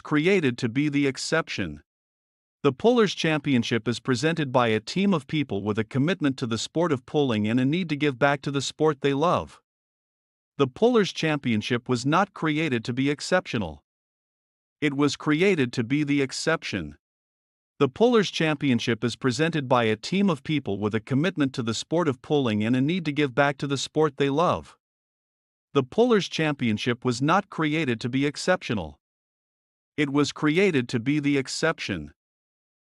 created to be the exception. The Pullers Championship is presented by a team of people with a commitment to the sport of pulling and a need to give back to the sport they love. The Pullers Championship was not created to be exceptional. It was created to be the exception. The Pullers Championship is presented by a team of people with a commitment to the sport of pulling and a need to give back to the sport they love. The Pullers Championship was not created to be exceptional. It was created to be the exception.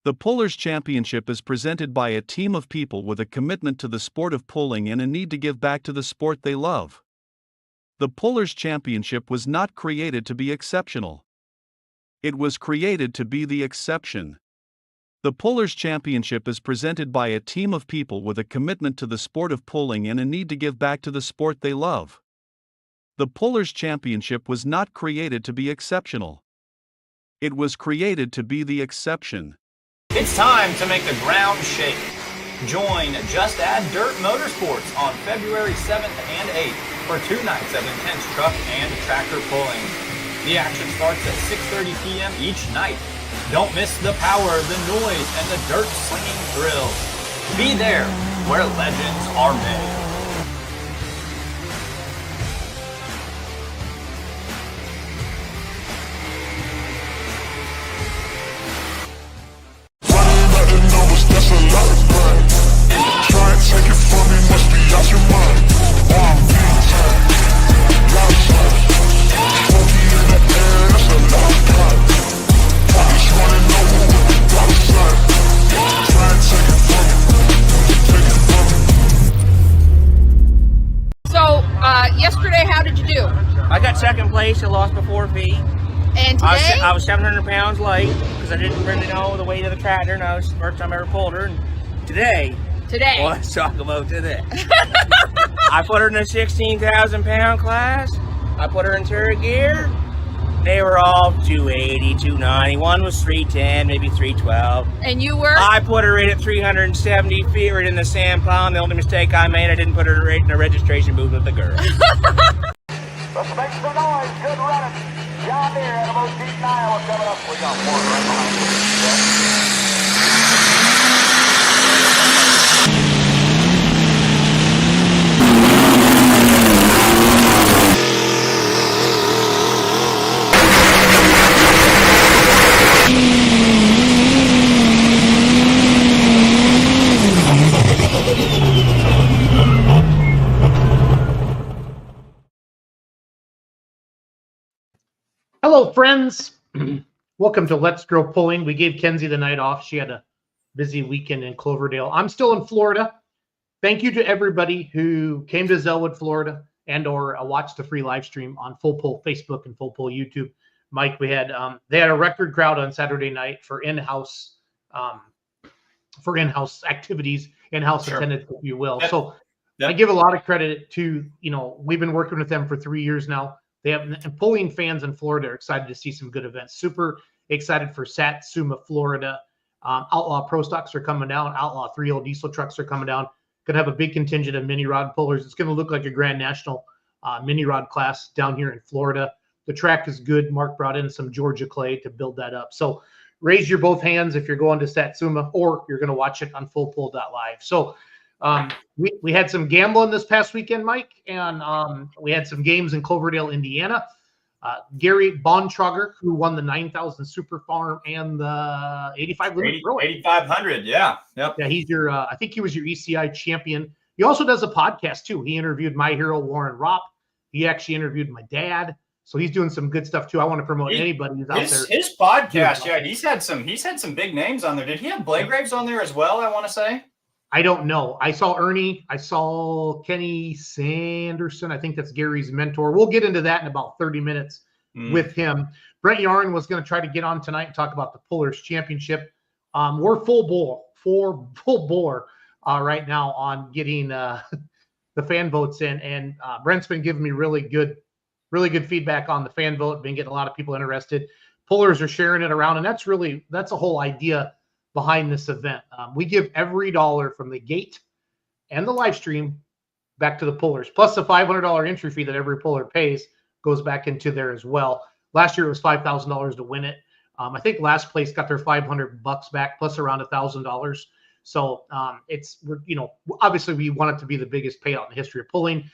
The Pullers Championship is presented by a team of people with a commitment to the sport of pulling and a need to give back to the sport they love. The Pullers Championship was not created to be exceptional. It was created to be the exception. The Pullers Championship is presented by a team of people with a commitment to the sport of pulling and a need to give back to the sport they love. The Pullers Championship was not created to be exceptional. It was created to be the exception. It's time to make the ground shake. Join Just Add Dirt Motorsports on February 7th and 8th for 2 nights of intense truck and tractor pulling. The action starts at 6:30 p.m. each night. Don't miss the power, the noise, and the dirt slinging thrill. Be there where legends are made. Yesterday, how did you do? I got second place. I lost by 4 feet. And today? I was 700 pounds light because I didn't really know the weight of the tractor, and that was the first time I ever pulled her. And today. Well, let's talk about today. I put her in the 16,000 pound class. I put her in third gear. They were all 280, 290. One was 310, maybe 312. And you were? I put her in at 370 feet right in the sand pile. The only mistake I made, I didn't put her right in the registration booth with the girl. Let's make some noise. Good running. John Deere, Animal Deep Iowa coming up. We got one right behind you. Hello, friends. Welcome to Let's Grow Pulling. We gave Kenzie the night off. She had a busy weekend in Cloverdale. I'm still in Florida. Thank you to everybody who came to Zellwood, Florida, and or watched the free live stream on Full Pull Facebook and Full Pull YouTube. Mike, they had a record crowd on Saturday night for in-house activities, in-house attendance, if you will. Yep. So Yep. I give a lot of credit to, we've been working with them for 3 years now. They have, and pulling fans in Florida are excited to see some good events. Super excited for Satsuma, Florida. Outlaw Pro Stocks are coming down. Outlaw 3.0 diesel trucks are coming down. Going to have a big contingent of mini rod pullers. It's going to look like a Grand National mini rod class down here in Florida. The track is good. Mark brought in some Georgia clay to build that up. So raise your both hands if you're going to Satsuma or you're going to watch it on fullpull.live. So we had some gambling this past weekend, Mike, and we had some games in Cloverdale, Indiana. Gary Bontrager, who won the 9,000 Super Farm and the 85 Limit Pro. 8,500, yeah. Yep. Yeah, he's your, I think he was your ECI champion. He also does a podcast, too. He interviewed my hero, Warren Ropp. He actually interviewed my dad. So he's doing some good stuff, too. I want to promote anybody who's out there. His podcast, yeah, he's had some big names on there. Did he have Blake Graves on there as well, I want to say? I don't know. I saw Ernie. I saw Kenny Sanderson. I think that's Gary's mentor. We'll get into that in about 30 minutes with him. Brent Yarn was going to try to get on tonight and talk about the Pullers Championship. We're full bore right now on getting the fan votes in. And Brent's been giving me really good feedback on the fan vote. Been getting a lot of people interested. Pullers are sharing it around. And that's a whole idea behind this event. We give every dollar from the gate and the live stream back to the pullers, plus the $500 entry fee that every puller pays goes back into there as well. Last year it was $5,000 to win it. I think last place got their $500 back plus around $1,000. So obviously we want it to be the biggest payout in the history of pulling.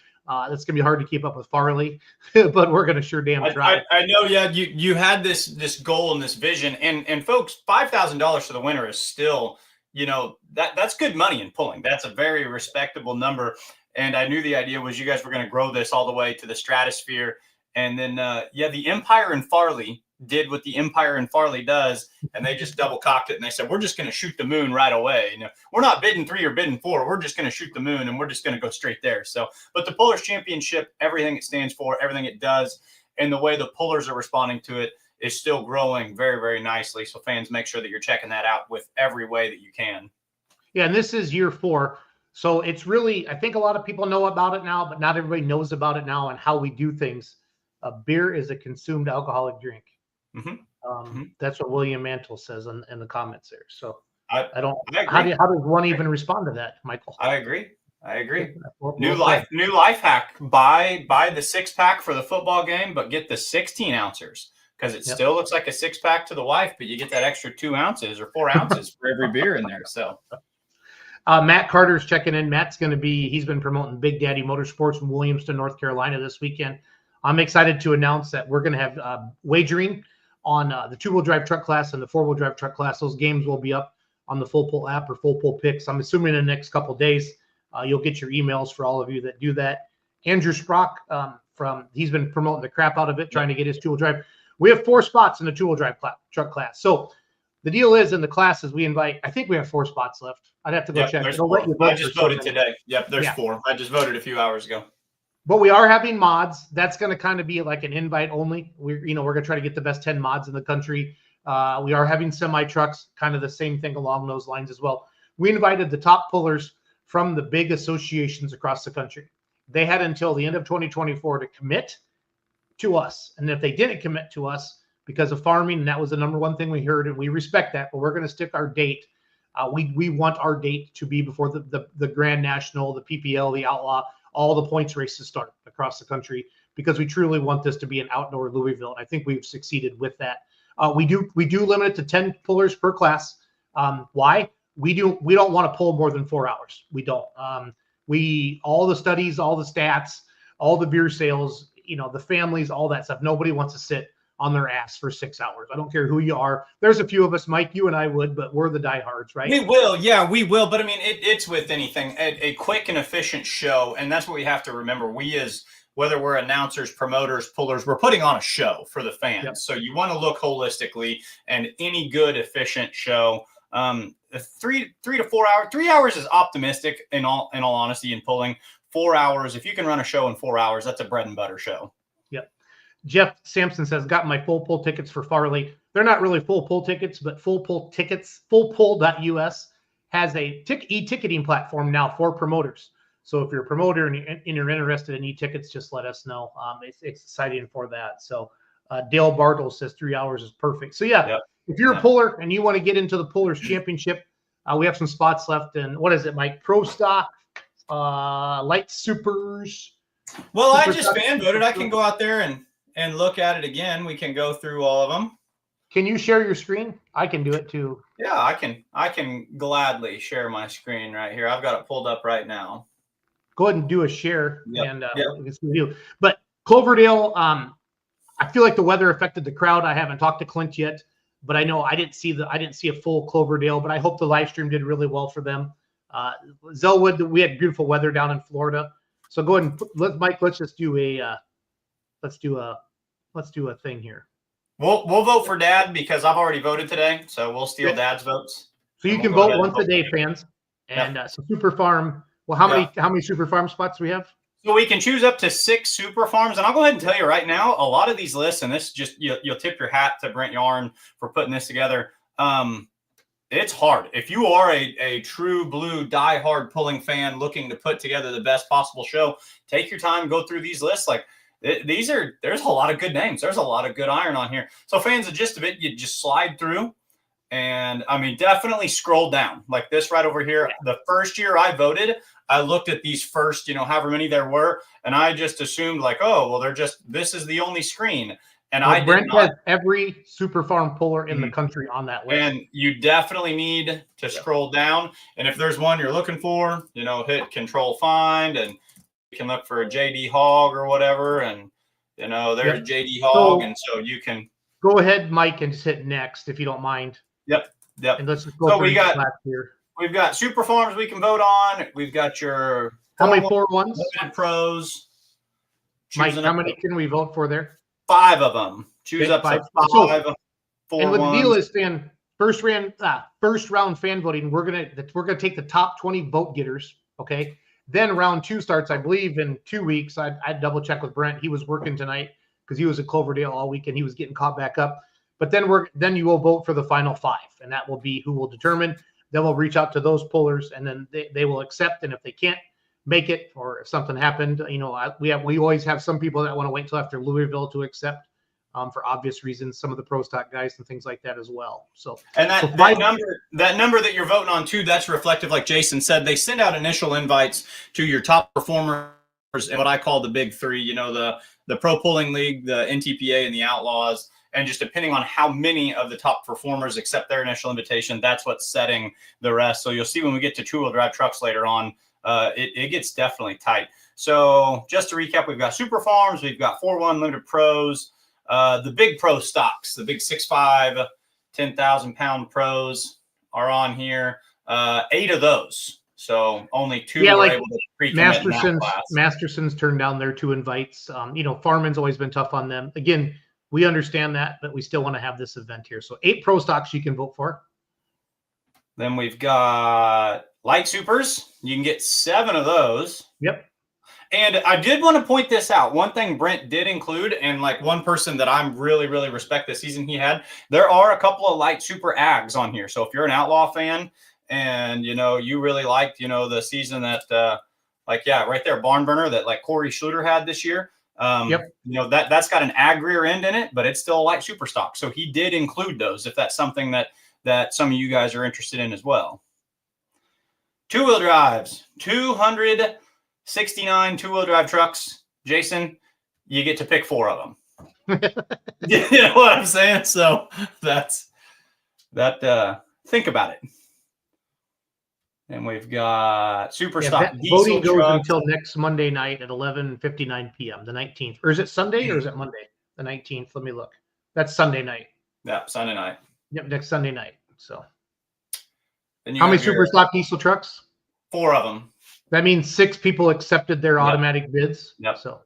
It's gonna be hard to keep up with Farley, but we're gonna sure damn try. I know. Yeah, you had this goal and this vision, and folks, $5,000 for the winner is still, that's good money in pulling. That's a very respectable number. And I knew the idea was you guys were going to grow this all the way to the stratosphere. And then, the Empire and Farley did what the Empire and Farley does, and they just double cocked it. And they said, we're just going to shoot the moon right away. We're not bidding 3 or bidding 4. We're just going to shoot the moon, and we're just going to go straight there. So, but the Pullers Championship, everything it stands for, everything it does, and the way the pullers are responding to it is still growing very, very nicely. So fans, make sure that you're checking that out with every way that you can. Yeah, and this is year 4. So it's really, I think a lot of people know about it now, but not everybody knows about it now and how we do things. Beer is a consumed alcoholic drink. That's what William Mantle says in the comments there. So I how does one even respond to that, Michael? I agree. New life hack. Buy the 6-pack for the football game, but get the 16 ounces because it still looks like a 6-pack to the wife, but you get that extra 2 ounces or 4 ounces for every beer in there. So Matt Carter's checking in. Matt's he's been promoting Big Daddy Motorsports in Williamston, North Carolina this weekend. I'm excited to announce that we're going to have wagering on the 2-wheel drive truck class and the 4-wheel drive truck class. Those games will be up on the Full Pull app or Full Pull Picks. I'm assuming in the next couple of days, you'll get your emails for all of you that do that. Andrew Sprock, he's been promoting the crap out of it, trying to get his 2-wheel drive. We have 4 spots in the 2-wheel drive truck class. So the deal is in the classes we invite, I think we have 4 spots left. I'd have to go check. I just voted today. Yep, there's 4. I just voted a few hours ago. But we are having mods. That's going to kind of be like an invite only. We're going to try to get the best 10 mods in the country. We are having semi trucks, kind of the same thing along those lines as well. We invited the top pullers from the big associations across the country. They had until the end of 2024 to commit to us. And if they didn't commit to us because of farming, and that was the number one thing we heard, and we respect that, but we're going to stick our date. We want our date to be before the Grand National, the PPL, the Outlaw, all the points races start across the country, because we truly want this to be an outdoor Louisville. I think we've succeeded with that. We do limit it to 10 pullers per class. Why? We don't want to pull more than 4 hours. We don't. All the studies, all the stats, all the beer sales, the families, all that stuff. Nobody wants to sit on their ass for 6 hours. I don't care who you are. There's a few of us, Mike, you and I would, but we're the diehards, right? We will. Yeah, we will. But I mean, it's with anything, a quick and efficient show. And that's what we have to remember. We, as whether we're announcers, promoters, pullers, we're putting on a show for the fans. Yep. So you want to look holistically, and any good, efficient show, 3 to 4 hours, 3 hours is optimistic in all honesty in pulling. 4 hours, if you can run a show in 4 hours, that's a bread and butter show. Yep. Jeff Sampson says, got my full pull tickets for Farley. They're not really full pull tickets, but full pull tickets, fullpull.us has a e-ticketing platform now for promoters. So if you're a promoter and you're interested in e-tickets, just let us know. It's exciting for that. So Dale Bartle says 3 hours is perfect. So yeah, if you're a puller and you want to get into the Pullers Championship, we have some spots left. And what is it, Mike? Pro Stock, Light Supers. Well, I just fan voted. I can go out there and look at it again. We can go through all of them. Can you share your screen? I can do it too. Yeah, I can gladly share my screen right here. I've got it pulled up right now. Go ahead and do a share, and it's with you. But Cloverdale, I feel like the weather affected the crowd. I haven't talked to Clint yet, but I know I didn't see a full Cloverdale. But I hope the live stream did really well for them. Zellwood, we had beautiful weather down in Florida. So go ahead and let's just do a thing here. We'll vote for Dad because I've already voted today, so we'll steal Dad's votes. So you can vote once a day, fans. And so Super Farm. Well, how many Super Farm spots do we have? So we can choose up to 6 Super Farms, and I'll go ahead and tell you right now, a lot of these lists, and this just you'll tip your hat to Brent Yarn for putting this together. It's hard. If you are a true blue diehard pulling fan looking to put together the best possible show, take your time, go through these lists. Like there's a lot of good names. There's a lot of good iron on here. So fans, the gist of it, you just slide through. And I mean, definitely scroll down like this right over here. The first year I voted, I looked at these first, however many there were, and I just assumed like, oh, well, this is the only screen. And well, Brent has every super farm puller in the country on that list. And you definitely need to scroll down. And if there's one you're looking for, hit Control Find, and you can look for a JD Hog or whatever. And, there's JD Hog. And so you can go ahead, Mike, and just hit next if you don't mind. Yep. And let's just go through here. We've got super farms we can vote on. We've got your how many 4-1s? Pros. Mike, how many can we vote for there? 5 of them. Choose up to 5. And what the deal is, fan first round fan voting. We're gonna take the top 20 vote getters. Okay. Then round 2 starts, I believe, in 2 weeks. I'd double check with Brent. He was working tonight because he was at Cloverdale all weekend. He was getting caught back up. But then you will vote for the final 5, and that will be who will determine. Then we'll reach out to those pullers, and then they will accept. And if they can't make it, or if something happened, we always have some people that want to wait till after Louisville to accept, for obvious reasons. Some of the pro stock guys and things like that as well. So and that number that you're voting on too, that's reflective, like Jason said. They send out initial invites to your top performers in what I call the big 3. The Pro Pulling League, the NTPA, and the Outlaws. And just depending on how many of the top performers accept their initial invitation, that's what's setting the rest. So you'll see when we get to 2-wheel drive trucks later on, it gets definitely tight. So just to recap, we've got super farms, we've got 4-1 limited pros, the big pro stocks, the big 6'5", 10,000 pound pros are on here. 8 of those. So only 2 were able to pre-commit in that class. Masterson's turned down their 2 invites. Farman's always been tough on them. Again, we understand that, but we still want to have this event here. So 8 pro stocks you can vote for. Then we've got light supers. You can get 7 of those. Yep. And I did want to point this out. One thing Brent did include, and like one person that I'm really, really respect this season he had, there are a couple of light super ags on here. So if you're an Outlaw fan and, you really liked, the season that, right there, Barn Burner that like Corey Schluter had this year. That's got an ag rear end in it, but it's still a light super stock. So he did include those if that's something that some of you guys are interested in as well. 2-wheel drives, 269 2-wheel drive trucks. Jason, you get to pick 4 of them. You know what I'm saying? So that's that. Think about it. And we've got super stock diesel voting goes trucks until next Monday night at 11:59 p.m. the 19th. Or is it Sunday or is it Monday? The 19th. Let me look. That's Sunday night. Yeah, Sunday night. Yep, next Sunday night. So how many super stock diesel trucks? 4 of them. That means 6 people accepted their automatic bids. Yep. So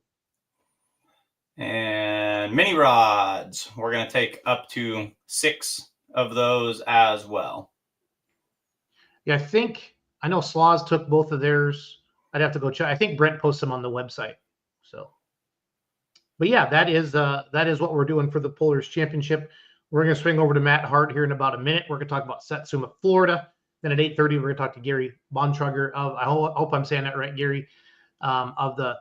and mini rods. We're going to take up to 6 of those as well. Yeah, I know Slaws took both of theirs. I'd have to go check. I think Brent posts them on the website. So, but yeah, that is what we're doing for the Pullers Championship. We're going to swing over to Matt Hart here in about a minute. We're going to talk about Satsuma, Florida. Then at 8:30, we're going to talk to Gary Bontrager of, I hope I'm saying that right, Gary, of the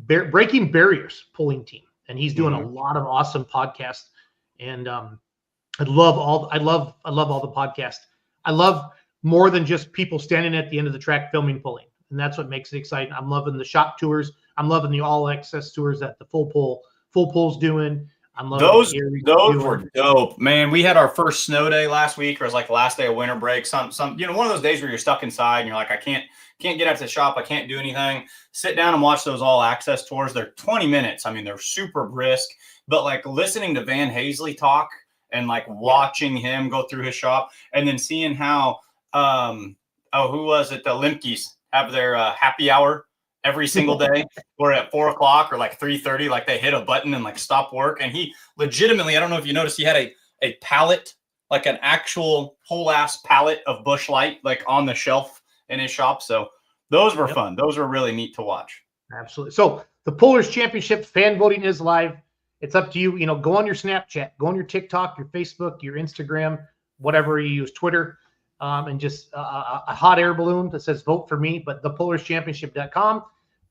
Breaking Barriers pulling team. And he's doing a lot of awesome podcasts. And I love all the podcasts. I love more than just people standing at the end of the track filming pulling. And that's what makes it exciting. I'm loving the shop tours. I'm loving the all access tours that the full pull's doing. I'm loving those were dope, man. We had our first snow day last week, or it was like the last day of winter break. One of those days where you're stuck inside and you're like, I can't get out to the shop. I can't do anything. Sit down and watch those all access tours. They're 20 minutes. I mean, they're super brisk, but like listening to Van Hazley talk and like watching him go through his shop and then seeing how, who was it? The Limkeys have their happy hour every single day, or at 4 o'clock or like 3:30, like they hit a button and like stop work. And he legitimately, I don't know if you noticed, he had a pallet, like an actual whole ass pallet of Busch Light, like on the shelf in his shop. So those were fun. Those were really neat to watch. Absolutely. So the Pullers Championship fan voting is live. It's up to you. Go on your Snapchat, go on your TikTok, your Facebook, your Instagram, whatever you use, Twitter. And just a hot air balloon that says vote for me, but thepullerschampionship.com.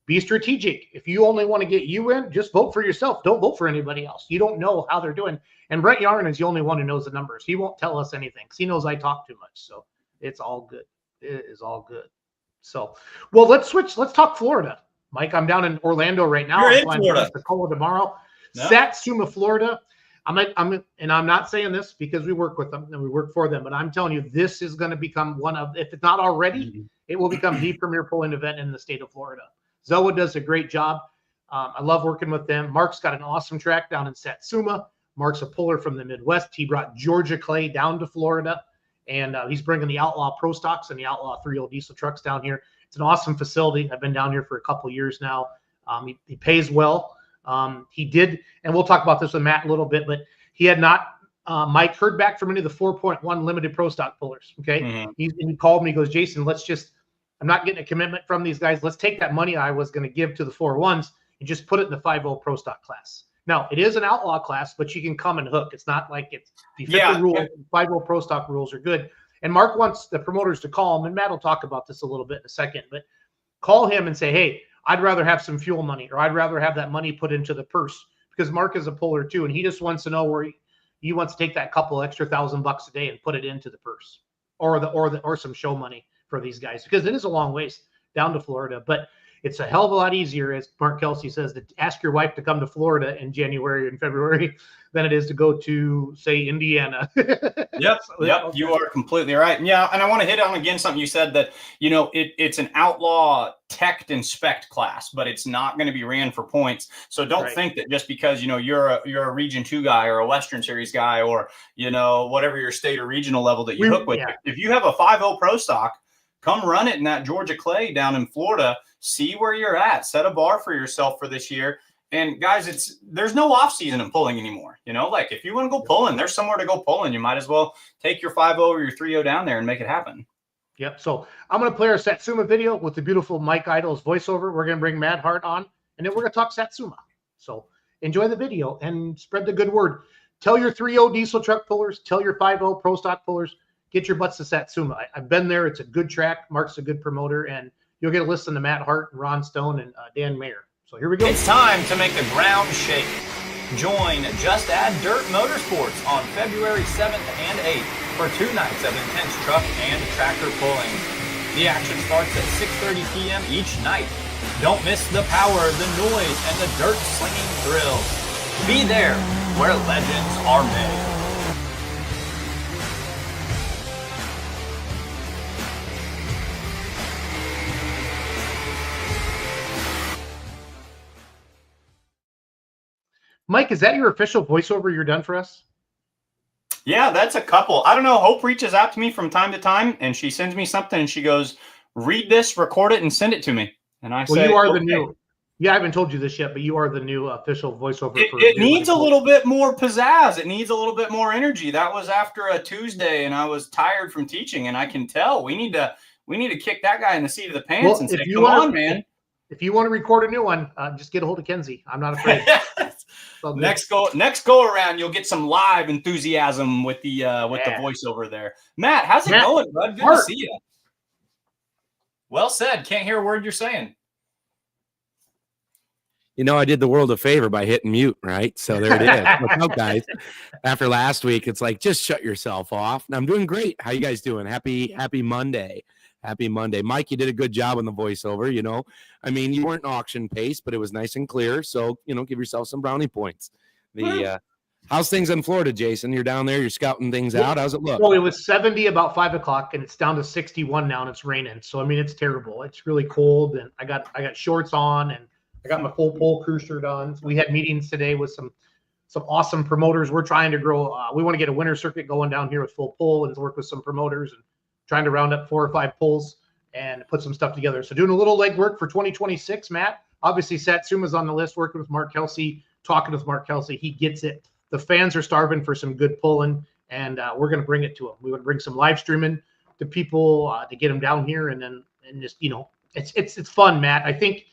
Be strategic. If you only want to get you in, just vote for yourself. Don't vote for anybody else. You don't know how they're doing. And Brett Yarn is the only one who knows the numbers. He won't tell us anything because he knows I talk too much. So it's all good. It is all good. So, well, let's switch. Let's talk Florida. Mike, I'm down in Orlando right now. You're I'm in flying Florida. to Pensacola tomorrow. No. Satsuma, Florida. And I'm not saying this because we work with them and we work for them, but I'm telling you, this is going to become one of, if it's not already, it will become the premier pulling event in the state of Florida. Zoa does a great job. I love working with them. Mark's got an awesome track down in Satsuma. Mark's a puller from the Midwest. He brought Georgia clay down to Florida, and he's bringing the Outlaw Pro Stocks and the Outlaw 3.0 diesel trucks down here. It's an awesome facility. I've been down here for a couple of years now. He pays well. He did, and we'll talk about this with Matt a little bit, but he had not, Mike, heard back from any of the 4.1 limited pro stock pullers. Okay. He called me, he goes, Jason, I'm not getting a commitment from these guys. Let's take that money I was going to give to the 4.1s and just put it in the 5.0 pro stock class. Now, it is an outlaw class, but you can come and hook. It's not like it's the rules. 5.0 pro stock rules are good. And Mark wants the promoters to call him, and Matt will talk about this a little bit in a second, but call him and say, hey, I'd rather have some fuel money, or I'd rather have that money put into the purse, because Mark is a puller too, and he just wants to know where he wants to take that couple extra $1,000 a day and put it into the purse, or some show money for these guys, because it is a long ways down to Florida. But it's a hell of a lot easier, as Mark Kelsey says, to ask your wife to come to Florida in January and February than it is to go to, say, Indiana. Yep. You are completely right. Yeah. And I want to hit on again something you said, that, it's an outlaw tech inspect class, but it's not going to be ran for points. So don't think that just because, you're a region 2 guy or a Western Series guy, or, whatever your state or regional level that you hook with. Yeah. If you have a 5.0 pro stock, come run it in that Georgia clay down in Florida. See where you're at. Set a bar for yourself for this year. And guys, there's no off season in pulling anymore. Like if you want to go pulling, there's somewhere to go pulling. You might as well take your 5.0 or your 3.0 down there and make it happen. Yep. So I'm going to play our Satsuma video with the beautiful Mike Idle's voiceover. We're going to bring Mad Hart on, and then we're going to talk Satsuma. So enjoy the video and spread the good word. Tell your 3.0 diesel truck pullers, tell your 5.0 pro stock pullers, get your butts to Satsuma. I've been there. It's a good track. Mark's a good promoter, and you'll get to listen to Matt Hart, Ron Stone, and Dan Mayer. So here we go. It's time to make the ground shake. Join Just Add Dirt Motorsports on February 7th and 8th for 2 nights of intense truck and tractor pulling. The action starts at 6:30 p.m. each night. Don't miss the power, the noise, and the dirt slinging thrill. Be there where legends are made. Mike, is that your official voiceover you're done for us? Yeah, that's a couple. I don't know. Hope reaches out to me from time to time, and she sends me something, and she goes, read this, record it, and send it to me. And I say, you are the new. Yeah, I haven't told you this yet, but you are the new official voiceover. It needs a little bit more pizzazz. It needs a little bit more energy. That was after a Tuesday, and I was tired from teaching, and I can tell we need to kick that guy in the seat of the pants and say, come on, man. If you want to record a new one, just get a hold of Kenzie. I'm not afraid. Next go around, you'll get some live enthusiasm with the voiceover there. Matt, how's it going, bud? Good to see you. Well said. Can't hear a word you're saying. I did the world a favor by hitting mute, right? So there it is. What's up, guys? After last week, it's like, just shut yourself off. And I'm doing great. How you guys doing? Happy Monday. Happy Monday. Mike, you did a good job on the voiceover, you weren't auction pace, but it was nice and clear. So, give yourself some brownie points. How's things in Florida, Jason? You're down there, you're scouting things out. How's it look? Well, it was 70 about 5 o'clock, and it's down to 61 now, and it's raining. So, it's terrible. It's really cold, and I got shorts on, and I got my full pole crew shirt on. So we had meetings today with some awesome promoters. We're trying to grow. We want to get a winter circuit going down here with full pole and work with some promoters and trying to round up 4 or 5 pulls and put some stuff together. So doing a little legwork for 2026, Matt. Obviously, Satsuma's on the list, working with Mark Kelsey, talking with Mark Kelsey. He gets it. The fans are starving for some good pulling, and we're going to bring it to them. We want to bring some live streaming to people to get them down here, and just it's fun, Matt. I think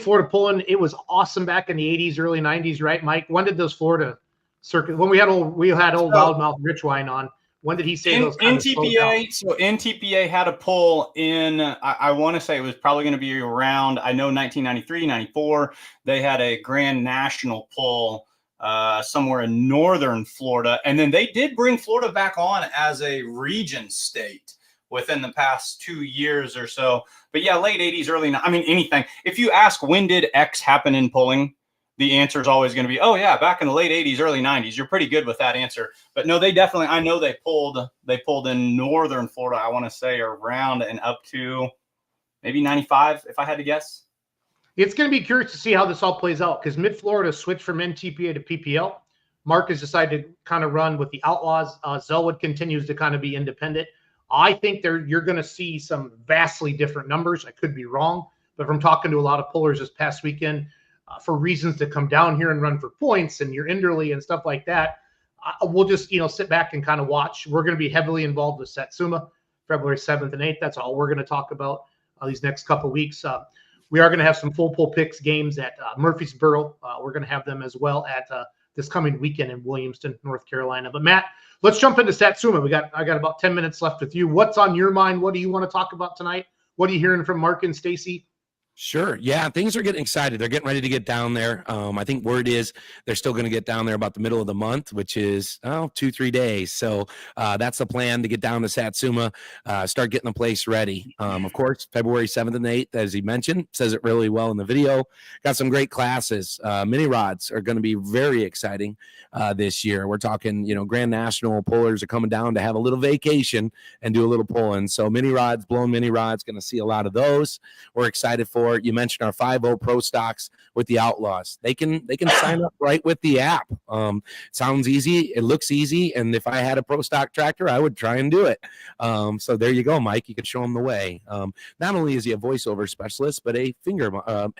Florida pulling, it was awesome back in the 80s, early 90s, right, Mike? When did those Florida circuit? When we had old Loudmouth Richwine on. When did he say those? NTPA? So NTPA had a pull in, I want to say it was probably going to be around, I know 1993, 94. They had a Grand National pull somewhere in northern Florida. And then they did bring Florida back on as a region state within the past 2 years or so. But yeah, late 80s, anything. If you ask when did X happen in pulling, the answer is always going to be, oh yeah, back in the late 80s, early 90s. You're pretty good with that answer. But no, they definitely, I know they pulled in northern Florida, I want to say around and up to maybe 95, if I had to guess. It's going to be curious to see how this all plays out, because Mid-Florida switched from NTPA to PPL. Mark has decided to kind of run with the Outlaws. Zellwood continues to kind of be independent. I think you're going to see some vastly different numbers. I could be wrong, but from talking to a lot of pullers this past weekend, for reasons to come down here and run for points and your Inderly and stuff like that, we'll just sit back and kind of watch. We're going to be heavily involved with Satsuma February 7th and 8th. That's all we're going to talk about these next couple of weeks. We are going to have some full pull picks games at Murfreesboro. We're going to have them as well at this coming weekend in Williamston, North Carolina. But Matt, let's jump into Satsuma. I got about 10 minutes left with you. What's on your mind? What do you want to talk about tonight? What are you hearing from Mark and Stacy? Sure. Yeah, things are getting excited. They're getting ready to get down there. I think word is they're still going to get down there about the middle of the month, which is 2-3 days. So that's the plan, to get down to Satsuma, start getting the place ready. Of course, February 7th and 8th, as he mentioned, says it really well in the video. Got some great classes. Mini rods are going to be very exciting this year. We're talking, Grand National pullers are coming down to have a little vacation and do a little pulling. So mini rods, blown mini rods, going to see a lot of those. We're excited for. You mentioned our 5-0 Pro Stocks with the Outlaws. They can sign up right with the app. Sounds easy. It looks easy. And if I had a Pro Stock tractor, I would try and do it. So there you go, Mike. You can show them the way. Not only is he a voiceover specialist, but a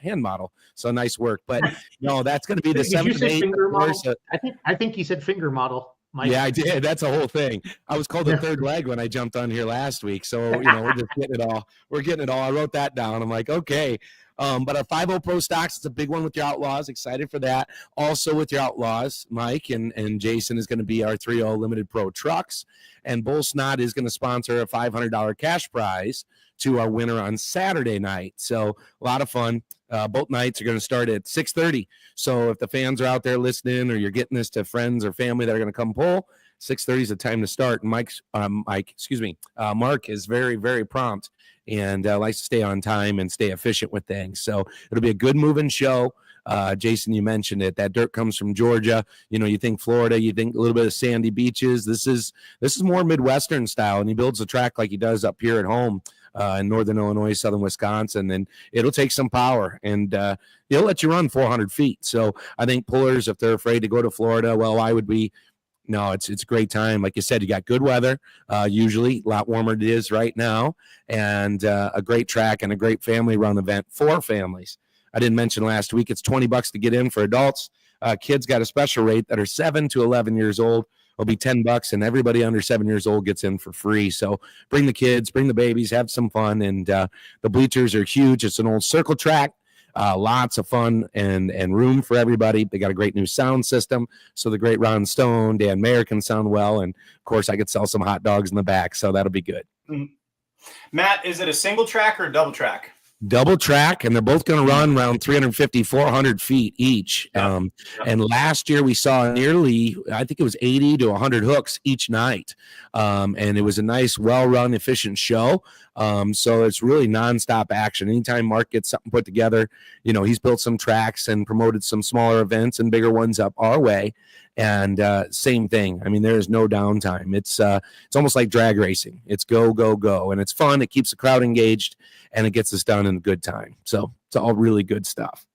hand model. So nice work. But that's going to be the 7th and 8th. Finger model? I think he said finger model. Mike. Yeah, I did. That's a whole thing. I was called the third leg when I jumped on here last week. So, we're just getting it all. We're getting it all. I wrote that down. I'm like, okay. But our 5-0 Pro Stocks, it's a big one with your Outlaws. Excited for that. Also with your Outlaws, Mike and Jason is going to be our 3-0 Limited Pro Trucks. And Bull Snot is going to sponsor a $500 cash prize to our winner on Saturday night. So a lot of fun. Both nights are going to start at 6:30. So if the fans are out there listening, or you're getting this to friends or family that are going to come pull, 6:30 is the time to start. And Mark is very, very prompt and likes to stay on time and stay efficient with things. So it'll be a good moving show. Jason, you mentioned it. That dirt comes from Georgia. You think Florida, you think a little bit of sandy beaches. This is more Midwestern style, and he builds a track like he does up here at home. In northern Illinois, southern Wisconsin, and it'll take some power, and he'll let you run 400 feet. So I think pullers, if they're afraid to go to Florida, well, I would be. No, it's a great time. Like you said, you got good weather, usually a lot warmer than it is right now, and a great track and a great family run event for families. I didn't mention last week, it's $20 to get in for adults. Kids got a special rate that are 7 to 11 years old. It'll be $10, and everybody under 7 years old gets in for free. So bring the kids, bring the babies, have some fun. And the bleachers are huge. It's an old circle track, lots of fun and room for everybody. They got a great new sound system. So the great Ron Stone, Dan Mayer can sound well. And of course, I could sell some hot dogs in the back. So that'll be good. Mm-hmm. Matt, is it a single track or a double track? Double track, and they're both going to run around 350, 400 feet each. And last year we saw nearly, I think it was 80 to 100 hooks each night. And it was a nice, well-run, efficient show. So it's really nonstop action. Anytime Mark gets something put together, he's built some tracks and promoted some smaller events and bigger ones up our way. And same thing. I mean, there is no downtime. It's almost like drag racing. It's go, go, go. And it's fun. It keeps the crowd engaged, and it gets us done in a good time. So it's all really good stuff.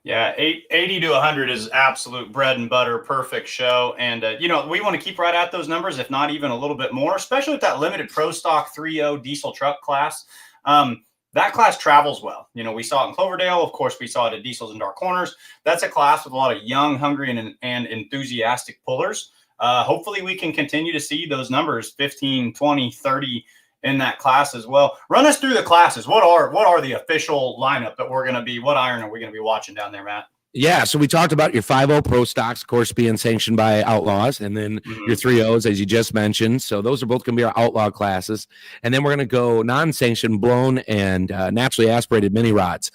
Yeah, 80 to 100 is absolute bread and butter, perfect show. And, we want to keep right at those numbers, if not even a little bit more, especially with that limited Pro Stock 3.0 diesel truck class. That class travels well. We saw it in Cloverdale. Of course, we saw it at Diesels and Dark Corners. That's a class with a lot of young, hungry, and enthusiastic pullers. Hopefully, we can continue to see those numbers, 15, 20, 30 in that class as well. Run us through the classes. What are the official lineup that what iron are we going to be watching down there, Matt? Yeah, so we talked about your 5.0 Pro Stocks, of course, being sanctioned by Outlaws, and then your 3.0s, as you just mentioned. So those are both going to be our Outlaw classes. And then we're going to go non-sanctioned, blown, and naturally aspirated mini rods.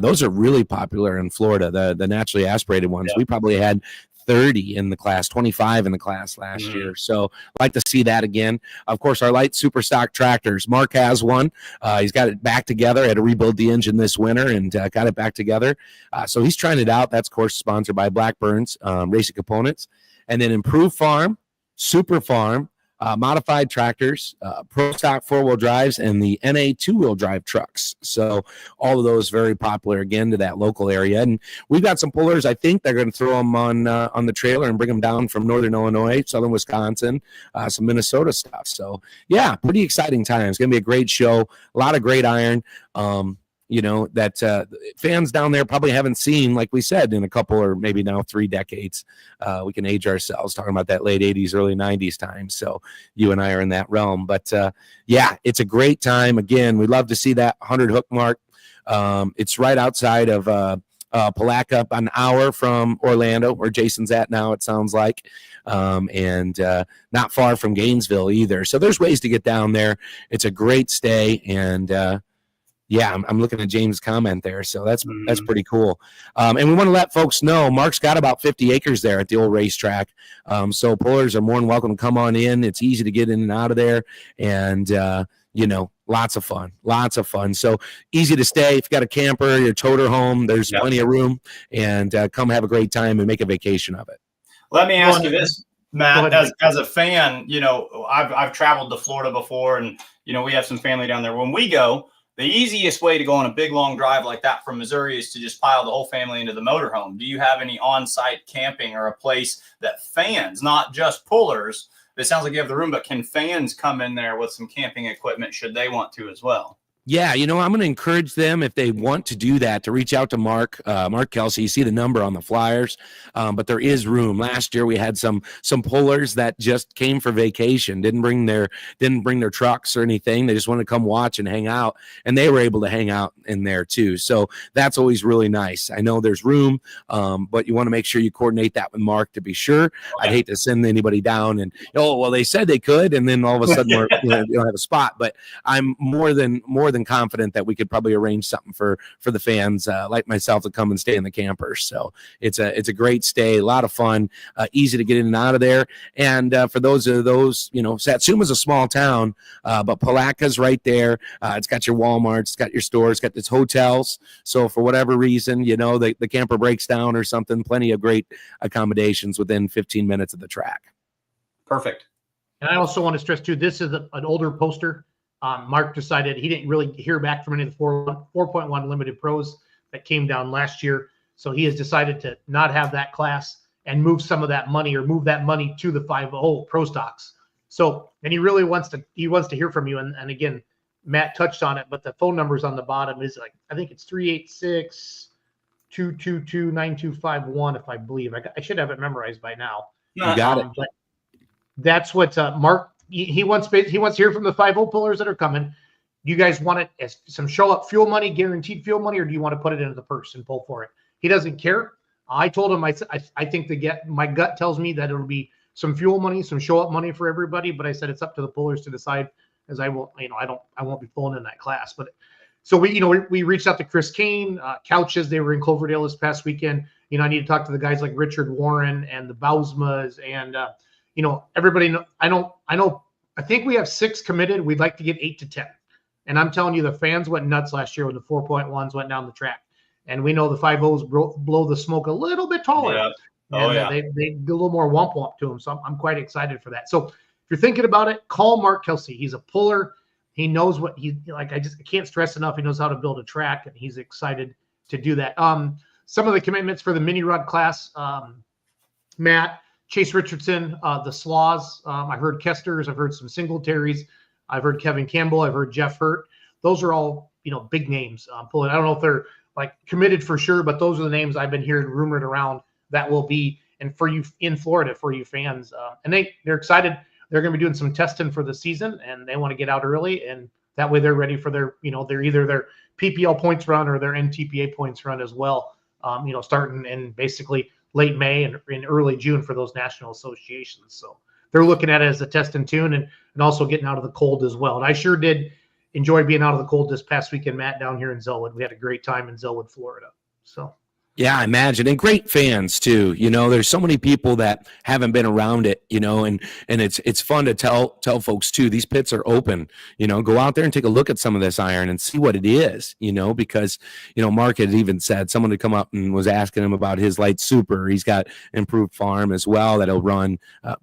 Those are really popular in Florida, the naturally aspirated ones. We probably had 30 in the class, 25 in the class last year. So I'd like to see that again. Of course, our light super stock tractors. Mark has one. He's got it back together. Had to rebuild the engine this winter and got it back together. So he's trying it out. That's, of course, sponsored by Blackburn's Racing Components. And then Improved Farm, Super Farm, modified tractors, pro stock 4-wheel drives, and the NA 2-wheel drive trucks. So all of those very popular again to that local area. And we've got some pullers. I think they're going to throw them on the trailer and bring them down from northern Illinois, southern Wisconsin, some Minnesota stuff. So yeah, pretty exciting time. It's going to be a great show. A lot of great iron. That fans down there probably haven't seen, like we said, in a couple or maybe now 3 decades. We can age ourselves talking about that late 80s, early 90s time. So you and I are in that realm. But, yeah, it's a great time. Again, we'd love to see that 100 hook mark. It's right outside of Palatka, an hour from Orlando, where Jason's at now, it sounds like, and not far from Gainesville either. So there's ways to get down there. It's a great stay, and yeah, I'm looking at James' comment there, so that's pretty cool. And we want to let folks know Mark's got about 50 acres there at the old racetrack, so pullers are more than welcome to come on in. It's easy to get in and out of there, and lots of fun. So easy to stay. If you got a camper, your toter home, there's plenty of room, and come have a great time and make a vacation of it. Let me ask you this, Matt, as a fan, I've traveled to Florida before, and we have some family down there. When we go, the easiest way to go on a big long drive like that from Missouri is to just pile the whole family into the motorhome. Do you have any on-site camping or a place that fans, not just pullers, it sounds like you have the room, but can fans come in there with some camping equipment should they want to as well? Yeah, I'm going to encourage them, if they want to do that, to reach out to Mark Kelsey. You see the number on the flyers, but there is room. Last year we had some pullers that just came for vacation, didn't bring their trucks or anything. They just wanted to come watch and hang out, and they were able to hang out in there too. So that's always really nice. I know there's room, but you want to make sure you coordinate that with Mark to be sure. Okay. I'd hate to send anybody down and they said they could, and then all of a sudden you don't have a spot. But I'm more than confident that we could probably arrange something for the fans like myself to come and stay in the campers. So it's a great stay, a lot of fun, easy to get in and out of there. And for those Satsuma's a small town, but Palatka's right there. It's got your Walmarts, it's got your stores, it's got its hotels. So for whatever reason, the camper breaks down or something, plenty of great accommodations within 15 minutes of the track. Perfect. And I also want to stress too, this is an older poster. Mark decided he didn't really hear back from any of the 4.1 limited pros that came down last year. So he has decided to not have that class and move some of that money to the 5.0 pro stocks. So, and he really wants to hear from you. And again, Matt touched on it, but the phone numbers on the bottom is I think it's 386-222-9251, if I believe. I should have it memorized by now. You got it. But that's what Mark, he wants to hear from the 5.0 pullers that are coming. You guys want it as some show up fuel money, guaranteed fuel money, or do you want to put it into the purse and pull for it? He doesn't care. I told him I think my gut tells me that it'll be some fuel money, some show up money for everybody. But I said it's up to the pullers to decide, as I won't be pulling in that class. But so we reached out to Chris Kane, Couches. They were in Cloverdale this past weekend. I need to talk to the guys like Richard Warren and the Bausmas and everybody. I think we have 6 committed. We'd like to get 8 to 10. And I'm telling you, the fans went nuts last year when the 4.1s went down the track. And we know the 5.0s blow the smoke a little bit taller. Yeah. They do a little more womp to them. So I'm quite excited for that. So if you're thinking about it, call Mark Kelsey. He's a puller. He knows what he like. I can't stress enough. He knows how to build a track, and he's excited to do that. Some of the commitments for the mini rod class, Matt, Chase Richardson, the Slaws. I've heard Kesters. I've heard some Singletaries. I've heard Kevin Campbell. I've heard Jeff Hurt. Those are all, big names. Pulling. I don't know if they're committed for sure, but those are the names I've been hearing rumored around that will be, and for you in Florida, for you fans. And they're excited. They're going to be doing some testing for the season, and they want to get out early, and that way they're ready for their, they're either their PPL points run or their NTPA points run as well. Starting in basically late May and in early June for those national associations. So they're looking at it as a test and tune and also getting out of the cold as well. And I sure did enjoy being out of the cold this past weekend, Matt, down here in Zellwood. We had a great time in Zellwood, Florida. So Yeah, I imagine. And great fans too. There's so many people that haven't been around it, and it's fun to tell folks too. These pits are open, go out there and take a look at some of this iron and see what it is, because, Mark had even said someone had come up and was asking him about his light super. He's got improved farm as well that'll run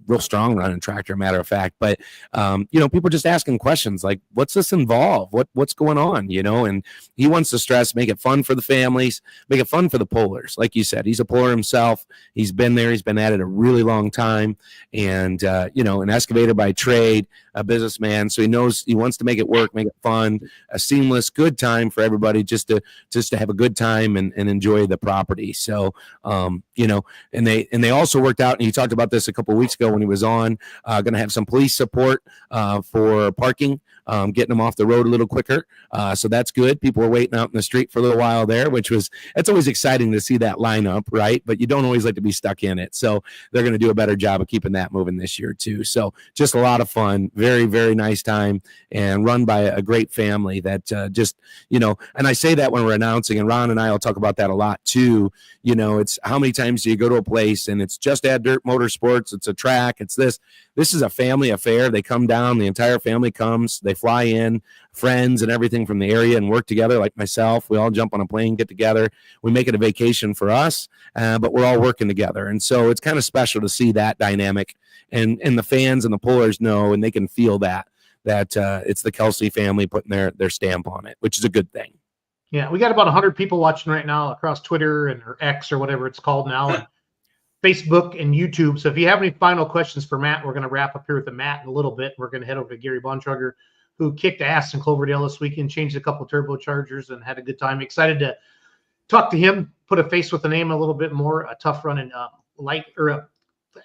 real strong running tractor, matter of fact. But, people just asking questions like, what's this involve? What's going on? And he wants to stress, make it fun for the families, make it fun for the pullers. Like you said, he's a puller himself. He's been there. He's been at it a really long time. And, an excavator by trade, a businessman. So he knows he wants to make it work, make it fun, a seamless, good time for everybody just to have a good time and enjoy the property. So, and they also worked out, and he talked about this a couple of weeks ago when he was on, going to have some police support for parking, getting them off the road a little quicker. So that's good. People were waiting out in the street for a little while there, it's always exciting to see that lineup, right? But you don't always like to be stuck in it. So they're going to do a better job of keeping that moving this year too. So just a lot of fun, very, very nice time, and run by a great family that and I say that when we're announcing, and Ron and I will talk about that a lot too. It's how many times do you go to a place and it's Just Add Dirt Motorsports, it's a track, it's this is a family affair. They come down, the entire family comes, they fly in, friends and everything from the area, and work together. Like myself, we all jump on a plane, get together, we make it a vacation for us, but we're all working together. And so it's kind of special to see that dynamic, and the fans and the pullers know, and they can feel that it's the Kelsey family putting their stamp on it, which is a good thing. Yeah, we got about 100 people watching right now across Twitter or X or whatever it's called now, and Facebook and YouTube. So if you have any final questions for Matt, we're going to wrap up here with Matt in a little bit. We're going to head over to Gary Bontrager, who kicked ass in Cloverdale this weekend, changed a couple turbochargers, and had a good time. Excited to talk to him, put a face with the name a little bit more. A tough running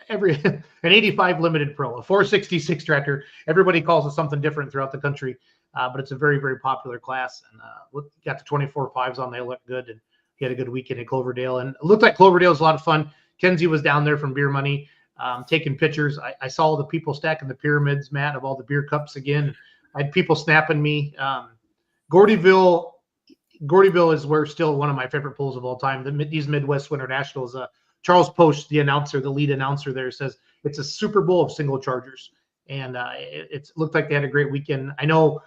an 85 Limited Pro, a 466 tractor. Everybody calls it something different throughout the country, but it's a very, very popular class. And got the 24.5s on. They look good, and he had a good weekend in Cloverdale. And it looked like Cloverdale was a lot of fun. Kenzie was down there from Beer Money, taking pictures. I saw all the people stacking the pyramids, Matt, of all the beer cups again. I had people snapping me. Gordyville is where still one of my favorite pulls of all time. These Midwest Winter Nationals. Charles Post, the lead announcer there, says it's a Super Bowl of single chargers. And it looked like they had a great weekend. I know it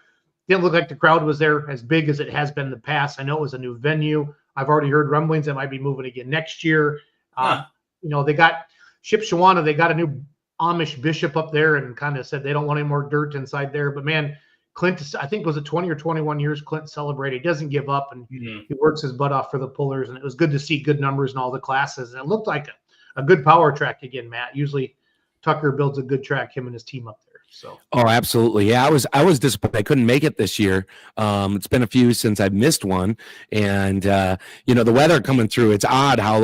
didn't look like the crowd was there as big as it has been in the past. I know it was a new venue. I've already heard rumblings that might be moving again next year. They got Shipshewana. They got a new Amish bishop up there, and kind of said they don't want any more dirt inside there. But man, Clint, I think was it 20 or 21 years Clint celebrated. He doesn't give up, and he works his butt off for the pullers. And it was good to see good numbers in all the classes. And it looked like a good power track again, Matt. Usually Tucker builds a good track, him and his team up there. So. Oh, absolutely. Yeah, I was disappointed. I couldn't make it this year. It's been a few since I've missed one. And, the weather coming through, it's odd how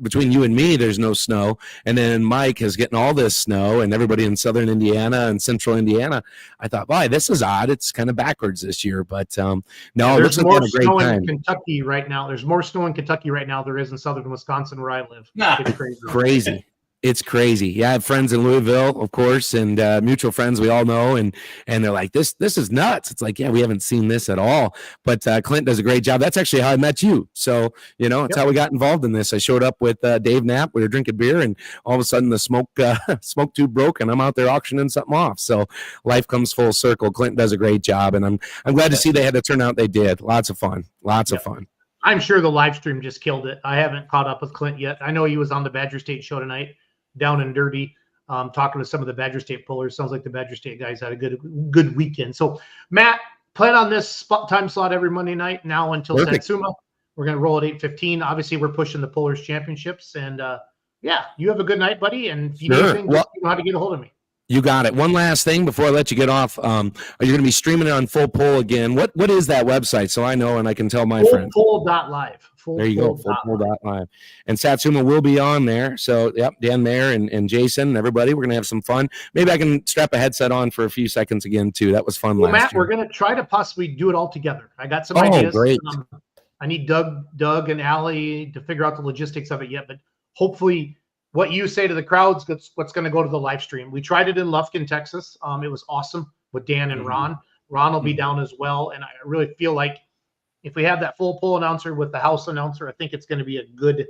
between you and me, there's no snow. And then Mike is getting all this snow, and everybody in southern Indiana and central Indiana. I thought, boy, this is odd. It's kind of backwards this year. But no, there's more snow in Kentucky right now. There's more snow in Kentucky right now than there is in southern Wisconsin where I live. It's crazy. Crazy. It's crazy. Yeah, I have friends in Louisville, of course, and mutual friends we all know, and they're like, this is nuts. It's like, yeah, we haven't seen this at all. But Clint does a great job. That's actually how I met you. So, it's how we got involved in this. I showed up with Dave Knapp. We were drinking beer, and all of a sudden the smoke tube broke, and I'm out there auctioning something off. So life comes full circle. Clint does a great job, and I'm glad to see they had the turnout they did. Lots of fun. Lots of fun. I'm sure the live stream just killed it. I haven't caught up with Clint yet. I know he was on the Badger State show tonight, down and dirty, talking to some of the Badger State pullers. Sounds like the Badger State guys had a good weekend. So, Matt, plan on this time slot every Monday night now until Perfect. Satsuma. We're going to roll at 8:15. Obviously, we're pushing the Pullers Championships. And, you have a good night, buddy. And if you need anything, you know how to get a hold of me. You got it. One last thing before I let you get off. Are you going to be streaming it on Full Pull again? What is that website so I know and I can tell my friends? Fullpull.live. There you go, fullpull.live. And Satsuma will be on there. So, Dan there and Jason and everybody, we're going to have some fun. Maybe I can strap a headset on for a few seconds again, too. That was fun last Matt, year. We're going to try to possibly do it all together. I got some ideas. Great. I need Doug and Allie to figure out the logistics of it yet, but hopefully what you say to the crowds, what's going to go to the live stream. We tried it in Lufkin, Texas. It was awesome with Dan and Ron. Ron will be down as well, and I really feel like if we have that full pull announcer with the house announcer, I think it's going to be a good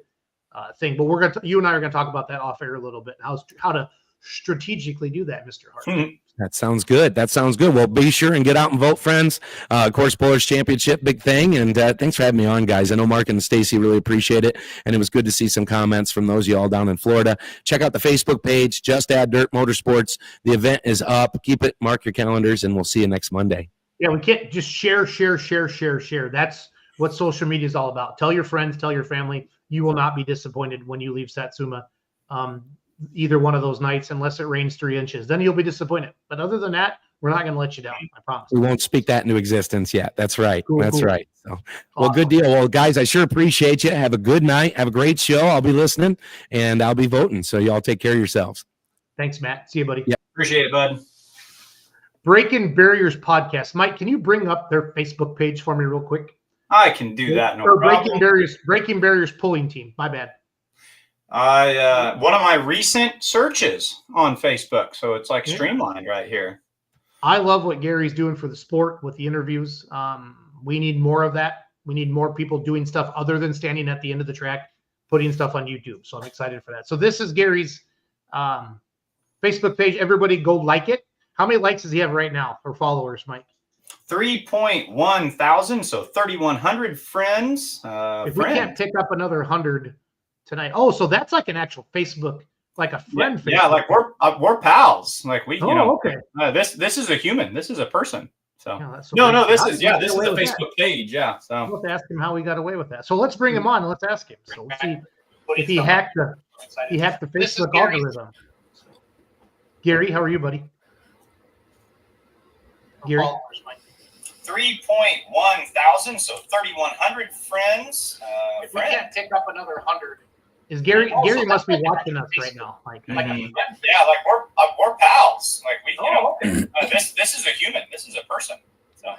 thing. But you and I are going to talk about that off air a little bit. How to strategically do that, Mr. Hart. That sounds good. Well, be sure and get out and vote, friends. Of course, Pullers Championship, big thing. And thanks for having me on, guys. I know Mark and Stacy really appreciate it. And it was good to see some comments from those of you all down in Florida. Check out the Facebook page, Just Add Dirt Motorsports. The event is up. Keep it, mark your calendars, and we'll see you next Monday. Yeah, we can't just share. That's what social media is all about. Tell your friends, tell your family. You will not be disappointed when you leave Satsuma either one of those nights, unless it rains 3 inches. Then you'll be disappointed. But other than that, we're not going to let you down. I promise. We won't speak that into existence yet. That's right. Cool. Right. So, well, good deal. Well, guys, I sure appreciate you. Have a good night. Have a great show. I'll be listening, and I'll be voting. So y'all take care of yourselves. Thanks, Matt. See you, buddy. Yeah. Appreciate it, bud. Breaking Barriers podcast. Mike, can you bring up their Facebook page for me real quick? I can do that. No problem. Breaking Barriers pulling team. My bad. One of my recent searches on Facebook, so it's like streamlined right here. I love what Gary's doing for the sport with the interviews. We need more of that. We need more people doing stuff other than standing at the end of the track, putting stuff on YouTube. So I'm excited for that. So this is Gary's Facebook page. Everybody go like it. How many likes does he have right now or followers, Mike? 3.1 thousand, so 3,100 friends. If we can't pick up another 100 tonight. Oh, so that's like an actual Facebook, like a friend. Yeah, like we're pals. Like we, okay. This is a human. This is a person. So no, this is a Facebook page. Yeah. So we'll have to ask him how we got away with that. So let's bring him on and let's ask him. So let's see if he hacked the Facebook algorithm. Gary, how are you, buddy? Gary. 3.1 thousand, so 3,100 friends. If we can't pick up another 100. Is Gary must be watching us right now. Like we're pals. Like we, this is a human. This is a person. So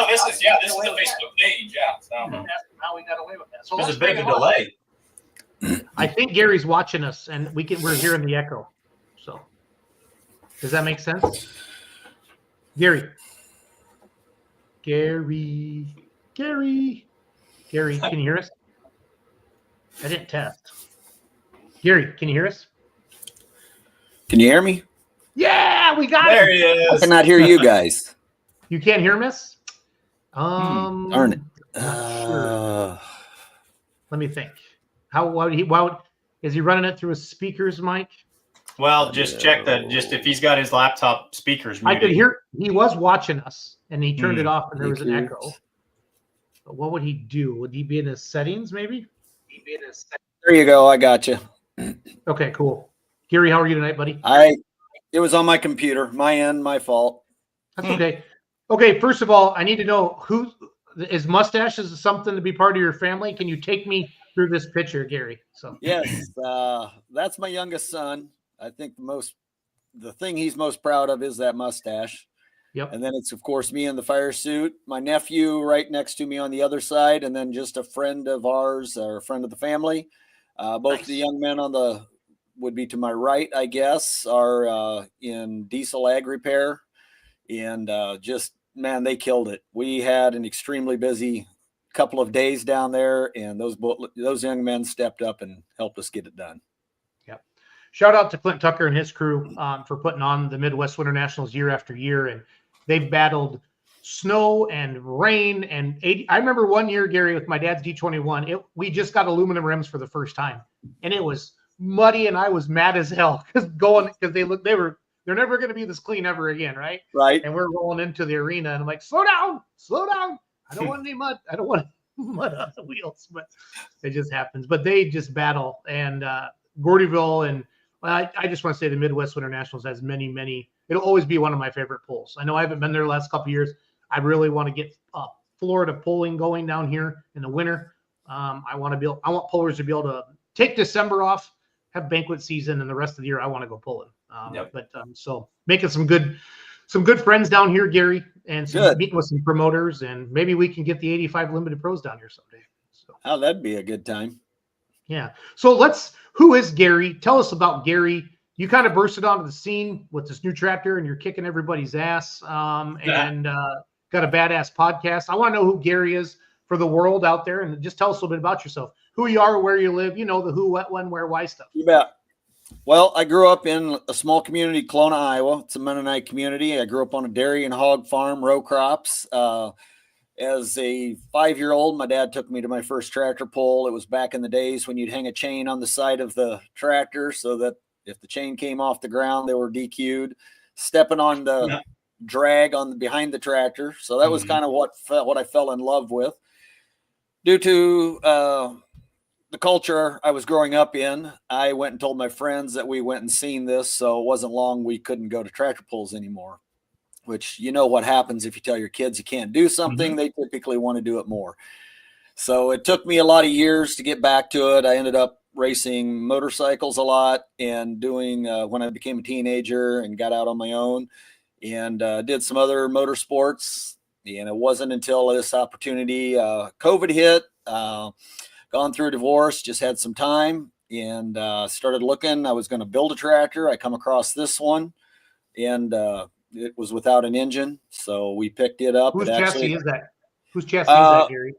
this is a Facebook page. Yeah. So ask him how we got away with that. So there's a bit of a delay. I think Gary's watching us, and we're hearing the echo. So does that make sense? Gary, can you hear us? I didn't test. Gary, can you hear us? Can you hear me? Yeah, we got there it. He is. I cannot hear you guys. You can't hear us? Darn it. Sure. Let me think. Why is he running it through his speakers, Mike? Well, just check if he's got his laptop speakers muted. I could hear he was watching us and he turned it off and there was an echo. But what would he do? Would he be in his settings maybe? There you go. I got you. Okay, cool. Gary, how are you tonight, buddy? It was on my computer. My fault. That's okay. Okay, first of all, I need to know who is mustaches something to be part of your family? Can you take me through this picture, Gary? So yes, that's my youngest son. I think the thing he's most proud of is that mustache. Yep. And then it's of course me in the fire suit, my nephew right next to me on the other side, and then just a friend of ours or a friend of the family. Both nice. The young men would be to my right, I guess, are in diesel ag repair, and man, they killed it. We had an extremely busy couple of days down there, and those young men stepped up and helped us get it done. Yep. Shout out to Clint Tucker and his crew for putting on the Midwest Winter Nationals year after year, and they've battled snow and rain and 80. I remember one year, Gary, with my dad's D21, we just got aluminum rims for the first time, and it was muddy, and I was mad as hell because they're never going to be this clean ever again, right? Right. And we're rolling into the arena, and I'm like, slow down. I don't want any mud. I don't want mud on the wheels, but it just happens. But they just battle, and Gordyville, and I just want to say the Midwest Winter Nationals has many. It'll always be one of my favorite pulls. I know I haven't been there the last couple of years. I really want to get Florida pulling going down here in the winter. I want pullers to be able to take December off, have banquet season, and the rest of the year I want to go pulling. So making some good friends down here, Gary, and meeting with some promoters, and maybe we can get the 85 limited pros down here someday. So that'd be a good time. Yeah. So who is Gary? Tell us about Gary. You kind of bursted onto the scene with this new tractor, and you're kicking everybody's ass, and got a badass podcast. I want to know who Gary is for the world out there, and just tell us a little bit about yourself, who you are, where you live, the who, what, when, where, why stuff. You bet. Well, I grew up in a small community, Kelowna, Iowa. It's a Mennonite community. I grew up on a dairy and hog farm, row crops. As a 5-year-old, my dad took me to my first tractor pull. It was back in the days when you'd hang a chain on the side of the tractor so that if the chain came off the ground, they were DQ'd. Stepping on the drag on behind the tractor. So that was kind of what I fell in love with. Due to the culture I was growing up in, I went and told my friends that we went and seen this. So it wasn't long we couldn't go to tractor pulls anymore, which what happens if you tell your kids you can't do something, they typically want to do it more. So it took me a lot of years to get back to it. I ended up racing motorcycles a lot and doing when I became a teenager and got out on my own and did some other motorsports. And it wasn't until this opportunity, COVID hit, gone through a divorce, just had some time and started looking. I was going to build a tractor. I come across this one and it was without an engine. So we picked it up. Whose chassis is that? Whose chassis is that, Gary?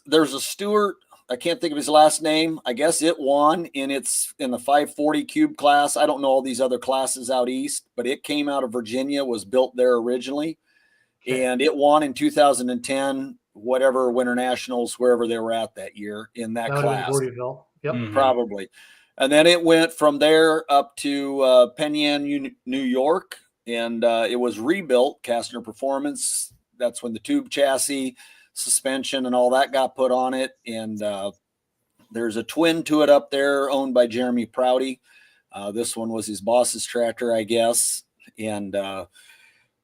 There's a Stewart. I can't think of his last name. I guess it won in the 540 cube class. I don't know all these other classes out east, but it came out of Virginia, was built there originally. Okay. And it won in 2010, whatever Winter Nationals, wherever they were at that year in that class. Yep. Probably. And then it went from there up to Penn Yan, New York. And it was rebuilt, Kastner Performance. That's when the tube chassis, suspension, and all that got put on it. And there's a twin to it up there owned by Jeremy Prouty. This one was his boss's tractor, I guess. And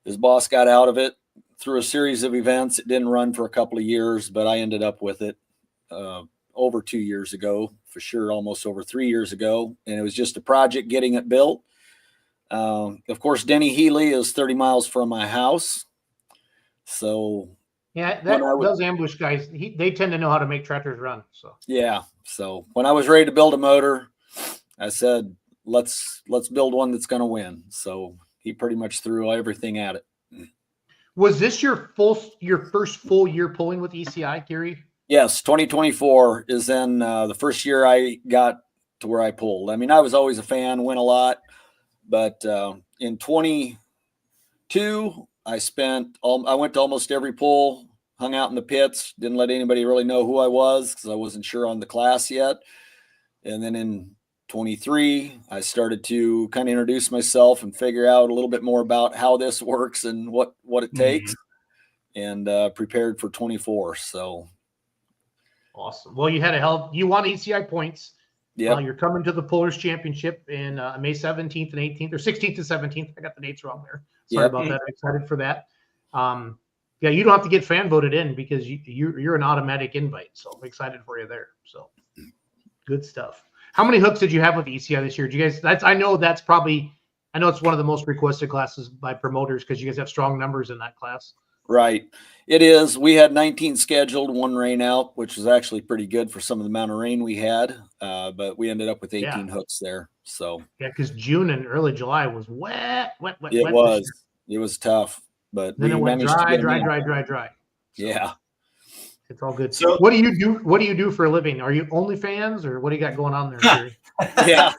his boss got out of it through a series of events. It didn't run for a couple of years, but I ended up with it over 2 years ago, for sure, almost over 3 years ago. And it was just a project getting it built. Of course, Denny Healy is 30 miles from my house. So yeah, those ambush guys, they tend to know how to make tractors run. So yeah. So when I was ready to build a motor, I said, let's build one that's going to win. So he pretty much threw everything at it. Was this your first full year pulling with ECI, Gary? Yes. 2024 is then the first year I got to where I pulled. I mean, I was always a fan, win a lot, but in 22, I went to almost every pull, hung out in the pits, didn't let anybody really know who I was because I wasn't sure on the class yet. And then in 23, I started to kind of introduce myself and figure out a little bit more about how this works and what it takes, and prepared for 24. So awesome. Well, you won ECI points. Yeah. You're coming to the Pullers Championship in May 17th and 18th, or 16th and 17th. I got the dates wrong there. Sorry about that. I'm excited for that. Yeah, you don't have to get fan voted in because you're an automatic invite. So I'm excited for you there. So good stuff. How many hooks did you have with ECI this year? Did you guys? I know it's one of the most requested classes by promoters because you guys have strong numbers in that class. Right. It is. We had 19 scheduled, one rain out, which was actually pretty good for some of the amount of rain we had. But we ended up with 18 hooks there. So yeah, because June and early July was wet. It was tough, but then it went dry. So yeah. It's all good. So what do you do? What do you do for a living? Are you OnlyFans or what do you got going on there, Gary? Yeah.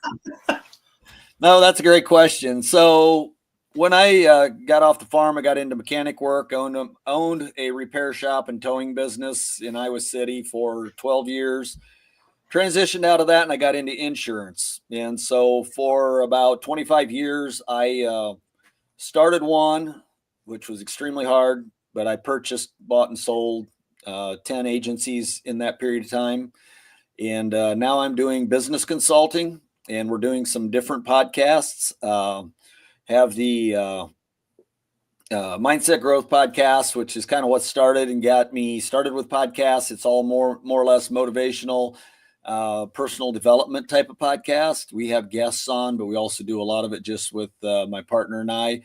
No, that's a great question. So when I got off the farm, I got into mechanic work, owned a repair shop and towing business in Iowa City for 12 years, transitioned out of that, and I got into insurance. And so for about 25 years, I started one, which was extremely hard, but I purchased, bought, and sold 10 agencies in that period of time. And now I'm doing business consulting, and we're doing some different podcasts. Have the Mindset Growth podcast, which is kind of what started and got me started with podcasts. It's all more or less motivational, personal development type of podcast. We have guests on, but we also do a lot of it just with my partner and I.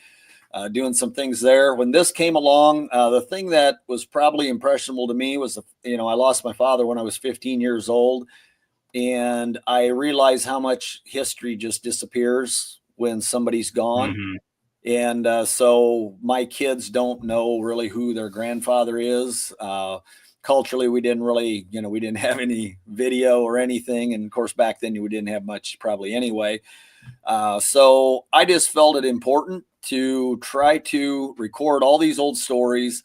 Doing some things there. When this came along, the thing that was probably impressionable to me was, I lost my father when I was 15 years old, and I realized how much history just disappears when somebody's gone. And so my kids don't know really who their grandfather is. culturally, we didn't really, we didn't have any video or anything. And of course, back then we didn't have much probably anyway. So I just felt it important to try to record all these old stories,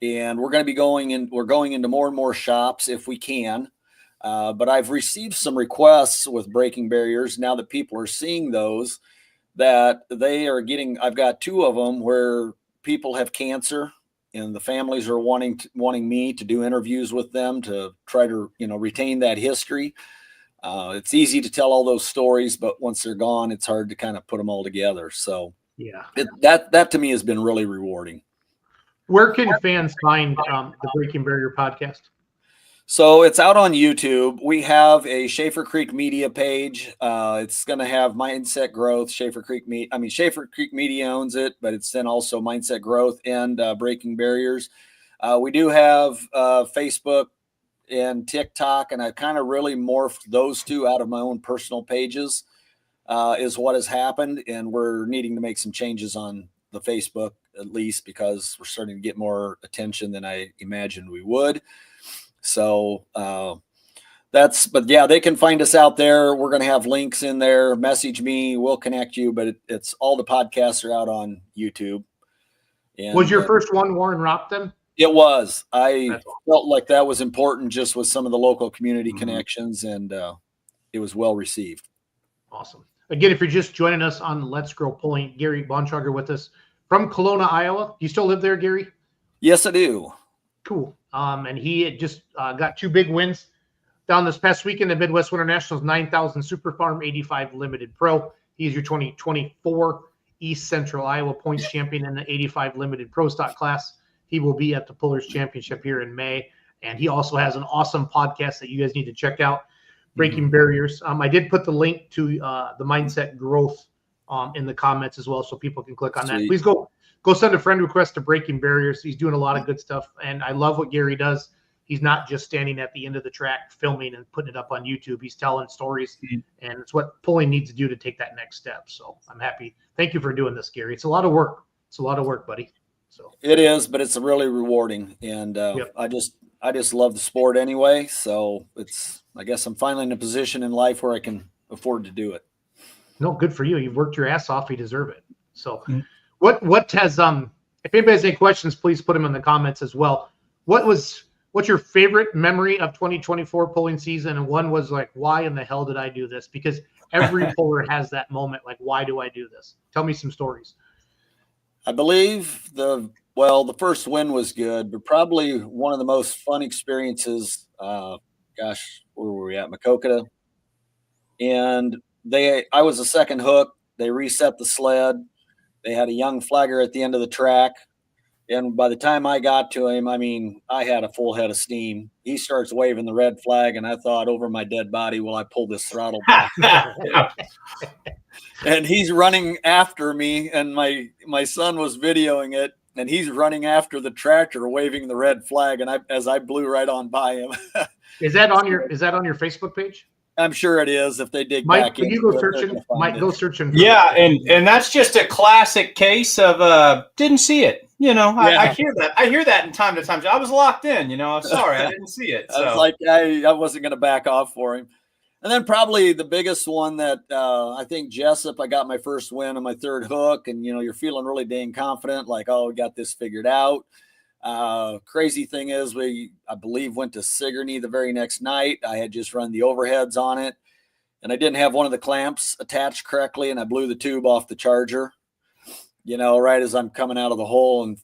and we're going to be going into more and more shops if we can. But I've received some requests with breaking barriers now that people are seeing those, that they are getting. I've got 2 of them where people have cancer, and the families are wanting me to do interviews with them to try to, retain that history. It's easy to tell all those stories, but once they're gone, it's hard to kind of put them all together. So yeah, that to me has been really rewarding. Where can fans find the Breaking Barrier podcast? So it's out on YouTube. We have a Schaefer Creek Media page. It's going to have Mindset Growth, Schaefer Creek Media owns it, but it's then also Mindset Growth and Breaking Barriers. We do have Facebook and TikTok, and I kind of really morphed those 2 out of my own personal pages is what has happened. And we're needing to make some changes on the Facebook, at least because we're starting to get more attention than I imagined we would. So but yeah, they can find us out there. We're going to have links in there. Message me, we'll connect you, but it's all the podcasts are out on YouTube. And, was your first one Warren Ropton? It was. I felt like that was important just with some of the local community connections, and it was well received. Awesome. Again, if you're just joining us on Let's Grow Pulling, Gary Bontrager with us from Kelowna, Iowa. You still live there, Gary? Yes, I do. Cool. And he had just got 2 big wins down this past weekend at Midwest Winter Nationals 9,000 Super Farm 85 Limited Pro. He's your 2024 East Central Iowa points champion in the 85 Limited Pro Stock class. He will be at the Pullers Championship here in May. And he also has an awesome podcast that you guys need to check out, Breaking Barriers. I did put the link to the Mindset Growth in the comments as well, so people can click on that. Please go send a friend request to Breaking Barriers. He's doing a lot of good stuff, and I love what Gary does. He's not just standing at the end of the track filming and putting it up on YouTube. He's telling stories, and it's what pulling needs to do to take that next step. So I'm happy. Thank you for doing this, Gary. It's a lot of work. It's a lot of work, buddy. So it is, but it's really rewarding, and I just love the sport anyway. So I guess I'm finally in a position in life where I can afford to do it. No, good for you. You've worked your ass off. You deserve it. So what has if anybody has any questions, please put them in the comments as well. What's your favorite memory of 2024 pulling season? And one was like, why in the hell did I do this? Because every puller has that moment, like, why do I do this? Tell me some stories. I believe the first win was good, but probably one of the most fun experiences, where were we at? Makokata. And I was the second hook. They reset the sled. They had a young flagger at the end of the track. And by the time I got to him, I had a full head of steam. He starts waving the red flag, and I thought, over my dead body, will I pull this throttle back? And he's running after me, and my son was videoing it, and he's running after the tractor, waving the red flag, and as I blew right on by him. Is that on your Facebook page? I'm sure it is. If they dig Mike, back can you go searching? Mike, go searching. Yeah, and that's just a classic case of didn't see it. I hear that. I hear that in time to time. I was locked in. I'm sorry, I didn't see it. So. I was like, I wasn't going to back off for him. And then probably the biggest one that I think Jessup, I got my first win on my third hook, and you're feeling really dang confident, like, oh, we got this figured out. Crazy thing is, I believe went to Sigourney the very next night. I had just run the overheads on it, and I didn't have one of the clamps attached correctly, and I blew the tube off the charger, right as I'm coming out of the hole, and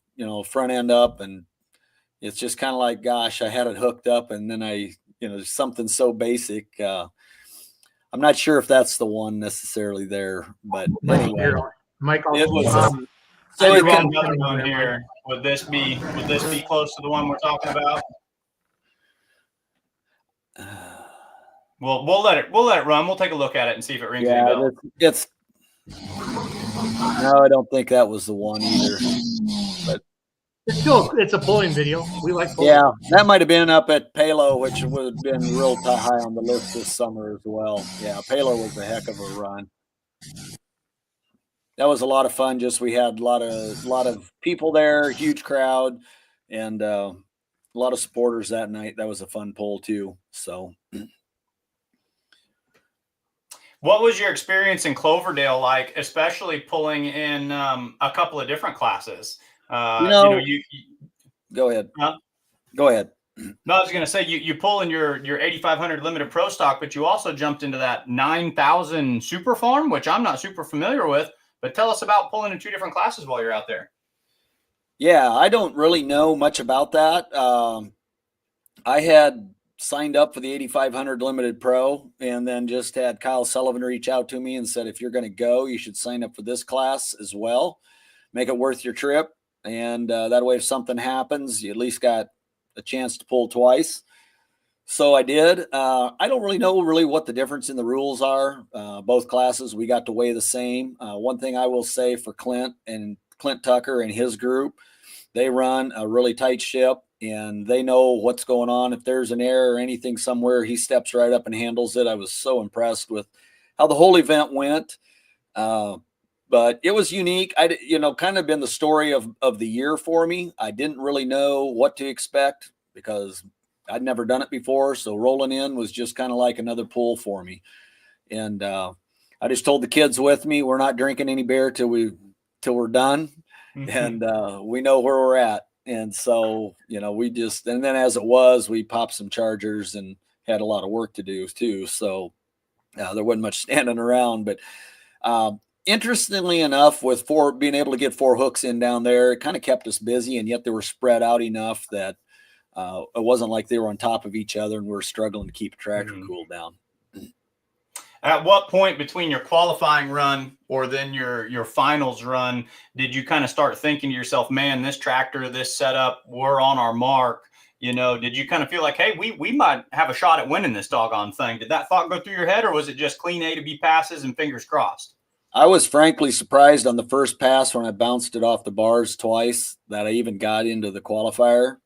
front end up, and it's just kind of like, gosh, I had it hooked up, and then something so basic. I'm not sure if that's the one necessarily there, but anyway, Mike, it was. So another one here. Would this be close to the one we're talking about? We'll let it run. We'll take a look at it and see if it rings any bell. No, I don't think that was the one either. But it's a pulling video. We like pulling. Yeah, that might have been up at Palo, which would have been real high on the list this summer as well. Yeah, Palo was a heck of a run. That was a lot of fun. We had a lot of people there, huge crowd, and a lot of supporters that night. That was a fun pull too. So. What was your experience in Cloverdale like, especially pulling in a couple of different classes? Go ahead. Go ahead. No, I was going to say you pull in your 8,500 limited pro stock, but you also jumped into that 9,000 super farm, which I'm not super familiar with. But tell us about pulling in two different classes while you're out there. Yeah, I don't really know much about that. I had signed up for the 8,500 limited pro, and then just had Kyle Sullivan reach out to me and said, if you're going to go, you should sign up for this class as well. Make it worth your trip. And that way, if something happens, you at least got a chance to pull twice. So I did. I don't really know what the difference in the rules are. Both classes, we got to weigh the same. One thing I will say for Clint Tucker and his group, they run a really tight ship, and they know what's going on. If there's an error or anything somewhere, he steps right up and handles it. I was so impressed with how the whole event went. But it was unique. Kind of been the story of the year for me. I didn't really know what to expect because I'd never done it before. So rolling in was just kind of like another pull for me. And I just told the kids with me, we're not drinking any beer till we're done. And we know where we're at. And so, and then as it was, we popped some chargers and had a lot of work to do too. So there wasn't much standing around, but interestingly enough, with being able to get 4 hooks in down there, it kind of kept us busy, and yet they were spread out enough that it wasn't like they were on top of each other and we were struggling to keep a tractor cooled down. At what point between your qualifying run or then your finals run did you kind of start thinking to yourself, man, this tractor, this setup, we're on our mark? Did you kind of feel like, hey, we might have a shot at winning this doggone thing? Did that thought go through your head, or was it just clean A to B passes and fingers crossed? I was frankly surprised on the first pass when I bounced it off the bars twice that I even got into the qualifier.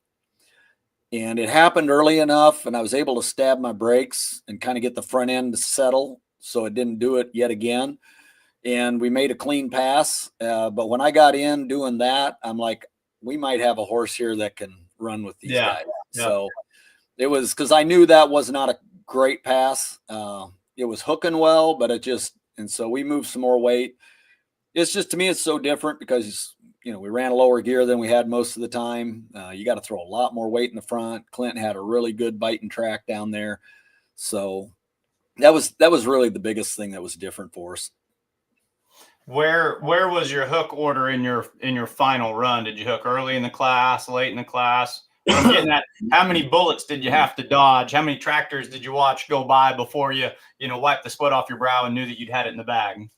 And it happened early enough, and I was able to stab my brakes and kind of get the front end to settle so it didn't do it yet again. And we made a clean pass. But when I got in doing that, I'm like, we might have a horse here that can run with these guys. Yeah. So it was because I knew that was not a great pass. It was hooking well, but and so we moved some more weight. It's just, to me, it's so different because, we ran a lower gear than we had most of the time. You got to throw a lot more weight in the front. Clint had a really good biting track down there. So that was really the biggest thing that was different for us. Where was your hook order in your final run? Did you hook early in the class, late in the class? I'm getting at, how many bullets did you have to dodge? How many tractors did you watch go by before you wiped the sweat off your brow and knew that you'd had it in the bag?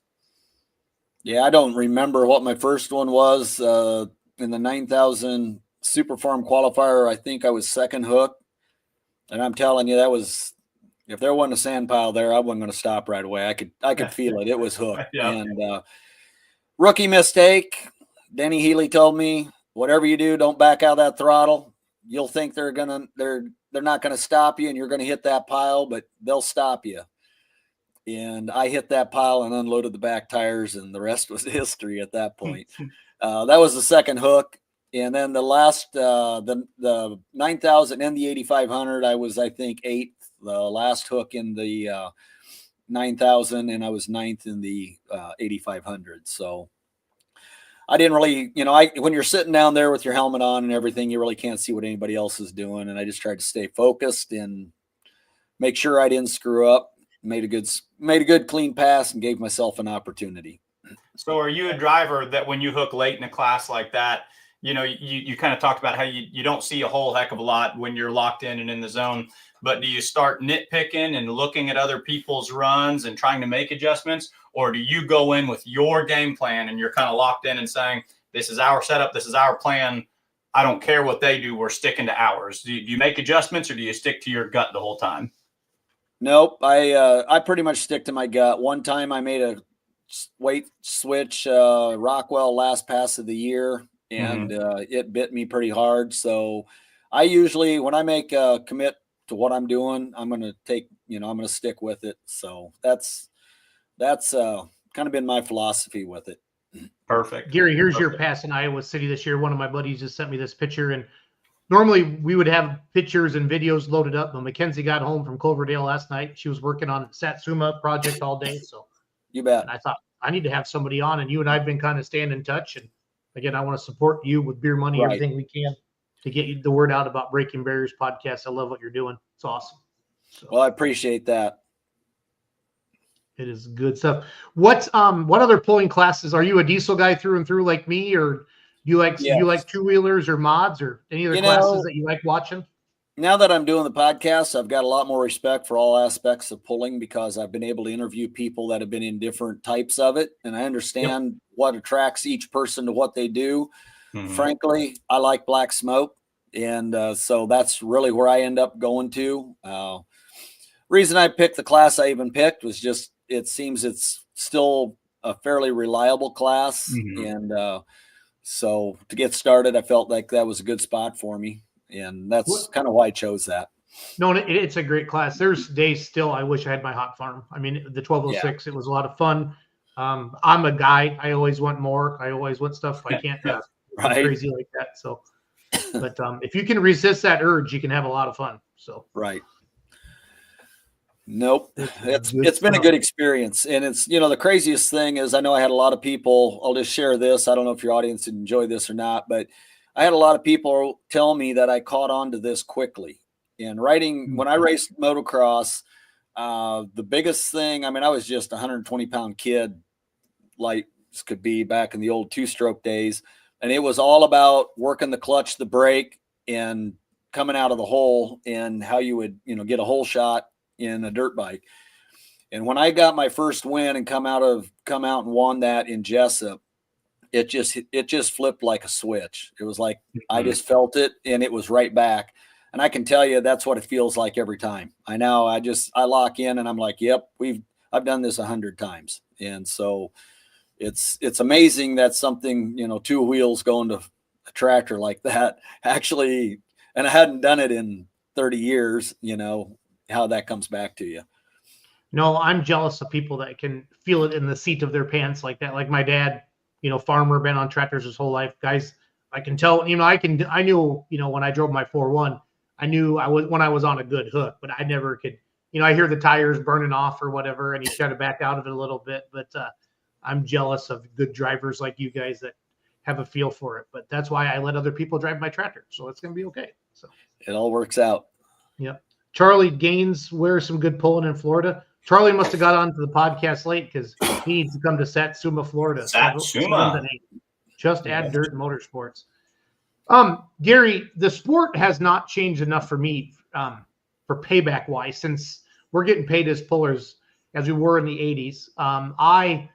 Yeah, I don't remember what my first one was. In the 9,000 Super Farm qualifier, I think I was second hook. And I'm telling you, that was, if there wasn't a sand pile there, I wasn't going to stop right away. I could feel it. It was hooked. Yeah. And rookie mistake. Denny Healy told me, whatever you do, don't back out of that throttle. You'll think they're not going to stop you and you're going to hit that pile, but they'll stop you. And I hit that pile and unloaded the back tires, and the rest was history at that point. That was the second hook. And then the last, the 9,000 and the 8,500, I was, I think, 8th, the last hook in the 9,000, and I was 9th in the 8,500. So I didn't really, when you're sitting down there with your helmet on and everything, you really can't see what anybody else is doing. And I just tried to stay focused and make sure I didn't screw up. Made a good clean pass and gave myself an opportunity. So are you a driver that when you hook late in a class like that, you kind of talked about how you don't see a whole heck of a lot when you're locked in and in the zone, but do you start nitpicking and looking at other people's runs and trying to make adjustments? Or do you go in with your game plan and you're kind of locked in and saying, this is our setup, this is our plan, I don't care what they do, we're sticking to ours? Do you make adjustments, or do you stick to your gut the whole time? Nope. I pretty much stick to my gut. One time I made a weight switch, Rockwell last pass of the year, and it bit me pretty hard. So I usually, when I make a commit to what I'm doing, I'm going to take, I'm going to stick with it. So that's kind of been my philosophy with it. Perfect. Gary, here's your pass in Iowa City this year. One of my buddies just sent me this picture, and normally we would have pictures and videos loaded up, but Mackenzie got home from Cloverdale last night. She was working on Satsuma project all day. So You bet. and I thought I need to have somebody on, and you and I've been kind of staying in touch. And again, I want to support you with beer money, everything we can to get you the word out about Breaking Barriers podcast. I love what you're doing. It's awesome. So, Well, I appreciate that. it is good stuff. What other pulling classes? Are you a diesel guy through and through like me, or do you like two wheelers or mods or any other classes that you like watching? Now that I'm doing the podcast, I've got a lot more respect for all aspects of pulling because I've been able to interview people that have been in different types of it. And I understand what attracts each person to what they do. Mm-hmm. Frankly, I like black smoke. And so that's really where I end up going to. Reason I picked the class I even picked was just, it seems it's still a fairly reliable class. Mm-hmm. And so to get started, I felt like that was a good spot for me. And that's kind of why I chose that. No, it's a great class. There's days still I wish I had my hot farm. I mean, the 1206, it was a lot of fun. I'm a guy. I always want more. I always want stuff I can't do. Crazy like that. So, but if you can resist that urge, you can have a lot of fun. So, right. Nope. It's been a good experience. And it's, the craziest thing is I know I had a lot of people, I'll just share this. I don't know if your audience enjoy this or not, but I had a lot of people tell me that I caught on to this quickly. And when I raced motocross, the biggest thing, I mean, I was just a 120-pound kid, like could be back in the old two-stroke days. And it was all about working the clutch, the brake, and coming out of the hole and how you would, get a hole shot in a dirt bike. And when I got my first win and come out and won that in Jessup, it just flipped like a switch. It was like, I just felt it and it was right back. And I can tell you, that's what it feels like every time. I lock in and I'm like, yep, I've done this 100 times. And so it's amazing that something, two wheels going to a tractor like that actually, and I hadn't done it in 30 years, how that comes back to you. No, I'm jealous of people that can feel it in the seat of their pants like that. Like my dad, farmer, been on tractors his whole life. Guys, I can tell, I knew, when I drove my 4.1, I knew when I was on a good hook, but I never could, I hear the tires burning off or whatever, and you try to back out of it a little bit, but I'm jealous of good drivers like you guys that have a feel for it. But that's why I let other people drive my tractor. So it's going to be okay. So it all works out. Yep. Charlie Gaines wears some good pulling in Florida. Charlie must have got onto the podcast late because he needs to come to Satsuma, Florida. Satsuma. Just add dirt and motorsports. Gary, the sport has not changed enough for me for payback wise since we're getting paid as pullers as we were in the 80s. I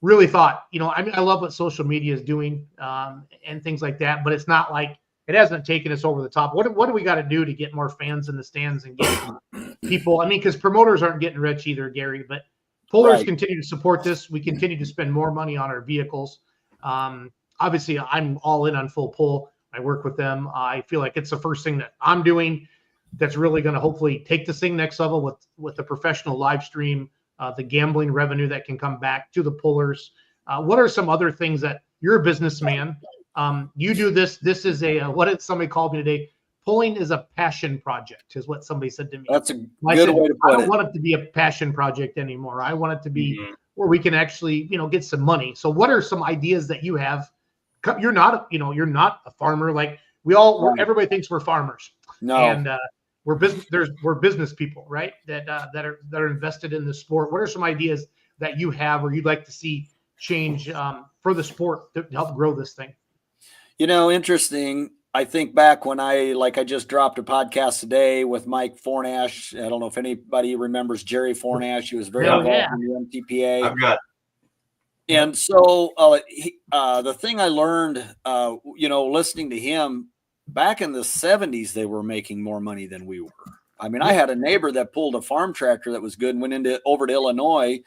really thought, I love what social media is doing and things like that, but it's not like it hasn't taken us over the top. What do we got to do to get more fans in the stands and get people? I mean, because promoters aren't getting rich either, Gary, but pullers continue to support this. We continue to spend more money on our vehicles. Obviously, I'm all in on Full Pull. I work with them. I feel like it's the first thing that I'm doing that's really going to hopefully take this thing next level with the professional live stream, the gambling revenue that can come back to the pullers. What are some other things that you're a businessman? You do this. This is what did somebody call me today? Pulling is a passion project, is what somebody said to me. That's a good way to put it. I don't want it to be a passion project anymore. I want it to be where we can actually, get some money. So what are some ideas that you have? You're not a farmer. Like everybody thinks we're farmers. No. And we're business people, right? That are invested in the sport. What are some ideas that you have or you'd like to see change for the sport to help grow this thing? Interesting. I think back when I just dropped a podcast today with Mike Fornash. I don't know if anybody remembers Jerry Fornash. He was very involved in the MTPA. I've got. And so the thing I learned, listening to him back in the 70s, they were making more money than we were. I mean, I had a neighbor that pulled a farm tractor that was good and went over to Illinois.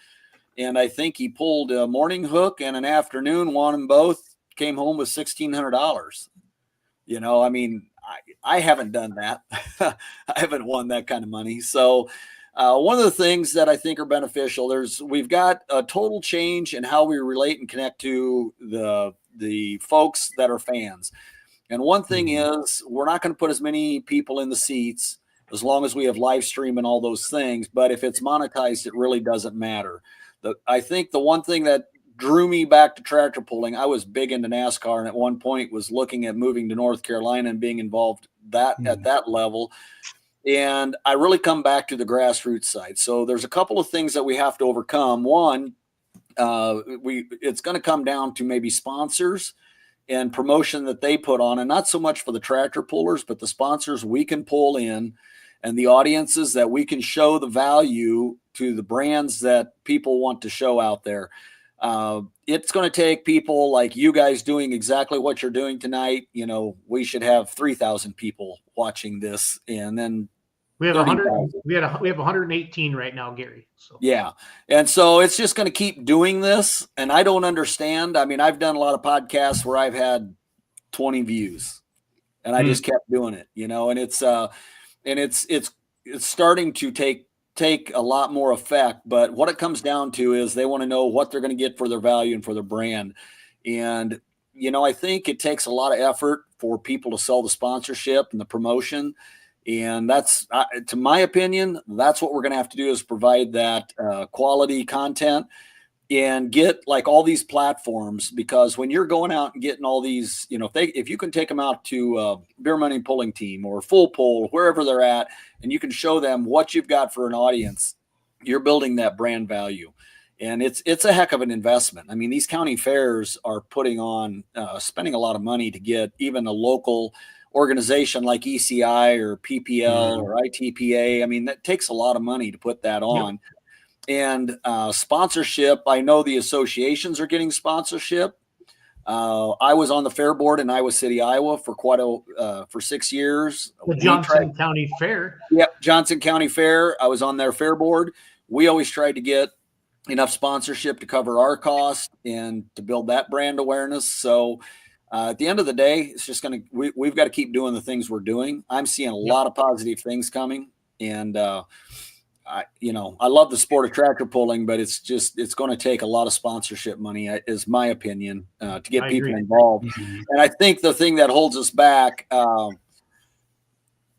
And I think he pulled a morning hook and an afternoon, won them both, came home with $1,600. I mean, I haven't done that. I haven't won that kind of money. So one of the things that I think are beneficial, we've got a total change in how we relate and connect to the folks that are fans. And one thing is, we're not going to put as many people in the seats as long as we have live stream and all those things. But if it's monetized, it really doesn't matter. I think the one thing that drew me back to tractor pulling, I was big into NASCAR, and at one point was looking at moving to North Carolina and being involved at that level. And I really come back to the grassroots side. So there's a couple of things that we have to overcome. One, it's going to come down to maybe sponsors and promotion that they put on, and not so much for the tractor pullers, but the sponsors we can pull in and the audiences that we can show the value to the brands that people want to show out there. It's going to take people like you guys doing exactly what you're doing tonight. You know, we should have 3,000 people watching this, and then we have 100. We have 118 right now, Gary. So yeah, and so it's just going to keep doing this. And I don't understand. I mean, I've done a lot of podcasts where I've had 20 views, and I just kept doing it. You know, and it's starting to take a lot more effect. But what it comes down to is they want to know what they're going to get for their value and for their brand. And you know, I think it takes a lot of effort for people to sell the sponsorship and the promotion. And that's, to my opinion, that's what we're going to have to do, is provide that quality content and get like all these platforms, because when you're going out and getting all these, you know, if you can take them out to Beer Money Pulling Team or Full Pull, wherever they're at, and you can show them what you've got for an audience, you're building that brand value. And it's a heck of an investment. I mean, these county fairs are putting on, spending a lot of money to get even a local organization like ECI or PPL or ITPA. I mean, that takes a lot of money to put that on. And sponsorship, I know the associations are getting sponsorship. I was on the fair board in Iowa City, Iowa for for 6 years. The Johnson County Fair. Yep, Johnson County Fair. I was on their fair board. We always tried to get enough sponsorship to cover our cost and to build that brand awareness. So at the end of the day, it's just we've got to keep doing the things we're doing. I'm seeing a lot of positive things coming, and I love the sport of tractor pulling, but it's going to take a lot of sponsorship money, is my opinion, to get people involved. And I think the thing that holds us back,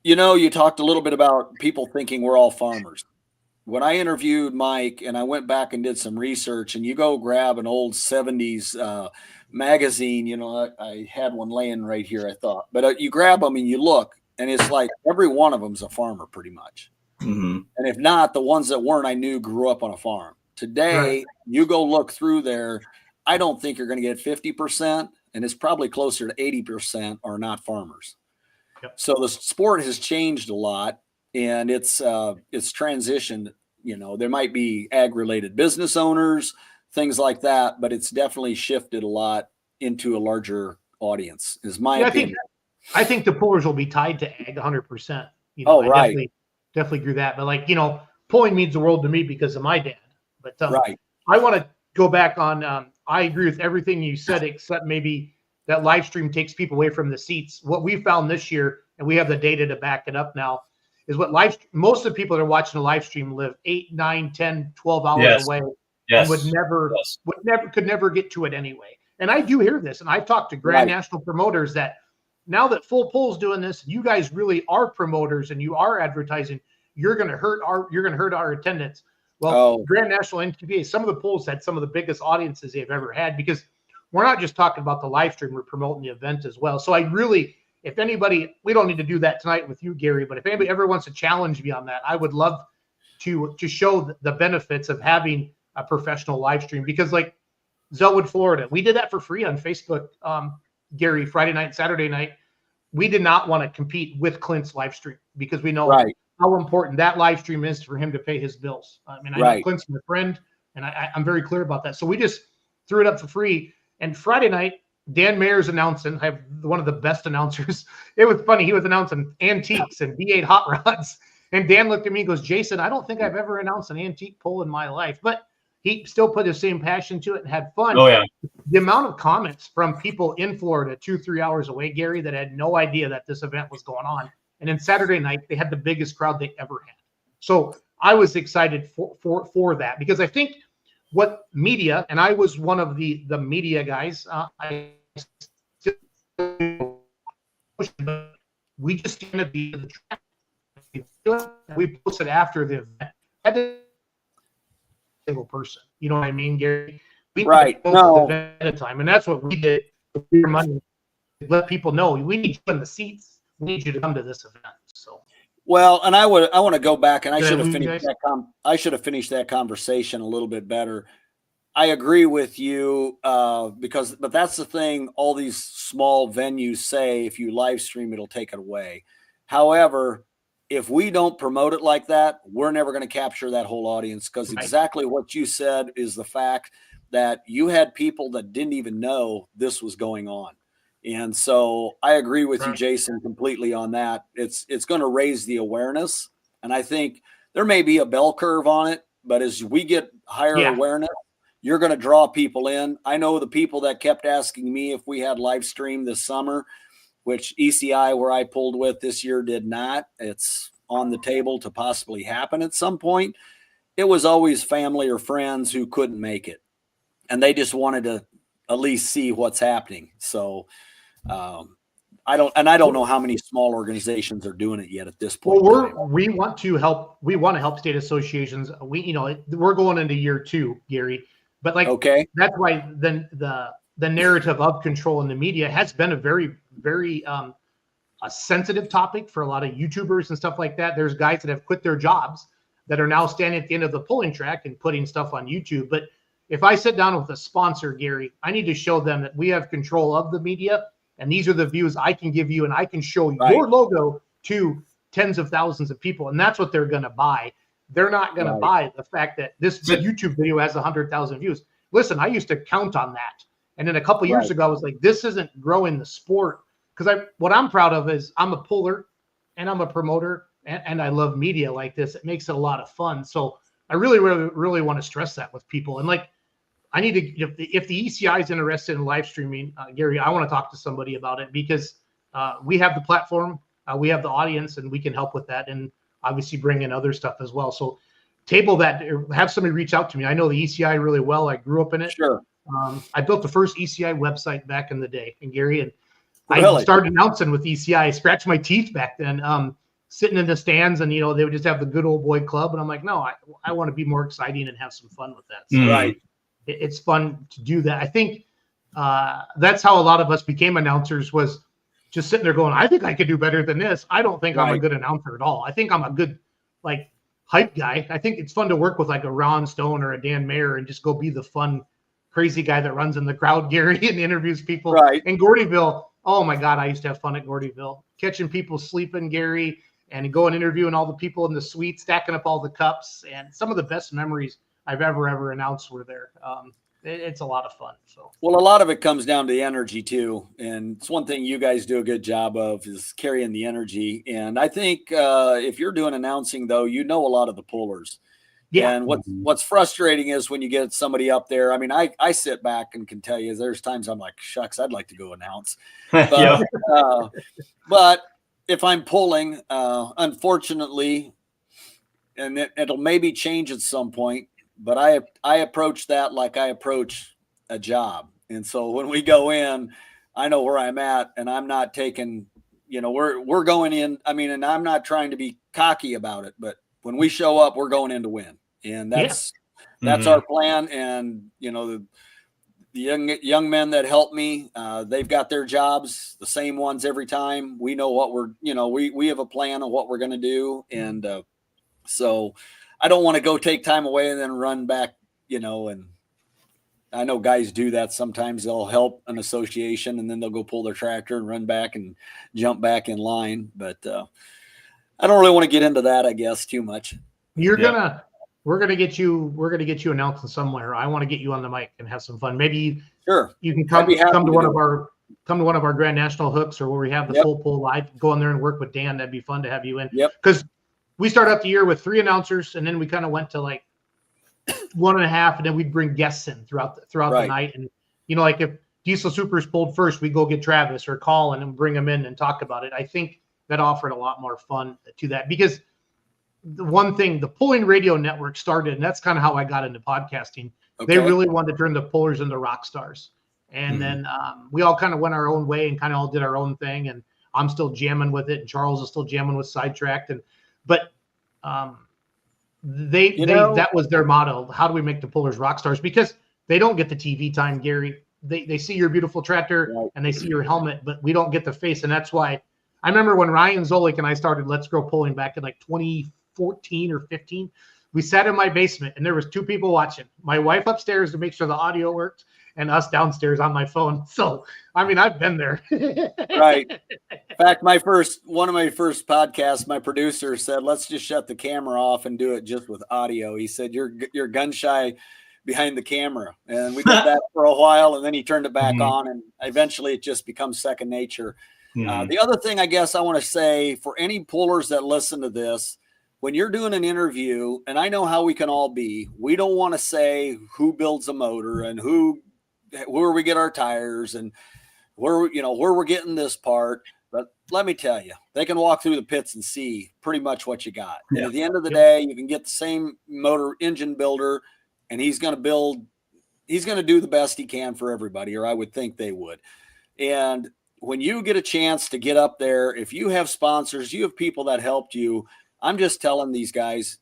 you talked a little bit about people thinking we're all farmers. When I interviewed Mike and I went back and did some research, and you go grab an old 70s magazine, I had one laying right here, I thought, but you grab them and you look, and it's like every one of them's a farmer pretty much. And if not, the ones that weren't, I knew grew up on a farm. Today, you go look through there, I don't think you're going to get 50%, and it's probably closer to 80% are not farmers. So the sport has changed a lot, and it's transitioned. There might be ag-related business owners, things like that, but it's definitely shifted a lot into a larger audience, is my opinion. I think the pullers will be tied to ag 100%. Right. Definitely agree with that. But pulling means the world to me because of my dad. But I want to go back on, I agree with everything you said, except maybe that live stream takes people away from the seats. What we found this year, and we have the data to back it up now, is most of the people that are watching the live stream live 8, 9, 10, 12 hours away. And could never get to it anyway. And I do hear this, and I've talked to Grand National promoters that now that Full Pull's doing this, you guys really are promoters and you are advertising, you're going to hurt our attendance. Well, Grand National NTPA, some of the polls had some of the biggest audiences they've ever had, because we're not just talking about the live stream, we're promoting the event as well. So if anybody, we don't need to do that tonight with you, Gary, but if anybody ever wants to challenge me on that, I would love to show the benefits of having a professional live stream, because like Zellwood, Florida, we did that for free on Facebook, Gary, Friday night, Saturday night. We did not want to compete with Clint's live stream because we know how important that live stream is for him to pay his bills. I mean, I know Clint's my friend, and I'm very clear about that. So we just threw it up for free. And Friday night, Dan Mayer's announcing. I have one of the best announcers. It was funny. He was announcing antiques and V8 hot rods. And Dan looked at me and goes, Jason, I don't think I've ever announced an antique pull in my life. But he still put the same passion to it and had fun. Oh, yeah. The amount of comments from people in Florida 2-3 hours away, Gary, that had no idea that this event was going on. And then Saturday night, they had the biggest crowd they ever had. So I was excited for that, because I think what media, and I was one of the media guys, we just stand at the end of the track. We posted after the event. That is a single person. You know what I mean, Gary? We Right. No. At a time, and that's what we did with your money. Let people know we need you in the seats. We need you to come to this event. So. Well, and I want to go back, and I should have finished that conversation a little bit better. I agree with you but that's the thing. All these small venues say if you live stream, it'll take it away. However, if we don't promote it like that, we're never going to capture that whole audience, because exactly what you said is the fact that you had people that didn't even know this was going on. And so I agree with you, Jason, completely on that. It's going to raise the awareness. And I think there may be a bell curve on it, but as we get higher awareness, you're going to draw people in. I know the people that kept asking me if we had live stream this summer, which ECI, where I pulled with this year, did not. It's on the table to possibly happen at some point. It was always family or friends who couldn't make it, and they just wanted to at least see what's happening. So I don't know how many small organizations are doing it yet at this point. Well, we want to help state associations. We're going into year 2, Gary, but that's why then the narrative of control in the media has been a very, very a sensitive topic for a lot of YouTubers and stuff like that. There's guys that have quit their jobs that are now standing at the end of the pulling track and putting stuff on YouTube. But if I sit down with a sponsor, Gary, I need to show them that we have control of the media, and these are the views I can give you, and I can show your logo to tens of thousands of people, and that's what they're going to buy. They're not going to buy the fact that this YouTube video has 100,000 views. Listen, I used to count on that. And then a couple years ago, I was like, this isn't growing the sport. Because what I'm proud of is I'm a puller and I'm a promoter, and I love media like this. It makes it a lot of fun. So I really, really, really want to stress that with people. And I need to, if the ECI is interested in live streaming, Gary, I want to talk to somebody about it, because we have the platform, we have the audience, and we can help with that, and obviously bring in other stuff as well. So table that, have somebody reach out to me. I know the ECI really well. I grew up in it. Sure. I built the first ECI website back in the day, and Gary, and I started announcing with ECI. I scratched my teeth back then, sitting in the stands, and they would just have the good old boy club, and I'm like, no, I want to be more exciting and have some fun with that. So it's fun to do that. I think that's how a lot of us became announcers, was just sitting there going, I think I could do better than this. I don't think I'm a good announcer at all. I think I'm a good hype guy. I think it's fun to work with a Ron Stone or a Dan Mayer and just go be the fun, crazy guy that runs in the crowd, Gary, and interviews people. Right. And Gordyville, oh my God, I used to have fun at Gordyville, catching people sleeping, Gary, and going interviewing all the people in the suite, stacking up all the cups. And some of the best memories I've ever announced were there. It's a lot of fun. So, well, a lot of it comes down to the energy too. And it's one thing you guys do a good job of is carrying the energy. And I think if you're doing announcing, though, a lot of the pullers. Yeah. And what's frustrating is when you get somebody up there. I mean, I sit back and can tell you there's times I'm like, shucks, I'd like to go announce. But, but if I'm pulling, unfortunately, and it'll maybe change at some point, but I approach that like I approach a job. And so when we go in, I know where I'm at, and I'm not taking, we're going in. I mean, and I'm not trying to be cocky about it, but when we show up, we're going in to win. And that's our plan. And, the young men that help me, they've got their jobs, the same ones every time. We know what we have a plan of what we're going to do. And so I don't want to go take time away and then run back, and I know guys do that. Sometimes they'll help an association and then they'll go pull their tractor and run back and jump back in line. But I don't really want to get into that, I guess, too much. We're going to get you announcing somewhere. I want to get you on the mic and have some fun. Maybe you can come to one of our Grand National hooks, or where we have the full pull live, go in there and work with Dan. That'd be fun to have you in. Yep. Because we started out the year with 3 announcers, and then we kind of went to 1.5, and then we'd bring guests in throughout the night. And if Diesel Supers pulled first, we go get Travis or Colin and bring them in and talk about it. I think that offered a lot more fun to that, because the one thing, the Pulling Radio Network started, and that's kind of how I got into podcasting. Okay. They really wanted to turn the pullers into rock stars. And then we all kind of went our own way and kind of all did our own thing. And I'm still jamming with it. And Charles is still jamming with Sidetracked. But that was their motto. How do we make the pullers rock stars? Because they don't get the TV time, Gary. They see your beautiful tractor and they see your helmet, but we don't get the face. And that's why I remember when Ryan Zolik and I started Let's Grow Pulling back in like 2014 or 15, we sat in my basement and there was 2 people watching. My wife upstairs to make sure the audio worked and us downstairs on my phone. So, I mean, I've been there. Right. In fact, one of my first podcasts, my producer said, let's just shut the camera off and do it just with audio. He said, you're gun shy behind the camera. And we did that for a while, and then he turned it back on, and eventually it just becomes second nature. The other thing I guess I want to say for any pullers that listen to this, when you're doing an interview, and I know how we can all be, we don't want to say who builds a motor and where we get our tires and where we're getting this part. But let me tell you, they can walk through the pits and see pretty much what you got. Yeah. And at the end of the day, you can get the same motor engine builder, and he's going to do the best he can for everybody, or I would think they would. And when you get a chance to get up there, if you have sponsors, you have people that helped you, I'm just telling these guys,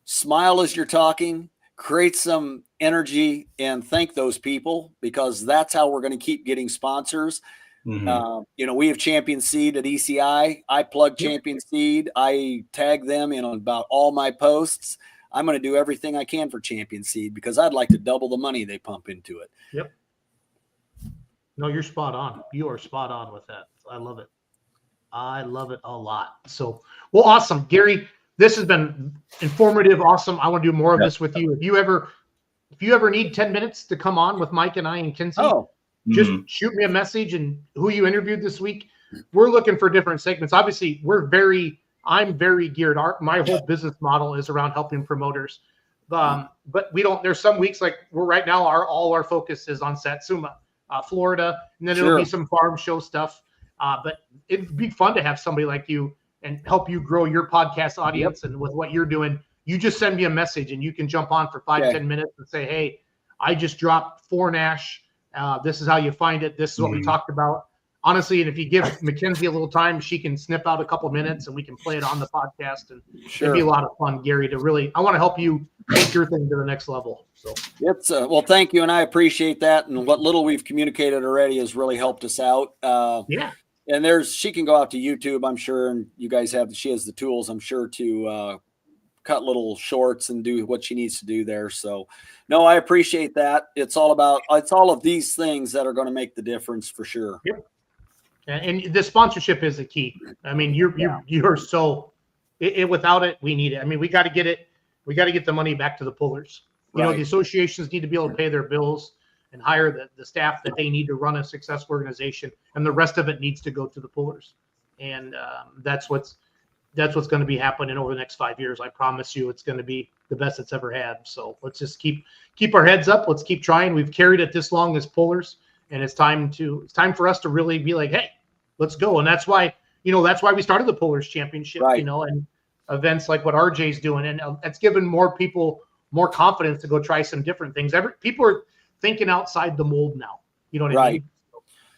smile as you're talking, create some energy, and thank those people, because that's how we're going to keep getting sponsors. We have Champion Seed at ECI. I plug Champion Seed. I tag them in on about all my posts. I'm going to do everything I can for Champion Seed because I'd like to double the money they pump into it. Yep. No, you're spot on. You are spot on with that. I love it. I love it a lot. So, well, awesome. Gary, this has been informative. Awesome. I want to do more of this with you. If you ever need 10 minutes to come on with Mike and I and Kinsey, just shoot me a message and who you interviewed this week. We're looking for different segments. Obviously, I'm very geared. My whole business model is around helping promoters. But there's some weeks like we're right now, all our focus is on Satsuma, Florida, and then it'll be some farm show stuff. But it'd be fun to have somebody like you and help you grow your podcast audience. And with what you're doing, you just send me a message and you can jump on for 5-10 minutes and say, hey, I just dropped 4 Nash. This is how you find it. This is what we talked about. Honestly, and if you give Mackenzie a little time, she can snip out a couple minutes and we can play it on the podcast. And it'd be a lot of fun, Gary, I want to help you take your thing to the next level. So it's well, thank you. And I appreciate that. And what little we've communicated already has really helped us out. And she can go out to YouTube, I'm sure. And you guys she has the tools, I'm sure, to cut little shorts and do what she needs to do there. So no, I appreciate that. It's all of these things that are going to make the difference for sure. Yep. And the sponsorship is the key. I mean, you're so without it, we need it. I mean, we got to get it. We got to get the money back to the pullers. You know, the associations need to be able to pay their bills and hire the staff that they need to run a successful organization. And the rest of it needs to go to the pullers. And that's what's going to be happening over the next 5 years. I promise you, it's going to be the best it's ever had. So let's just keep our heads up. Let's keep trying. We've carried it this long as pullers. And it's time for us to really be like, hey, let's go. And that's why we started the Pullers Championship, and events like what RJ's doing. And it's given more people more confidence to go try some different things. People are thinking outside the mold now. You know what I mean?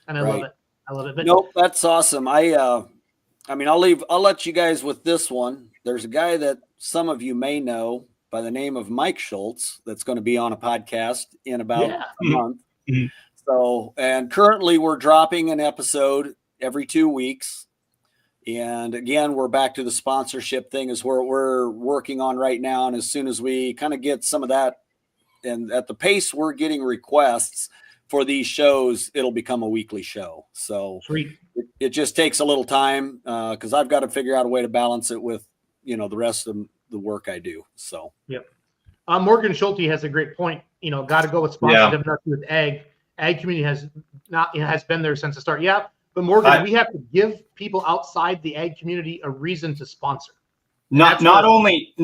And I love it. I love it. But nope, that's awesome. I'll let you guys with this one. There's a guy that some of you may know by the name of Mike Schultz that's going to be on a podcast in about a month. Mm-hmm. So, and currently we're dropping an episode every 2 weeks. And again, we're back to the sponsorship thing is where we're working on right now. And as soon as we kind of get some of that, and at the pace we're getting requests for these shows, it'll become a weekly show. So it just takes a little time because I've got to figure out a way to balance it with, the rest of the work I do. So, yep. Morgan Schulte has a great point. Got to go with sponsorship, nothing with ag. Ag community has been there since the start. Yeah, but Morgan, we have to give people outside the ag community a reason to sponsor. Not only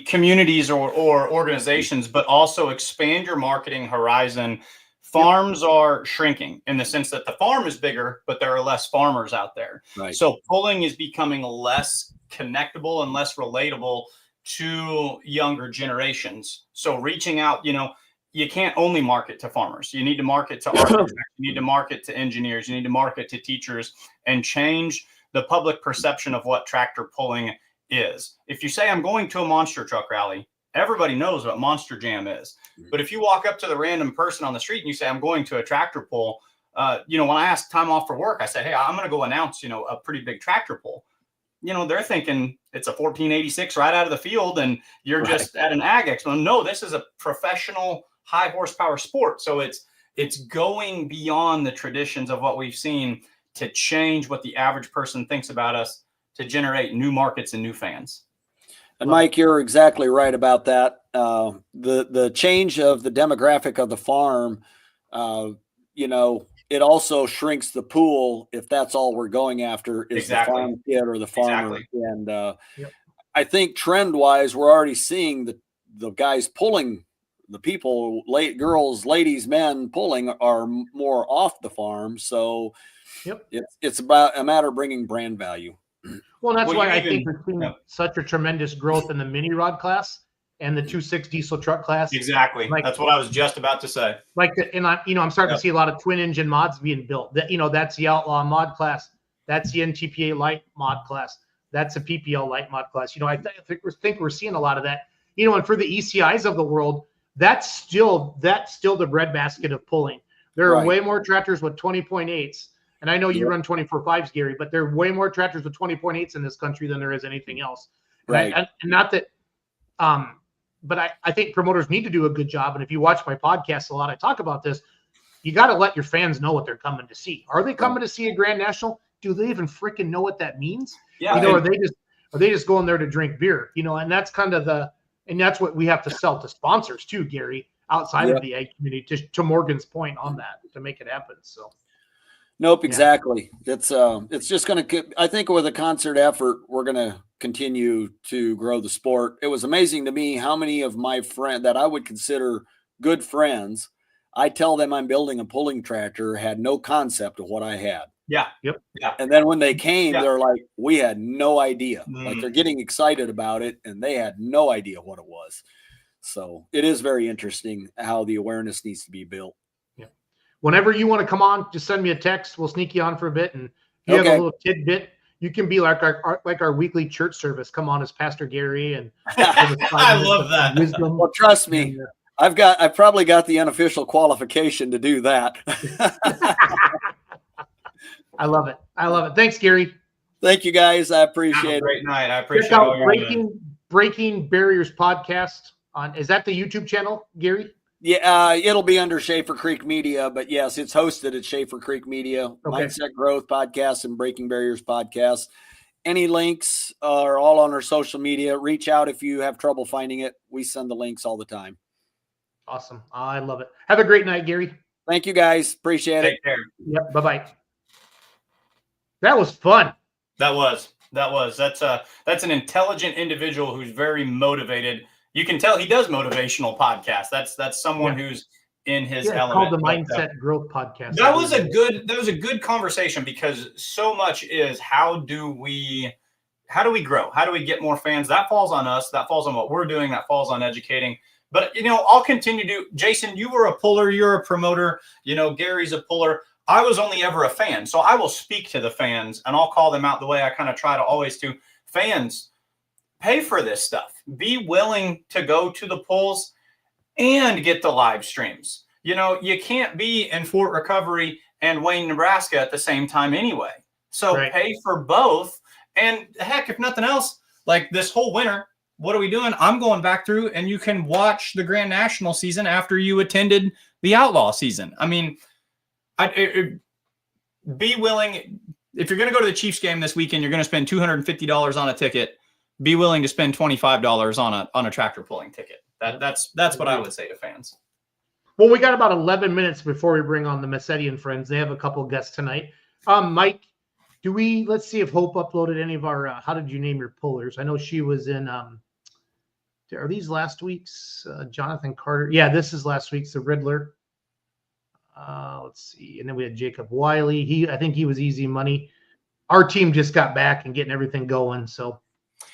communities or organizations, but also expand your marketing horizon. Farms are shrinking in the sense that the farm is bigger, but there are less farmers out there. Right. So pulling is becoming less connectable and less relatable to younger generations. So reaching out, you can't only market to farmers. You need to market to architects. You need to market to engineers. You need to market to teachers and change the public perception of what tractor pulling is. If you say I'm going to a monster truck rally, everybody knows what Monster Jam is. But if you walk up to the random person on the street and you say I'm going to a tractor pull, when I ask time off for work, I say, hey, I'm going to go announce, a pretty big tractor pull. They're thinking it's a 1486 right out of the field and you're just at an ag expo. No, this is a professional high horsepower sport. So it's going beyond the traditions of what we've seen to change what the average person thinks about us, to generate new markets and new fans. And Mike, you're exactly right about that. The change of the demographic of the farm, it also shrinks the pool if that's all we're going after is the farm kid or the farmer. And I think trend wise, we're already seeing the guys pulling, the people, girls, ladies, men pulling are more off the farm. So it's about a matter of bringing brand value. Well, that's why I think we're seeing such a tremendous growth in the mini rod class and the 2.6 diesel truck class. Exactly. That's what I was just about to say. I'm starting to see a lot of twin engine mods being built. That's the Outlaw mod class. That's the NTPA light mod class. That's a PPL light mod class. I think we're seeing a lot of that. And for the ECIs of the world, that's still the breadbasket of pulling. There are way more tractors with 20.8s. And I know you run 24.5s, Gary, but there are way more tractors with 20.8s in this country than there is anything else. Right. And not that, but I think promoters need to do a good job. And if you watch my podcast a lot, I talk about this. You got to let your fans know what they're coming to see. Are they coming to see a Grand National? Do they even freaking know what that means? Yeah. Are they just going there to drink beer? And that's kind of that's what we have to sell to sponsors too, Gary, outside of the ag community, to Morgan's point on that, to make it happen. So. Nope, exactly. It's just going to, I think with a concert effort, we're going to continue to grow the sport. It was amazing to me how many of my friends that I would consider good friends, I tell them I'm building a pulling tractor, had no concept of what I had. Yeah. Yep. Yeah. And then when they came, they're like, we had no idea. Like they're getting excited about it and they had no idea what it was. So it is very interesting how the awareness needs to be built. Whenever you want to come on, just send me a text. We'll sneak you on for a bit. And if you have a little tidbit, you can be like our weekly church service. Come on as Pastor Gary. And I love that. Wisdom. Well, trust me, I've probably got the unofficial qualification to do that. I love it. Thanks, Gary. Thank you, guys. I appreciate it. Great night. I appreciate Check out Breaking Barriers podcast is that the YouTube channel, Gary? Yeah, it'll be under Schaefer Creek Media, but yes, it's hosted at Schaefer Creek Media, Mindset Growth Podcast and Breaking Barriers Podcast. Any links are all on our social media. Reach out if you have trouble finding it. We send the links all the time. Awesome. I love it. Have a great night, Gary. Thank you, guys. Appreciate it. Take care. Yep. Bye-bye. That was fun. That's an intelligent individual who's very motivated. You can tell he does motivational podcasts. That's someone who's in his element. Called the Mindset Growth Podcast. That was a good conversation because so much is how do we grow? How do we get more fans? That falls on us. That falls on what we're doing. That falls on educating. But I'll continue to. Jason, you were a puller. You're a promoter. Gary's a puller. I was only ever a fan, so I will speak to the fans and I'll call them out the way I kind of try to always do. Fans, pay for this stuff. Be willing to go to the polls and get the live streams. You can't be in Fort Recovery and Wayne, Nebraska at the same time anyway. So pay for both. And heck, if nothing else, like this whole winter, what are we doing? I'm going back through and you can watch the Grand National season after you attended the Outlaw season. I mean, be willing. If you're going to go to the Chiefs game this weekend, you're going to spend $250 on a ticket. Be willing to spend $25 on a tractor pulling ticket. That's what I would say to fans. Well, we got about 11 minutes before we bring on the Massetti and friends. They have a couple guests tonight. Mike, let's see if Hope uploaded any of our, how did you name your pullers? I know she was in, are these last week's Jonathan Carter? Yeah, this is last week's, the Riddler. Let's see. And then we had Jacob Wiley. I think he was easy money. Our team just got back and getting everything going. So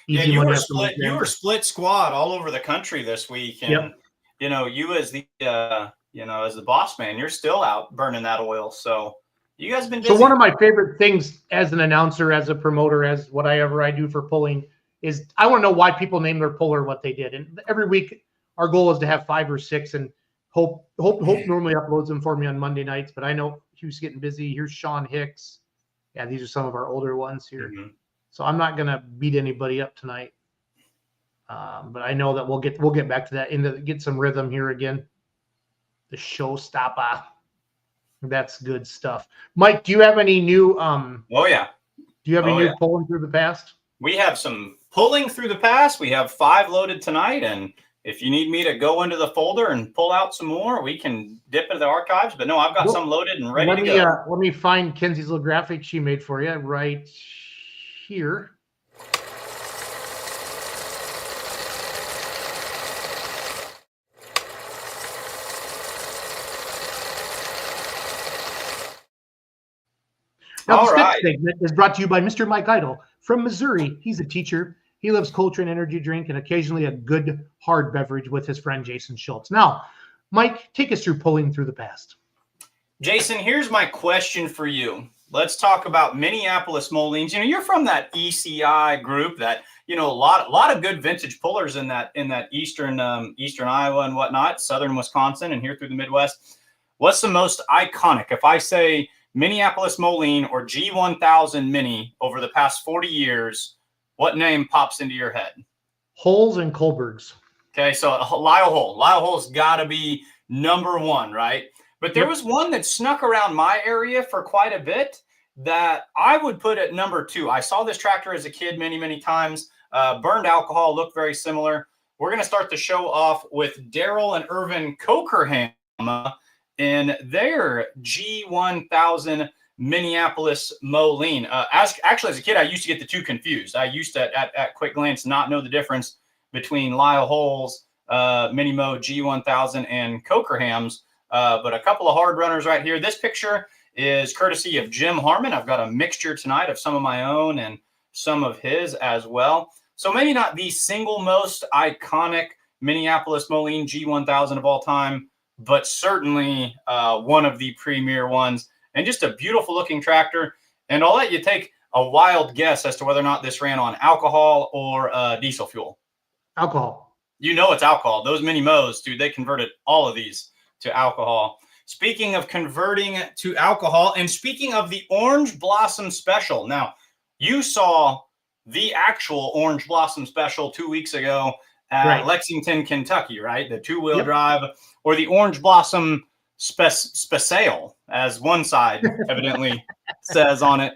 you were split squad all over the country this week. And you as the as the boss man, you're still out burning that oil. So you guys have been busy. So one of my favorite things as an announcer, as a promoter, as whatever I do for pulling is I want to know why people name their puller what they did. And every week our goal is to have 5 or 6, and Hope normally uploads them for me on Monday nights, but I know Hugh's getting busy. Here's Sean Hicks. Yeah, these are some of our older ones here. Mm-hmm. So I'm not gonna beat anybody up tonight. But I know that we'll get back to that get some rhythm here again. The showstopper. That's good stuff. Mike, do you have any new Oh yeah. Do you have any new pulling through the past? We have some pulling through the past. We have 5 loaded tonight, and if you need me to go into the folder and pull out some more, we can dip into the archives. But no, I've got some loaded and ready to go. Let me find Kenzie's little graphic she made for you right here. Now, the next segment is brought to you by Mr. Mike Idle from Missouri. He's a teacher. He loves culture and energy drink and occasionally a good hard beverage with his friend Jason Schultz. Now, Mike, take us through pulling through the past. Jason, here's my question for you. Let's talk about Minneapolis Molines. You're from that ECI group that, a lot of good vintage pullers in that eastern Iowa and whatnot, southern Wisconsin and here through the Midwest. What's the most iconic? If I say Minneapolis Moline or G1000 Mini over the past 40 years, what name pops into your head? Holes and Kohlbergs. Okay, so Lyle Hole. Lyle Hole's got to be number 1, right? But there was one that snuck around my area for quite a bit that I would put at number 2. I saw this tractor as a kid many, many times. Burned alcohol, looked very similar. We're going to start the show off with Daryl and Irvin Cokerham in their G1000 Minneapolis Moline. As a kid, I used to get the 2 confused. I used to, at quick glance, not know the difference between Lyle Hole's Mini Mo G1000 and Cokerham's. But a couple of hard runners right here. This picture is courtesy of Jim Harmon. I've got a mixture tonight of some of my own and some of his as well. So maybe not the single most iconic Minneapolis Moline G1000 of all time, but certainly one of the premier ones. And just a beautiful looking tractor. And I'll let you take a wild guess as to whether or not this ran on alcohol or diesel fuel. Alcohol. It's alcohol. Those Mini Mo's, dude, they converted all of these to alcohol. Speaking of converting to alcohol, and speaking of the Orange Blossom Special. Now, you saw the actual Orange Blossom Special 2 weeks ago at Lexington, Kentucky, right? The 2-wheel drive, or the Orange Blossom Special, as one side evidently says on it.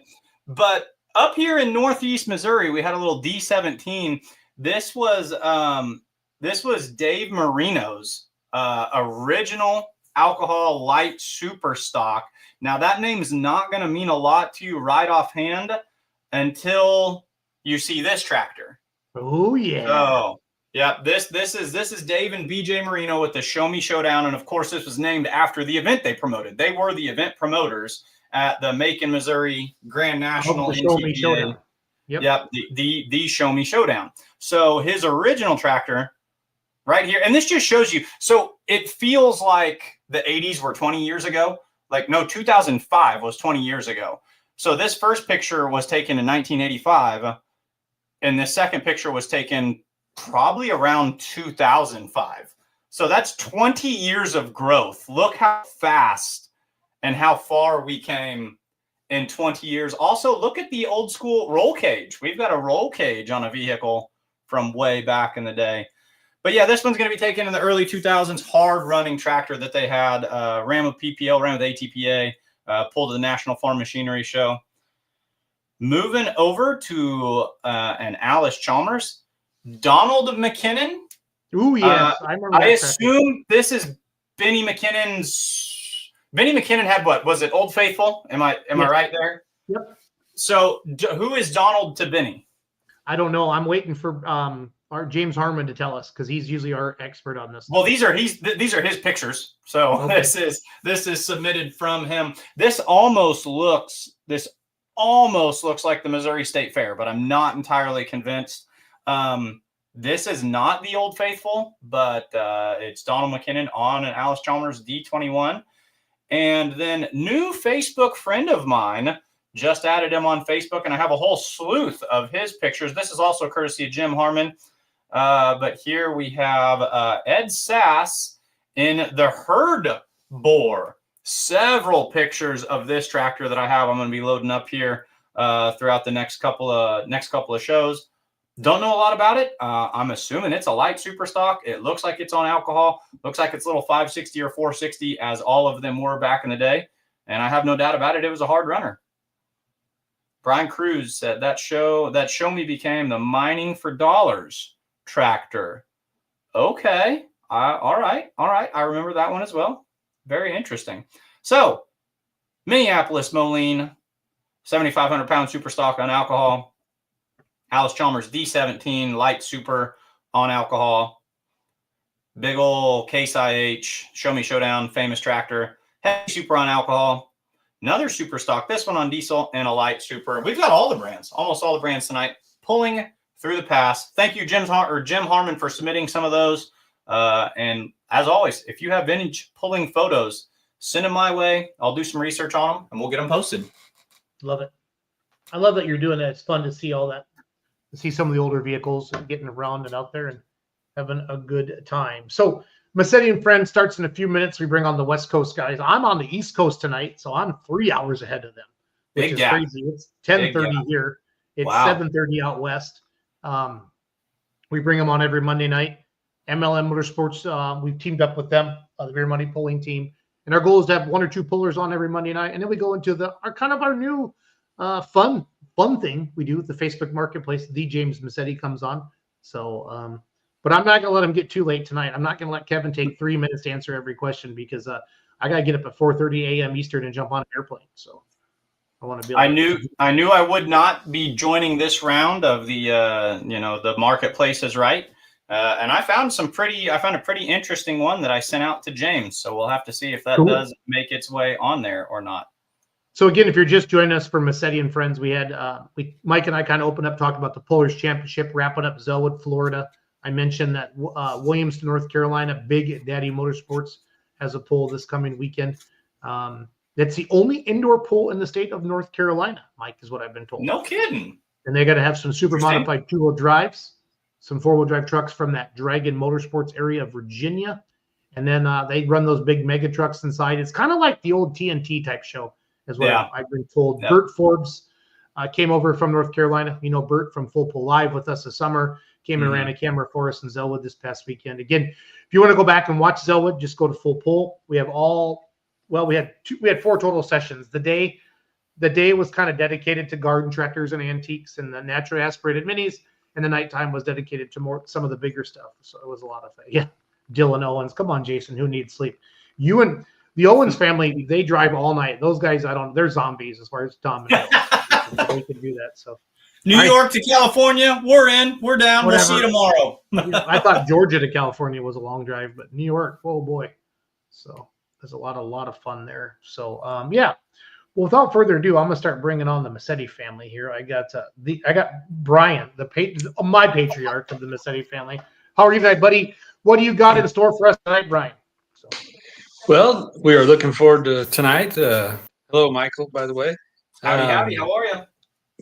But up here in Northeast Missouri, we had a little D17. This was Dave Marino's original alcohol light super stock. Now that name is not going to mean a lot to you right offhand until you see this tractor. Oh yeah. Oh yeah. This is Dave and BJ Marino with the Show Me Showdown, and of course this was named after the event they promoted. They were the event promoters at the Macon, Missouri Grand National NTPA. Yep. The Show Me Showdown. So his original tractor right here, and this just shows you. So it feels like the 80s were 20 years ago. Like, no, 2005 was 20 years ago. So this first picture was taken in 1985, and the second picture was taken probably around 2005. So that's 20 years of growth. Look how fast and how far we came in 20 years. Also, look at the old school roll cage. We've got a roll cage on a vehicle from way back in the day. But yeah, this one's going to be taken in the early 2000s, hard running tractor that they had, ran with PPL, ran with ATPA, pulled to the National Farm Machinery Show. Moving over to an Alice Chalmers, Donald McKinnon. Ooh, yes. I assume this is Benny McKinnon's. Benny McKinnon had what? Was it Old Faithful? Am I right there? Yep. So who is Donald to Benny? I don't know. I'm waiting for our James Harmon to tell us, because he's usually our expert on this. Well, these are his pictures. So okay. This is submitted from him. This almost looks like the Missouri State Fair, but I'm not entirely convinced. This is not the Old Faithful, but it's Donald McKinnon on an Alice Chalmers D21. And then new Facebook friend of mine, just added him on Facebook, and I have a whole sleuth of his pictures. This is also courtesy of Jim Harmon. But here we have Ed Sass in the herd bore. Several pictures of this tractor that I have. I'm going to be loading up here throughout the next couple of shows. Don't know a lot about it. I'm assuming it's a light super stock. It looks like it's on alcohol. Looks like it's a little 560 or 460, as all of them were back in the day. And I have no doubt about it. It was a hard runner. Brian Cruz said that show me became the mining for dollars tractor. Okay. All right. I remember that one as well. Very interesting. So Minneapolis Moline, 7,500 pound super stock on alcohol. Alice Chalmers D17 light super on alcohol. Big ol' Case IH, Show Me Showdown, famous tractor. Heavy super on alcohol. Another super stock, this one on diesel, and a light super. We've got all the brands, almost all the brands tonight, pulling through the past. Thank you, Jim Harmon, for submitting some of those. And as always, if you have vintage pulling photos, send them my way. I'll do some research on them, and we'll get them posted. Love it. I love that you're doing that. It's fun to see all that, to see some of the older vehicles and getting around and out there and having a good time. So Massetti and Friends starts in a few minutes. We bring on the West Coast guys. I'm on the East Coast tonight, so I'm 3 hours ahead of them, which is crazy. It's 10:30 here. It's 7:30 out west. We bring them on every Monday night. MLM Motorsports, we've teamed up with them, the Beer Money pulling team. And our goal is to have 1 or 2 pullers on every Monday night. And then we go into our new fun thing we do with the Facebook Marketplace. The James Massetti comes on. So, but I'm not going to let him get too late tonight. I'm not going to let Kevin take 3 minutes to answer every question, because I got to get up at 4:30 a.m. Eastern and jump on an airplane. So I want to be. I knew I would not be joining this round of the the Marketplace is right. And I found a pretty interesting one that I sent out to James. So we'll have to see if that does make its way on there or not. So again, if you're just joining us for Massetti and Friends, we had Mike and I kind of opened up, talked about the Pullers Championship, wrapping up Zellwood, Florida. I mentioned that Williamston, North Carolina, Big Daddy Motorsports has a pull this coming weekend. That's the only indoor pull in the state of North Carolina, Mike, is what I've been told. No kidding. And they got to have some super modified 2-wheel drives, some 4-wheel drive trucks from that Dragon Motorsports area of Virginia. And then they run those big mega trucks inside. It's kind of like the old TNT type show, is what I've been told. Yeah. Bert Forbes came over from North Carolina. You know, Bert from Full Pull Live with us this summer. Came and ran a camera for us in Zellwood this past weekend. Again, if you want to go back and watch Zellwood, just go to Full Pull. We have we had 4 total sessions. The day was kind of dedicated to garden tractors and antiques and the naturally aspirated minis, and the nighttime was dedicated to some of the bigger stuff. So it was a lot of fun. Yeah. Dylan Owens. Come on, Jason, who needs sleep? You and the Owens family, they drive all night. Those guys, they're zombies as far as Tom and Bill. They can do that. So New York to California, we're in, we're down. Whatever. We'll see you tomorrow. I thought Georgia to California was a long drive, but New York, oh boy. So there's a lot of fun there. So well, without further ado, I'm gonna start bringing on the Massetti family here. I got Brian, my patriarch of the Massetti family. How are you tonight, buddy? What do you got in store for us tonight, Brian? So. Well, we are looking forward to tonight. Hello, Michael, by the way. Howdy. How are you?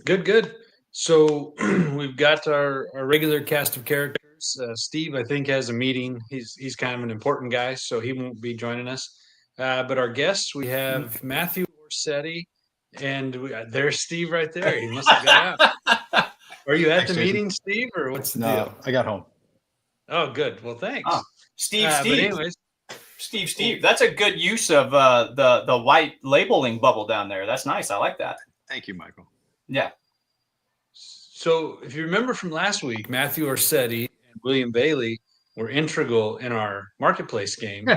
Good. So we've got our regular cast of characters. Steve, I think, has a meeting. He's kind of an important guy, so he won't be joining us. But our guests, we have Matthew Orsetti, and there's Steve right there. He must have got out. Are you at the meeting, Steve, or what's the deal? I got home. Oh, good. Well, thanks. Steve. But anyways, Steve. That's a good use of the white labeling bubble down there. That's nice. I like that. Thank you, Michael. Yeah. So if you remember from last week, Matthew Orsetti and William Bailey were integral in our Marketplace game.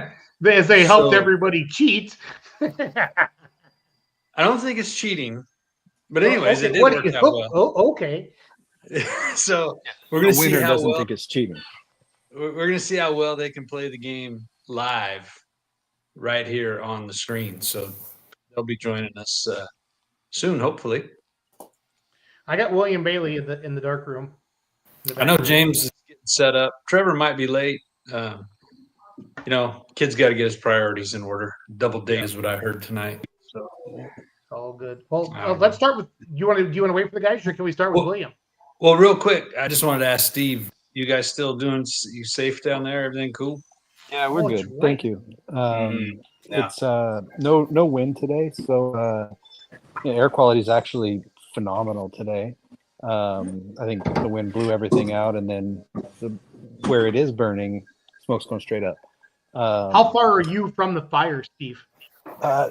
As they helped everybody cheat. I don't think it's cheating. But anyways, it did work out well. Oh, okay. So we're going to see how doesn't think it's cheating. We're going to see how well they can play the game live right here on the screen. So they'll be joining us soon, hopefully. I got William Bailey in the dark room. I know James is getting set up. Trevor might be late. Kid's got to get his priorities in order. Double date is what I heard tonight. So all good. Well, let's start with. Do you want to wait for the guys, or can we start with William? Well, real quick, I just wanted to ask Steve. You guys still you safe down there? Everything cool? Yeah, we're good. Right. Thank you. It's no wind today, so air quality is actually phenomenal today. I think the wind blew everything out, and then where it is burning, smoke's going straight up. How far are you from the fire, Steve?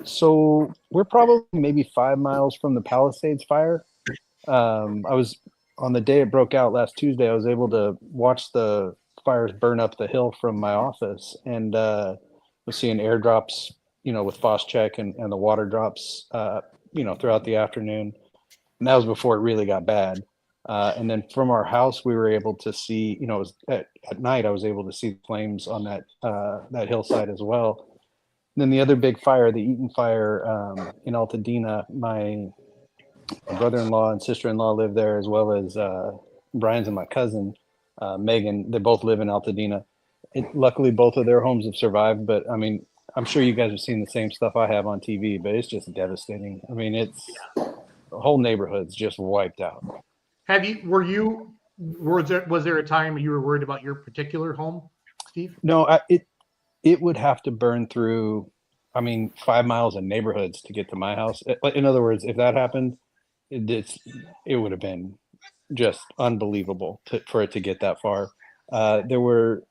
So we're probably maybe 5 miles from the Palisades fire. I was on the day it broke out last Tuesday. I was able to watch the fires burn up the hill from my office, and was seeing airdrops, with Phos-Chek and the water drops, throughout the afternoon. And that was before it really got bad. And then from our house, we were able to see, it was at night, I was able to see the flames on that hillside as well. And then the other big fire, the Eaton fire in Altadena, my brother-in-law and sister-in-law live there, as well as Brian's and my cousin, Megan. They both live in Altadena. Luckily, both of their homes have survived, but I mean, I'm sure you guys have seen the same stuff I have on TV, but it's just devastating. I mean, the whole neighborhood's just wiped out. Was there a time you were worried about your particular home, Steve? No, it would have to burn through, 5 miles of neighborhoods to get to my house. In other words, if that happened, it would have been just unbelievable for it to get that far. There were,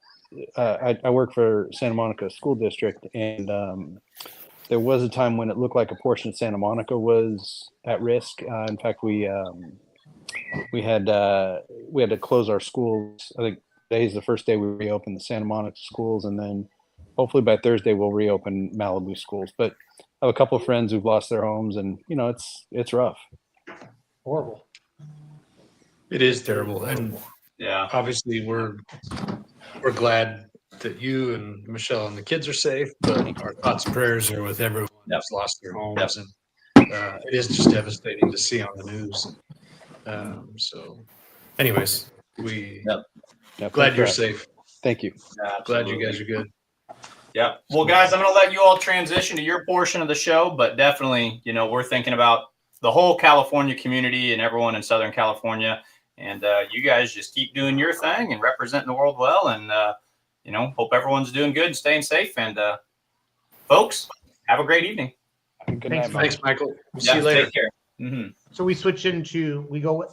I work for Santa Monica School District, and there was a time when it looked like a portion of Santa Monica was at risk. In fact, we had to close our schools. I think today is the first day we reopened the Santa Monica schools, and then hopefully by Thursday we'll reopen Malibu schools. But I have a couple of friends who've lost their homes, and it's rough. Horrible. It is terrible, and obviously we're glad that you and Michelle and the kids are safe. But our thoughts and prayers are with everyone that's lost their homes, and it is just devastating to see on the news. So, anyways, glad you're safe. Thank you. Glad you guys are good. Yeah. Well, guys, I'm going to let you all transition to your portion of the show, but definitely, we're thinking about the whole California community and everyone in Southern California. And you guys just keep doing your thing and representing the world well. And, hope everyone's doing good and staying safe. And folks, have a great evening. Good night, Thanks, Michael. We'll see you later. Take care. Mm-hmm. So we switch we go,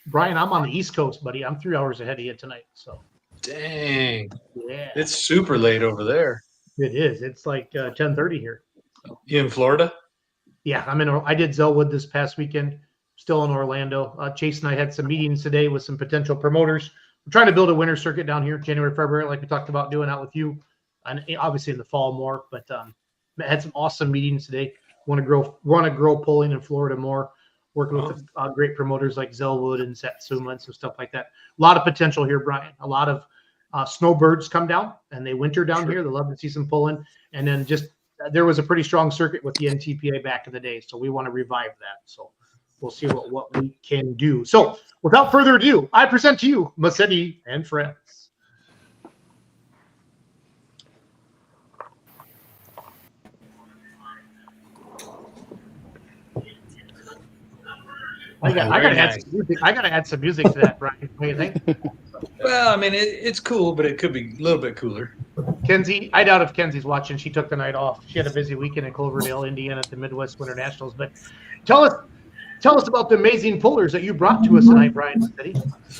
Brian, I'm on the East Coast, buddy. I'm 3 hours ahead of you tonight. So. Dang. Yeah. It's super late over there. It is. It's like 10:30 here. You in Florida? Yeah, I did Zellwood this past weekend. Still in Orlando. Chase and I had some meetings today with some potential promoters. We're trying to build a winter circuit down here, January, February, like we talked about doing out with you, and obviously in the fall more. But I had some awesome meetings today. Want to grow polling in Florida more. Working with great promoters like Zellwood and Satsuma and some stuff like that. A lot of potential here, Brian. A lot of snowbirds come down and they winter down here. They love to see some pulling. And then there was a pretty strong circuit with the NTPA back in the day. So we want to revive that. So we'll see what we can do. So without further ado, I present to you Massetti and Friends. I gotta add some music to that, Brian. What do you think? Well, it's cool, but it could be a little bit cooler. Kenzie, I doubt if Kenzie's watching. She took the night off. She had a busy weekend in Cloverdale, Indiana, at the Midwest Winter Nationals. But tell us about the amazing pullers that you brought to us tonight, Brian.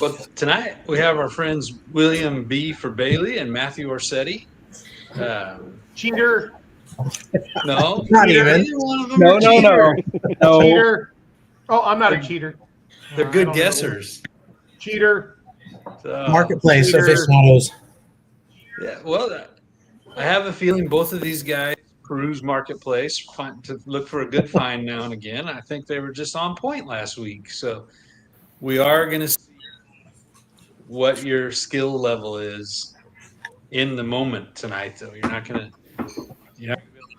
Well, tonight we have our friends William B. for Bailey and Matthew Orsetti. Cheater. No, not even. No. Cheater. Oh, I'm not a cheater. They're good guessers. Cheater. Marketplace aficionados. Yeah, well, I have a feeling both of these guys peruse Marketplace to look for a good find now and again. I think they were just on point last week. So we are going to see what your skill level is in the moment tonight, though. You're not going to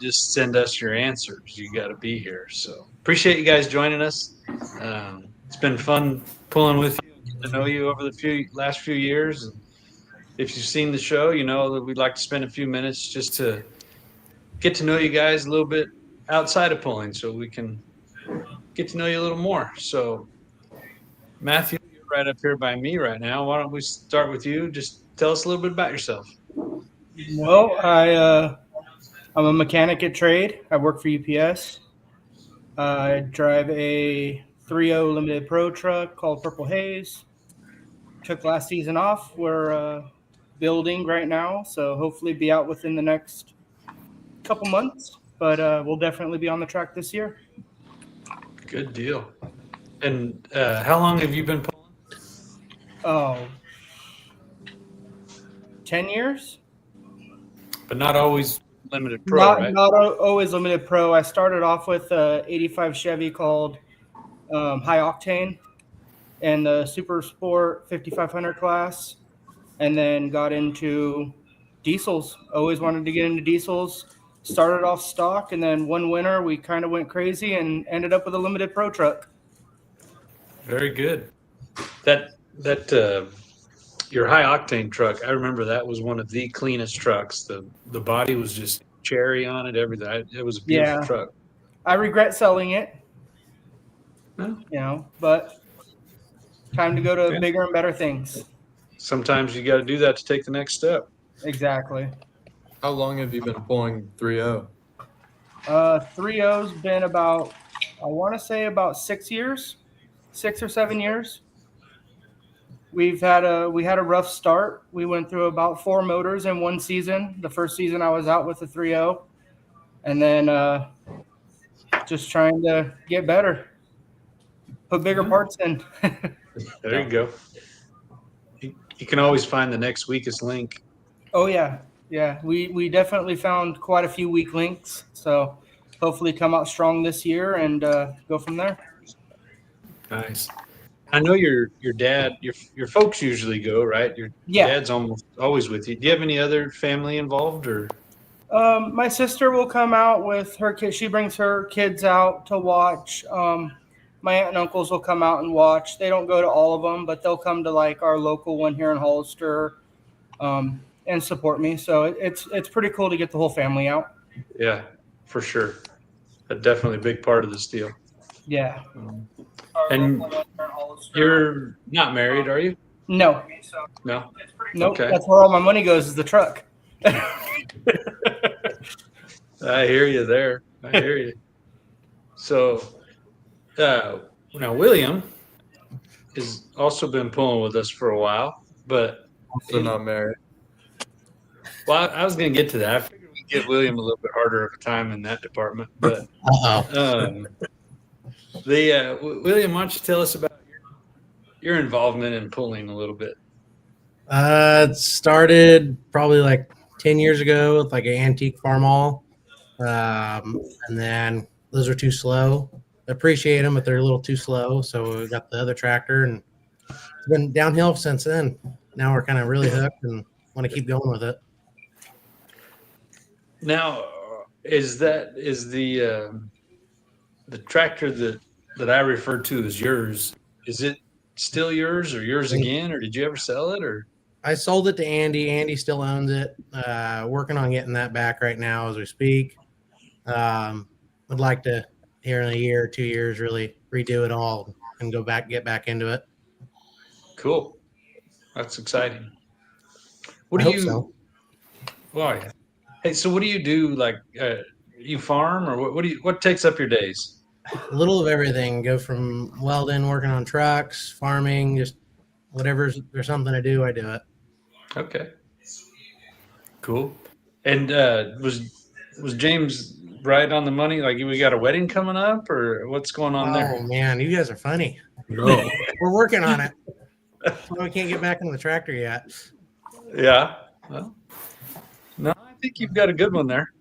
just send us your answers. You got to be here. So appreciate you guys joining us. It's been fun pulling with you. to know you over the last few years. If you've seen the show, you know that we'd like to spend a few minutes just to get to know you guys a little bit outside of pulling, so we can get to know you a little more. So, Matthew, you're right up here by me right now. Why don't we start with you? Just tell us a little bit about yourself. Well, I'm a mechanic at trade. I work for UPS. I drive a 3.0 limited pro truck called Purple Haze. Took last season off. We're building right now, so hopefully be out within the next couple months. But we'll definitely be on the track this year. Good deal. And how long have you been pulling? Oh, 10 years? But not always limited pro, right? Not always limited pro. I started off with a 85 Chevy called High Octane and the Super Sport 5500 class, and then got into diesels. Always wanted to get into diesels. Started off stock, and then one winter we kind of went crazy and ended up with a limited pro truck. Very good. That your high octane truck, I remember that was one of the cleanest trucks. The body was just cherry on it, everything. It was a beautiful truck. I regret selling it. Well, you know, but time to go to bigger and better things. Sometimes you got to do that to take the next step. Exactly. How long have you been pulling 3.0? 3.0's been about, I want to say about 6 years, 6 or 7 years. We had a rough start. We went through about 4 motors in one season. The first season I was out with the 3.0, and then just trying to get better, put bigger parts in. There you go. You can always find the next weakest link. Oh yeah. Yeah, we definitely found quite a few weak links. So hopefully come out strong this year and go from there. Nice. I know your dad, your folks usually go, right? Your dad's almost always with you. Do you have any other family involved, or? My sister will come out with her kids. She brings her kids out to watch. My aunt and uncles will come out and watch. They don't go to all of them, but they'll come to like our local one here in Hollister. And support me. So it's pretty cool to get the whole family out. Yeah, for sure. Definitely a big part of this deal. Yeah. And you're not married, are you? No. No? Nope. Okay. That's where all my money goes, is the truck. I hear you there. I hear you. So, now William has also been pulling with us for a while, but also not married. Well, I was going to get to that. I figured we'd give William a little bit harder of a time in that department. But William, why don't you tell us about your involvement in pulling a little bit? It started probably like 10 years ago with like an antique farm haul. And then those are too slow. I appreciate them, but they're a little too slow. So we got the other tractor, and it's been downhill since then. Now we're kind of really hooked and want to keep going with it. Now, is the tractor that I referred to as yours? Is it still yours, or yours again, or did you ever sell it? Or I sold it to Andy. Andy still owns it. Working on getting that back right now as we speak. I'd like to here in a year or 2 years really redo it all and get back into it. Cool, that's exciting. I hope so. Well, yeah. Hey, so what do you do? Like, you farm, or what takes up your days? A little of everything. Go from welding, working on trucks, farming, just whatever's there's something to do, I do it. Okay. Cool. And was James right on the money? Like, we got a wedding coming up, or what's going on there? Oh man, you guys are funny. No. We're working on it. We can't get back in the tractor yet. Yeah. Well, no, I think you've got a good one there.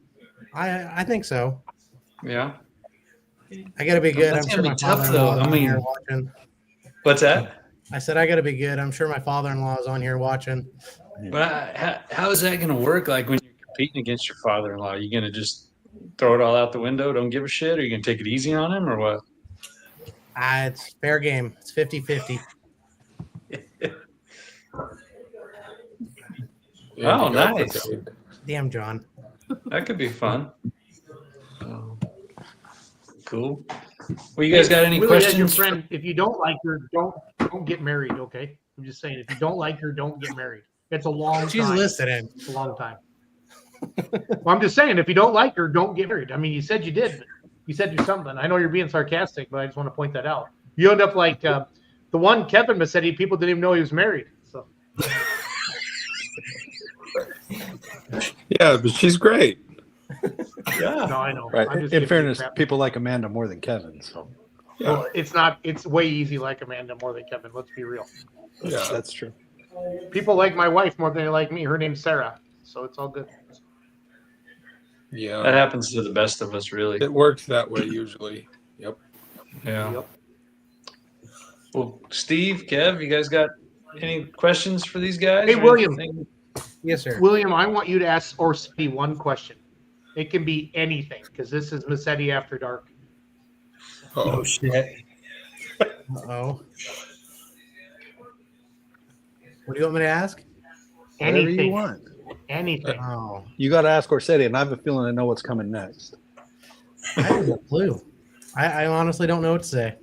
I think so. Yeah. I got to be good. That's I'm sure gonna my be tough, father-in-law though. is I on mean, here watching. What's that? I said I got to be good. I'm sure my father-in-law is on here watching. But how is that going to work? Like, when you're competing against your father-in-law, are you going to just throw it all out the window, don't give a shit? Or are you going to take it easy on him, or what? It's fair game. It's 50-50. Oh, nice. Damn, John. That could be fun. Cool. Well, you guys got any Willie, as questions? your friend, if you don't like her, don't get married. Okay, I'm just saying, if you don't like her, don't get married. It's a long She's time. listening. It's a long time. Well, I'm just saying, if you don't like her, don't get married. I mean, you said you did. But you said do something. I know you're being sarcastic, but I just want to point that out. You end up like the one Kevin said. People didn't even know he was married. So. Yeah, but she's great. Yeah. No, I know. Right. I'm just In giving fairness, you crap. people like Amanda more than Kevin. So Well, it's not. It's way easy like Amanda more than Kevin. Let's be real. Yeah, that's true. People like my wife more than they like me. Her name's Sarah, so it's all good. Yeah, That happens to the best of us, really. it works that way usually. Yep. Yeah. Yep. Well, Steve, Kev, you guys got any questions for these guys? Hey, or William. anything? Yes, sir. William, I want you to ask Orsini one question. It can be anything because this is Massetti After Dark. Oh shit. Uh-oh. What do you want me to ask? Whatever Anything. you want. Anything. Oh, You got to ask Orsetti, and I have a feeling I know what's coming next. I have no clue. I honestly don't know what to say.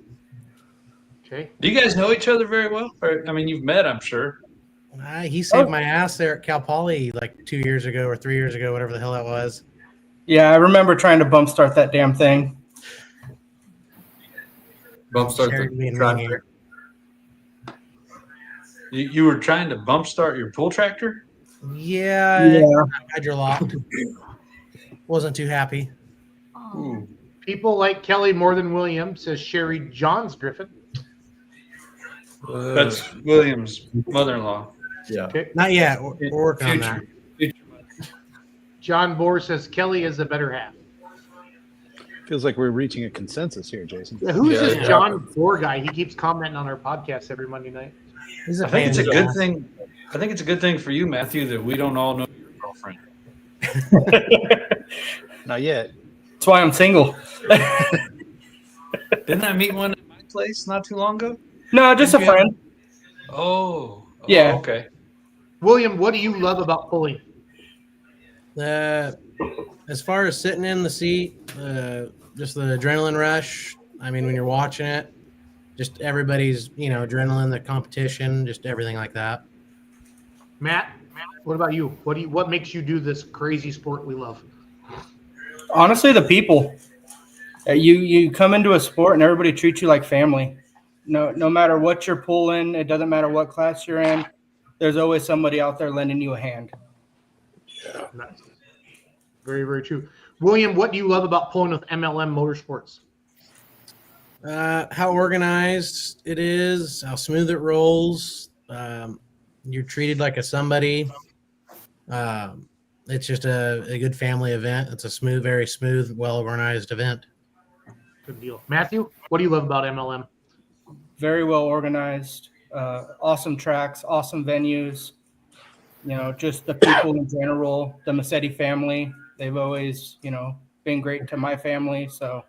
Okay. Do you guys know each other very well? Or, I mean, you've met, I'm sure. He saved my ass there at Cal Poly like 2 years ago or 3 years ago, whatever the hell that was. Yeah, I remember trying to bump start that damn thing. Bump start Shared the being tractor. You were trying to bump start your pull tractor? Yeah. Hydrolocked. Wasn't too happy. Ooh. People like Kelly more than William, says Sherry Johns Griffin. That's William's mother-in-law. Yeah. Okay. Not yet. We're working on that. John Bohr says Kelly is the better half. Feels like we're reaching a consensus here, Jason. Yeah, who's Yeah, this yeah. John Bohr guy? He keeps commenting on our podcast every Monday night. He's a I think it's a pain in the good ass. thing. I think it's a good thing for you, Matthew, that we don't all know your girlfriend. Not yet. That's why I'm single. Didn't I meet one at my place not too long ago? No, just a Didn't you friend. Oh. Yeah. Okay. William, what do you love about pulling? As far as sitting in the seat, just the adrenaline rush. I mean, when you're watching it, just everybody's, adrenaline, the competition, just everything like that. Matt, what about you? What makes you do this crazy sport we love? Honestly, the people. You come into a sport and everybody treats you like family. No matter what you're pulling, it doesn't matter what class you're in. There's always somebody out there lending you a hand. Yeah. Nice. Very, very true. William, what do you love about pulling with MLM Motorsports? How organized it is, how smooth it rolls. You're treated like a somebody. It's just a good family event. It's a very smooth, well-organized event. Good deal. Matthew, what do you love about MLM? Very well organized, awesome tracks, awesome venues. Just the people in general, the Massetti family. They've always, been great to my family. So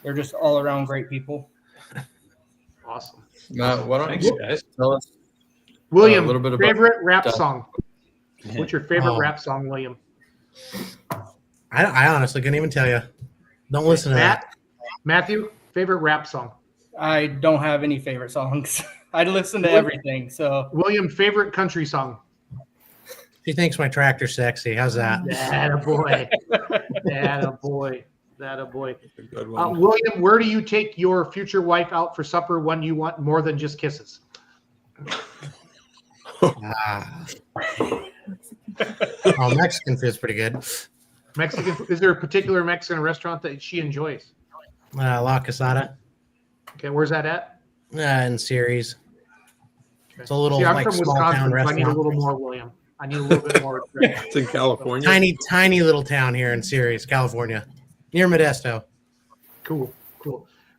they're just all around great people. Awesome. Matt, why don't Thanks, you guys. tell us William, a little bit about favorite rap stuff. song? What's your favorite Oh. rap song, William? I honestly couldn't even tell you. Don't listen to that. Matthew, favorite rap song? I don't have any favorite songs. I listen to everything. So William, favorite country song? She thinks my tractor's sexy. How's that? Attaboy. Attaboy. Attaboy. Good one. William, where do you take your future wife out for supper when you want more than just kisses? Mexican food's pretty good. Mexican? Is there a particular Mexican restaurant that she enjoys? La Casada Okay, where's that at? in Ceres. It's a little See, I'm like from small town Wisconsin, so I need a restaurant. little more, William. I need a little bit more. It's in California. Tiny little town here in Ceres, California, near Modesto. Cool.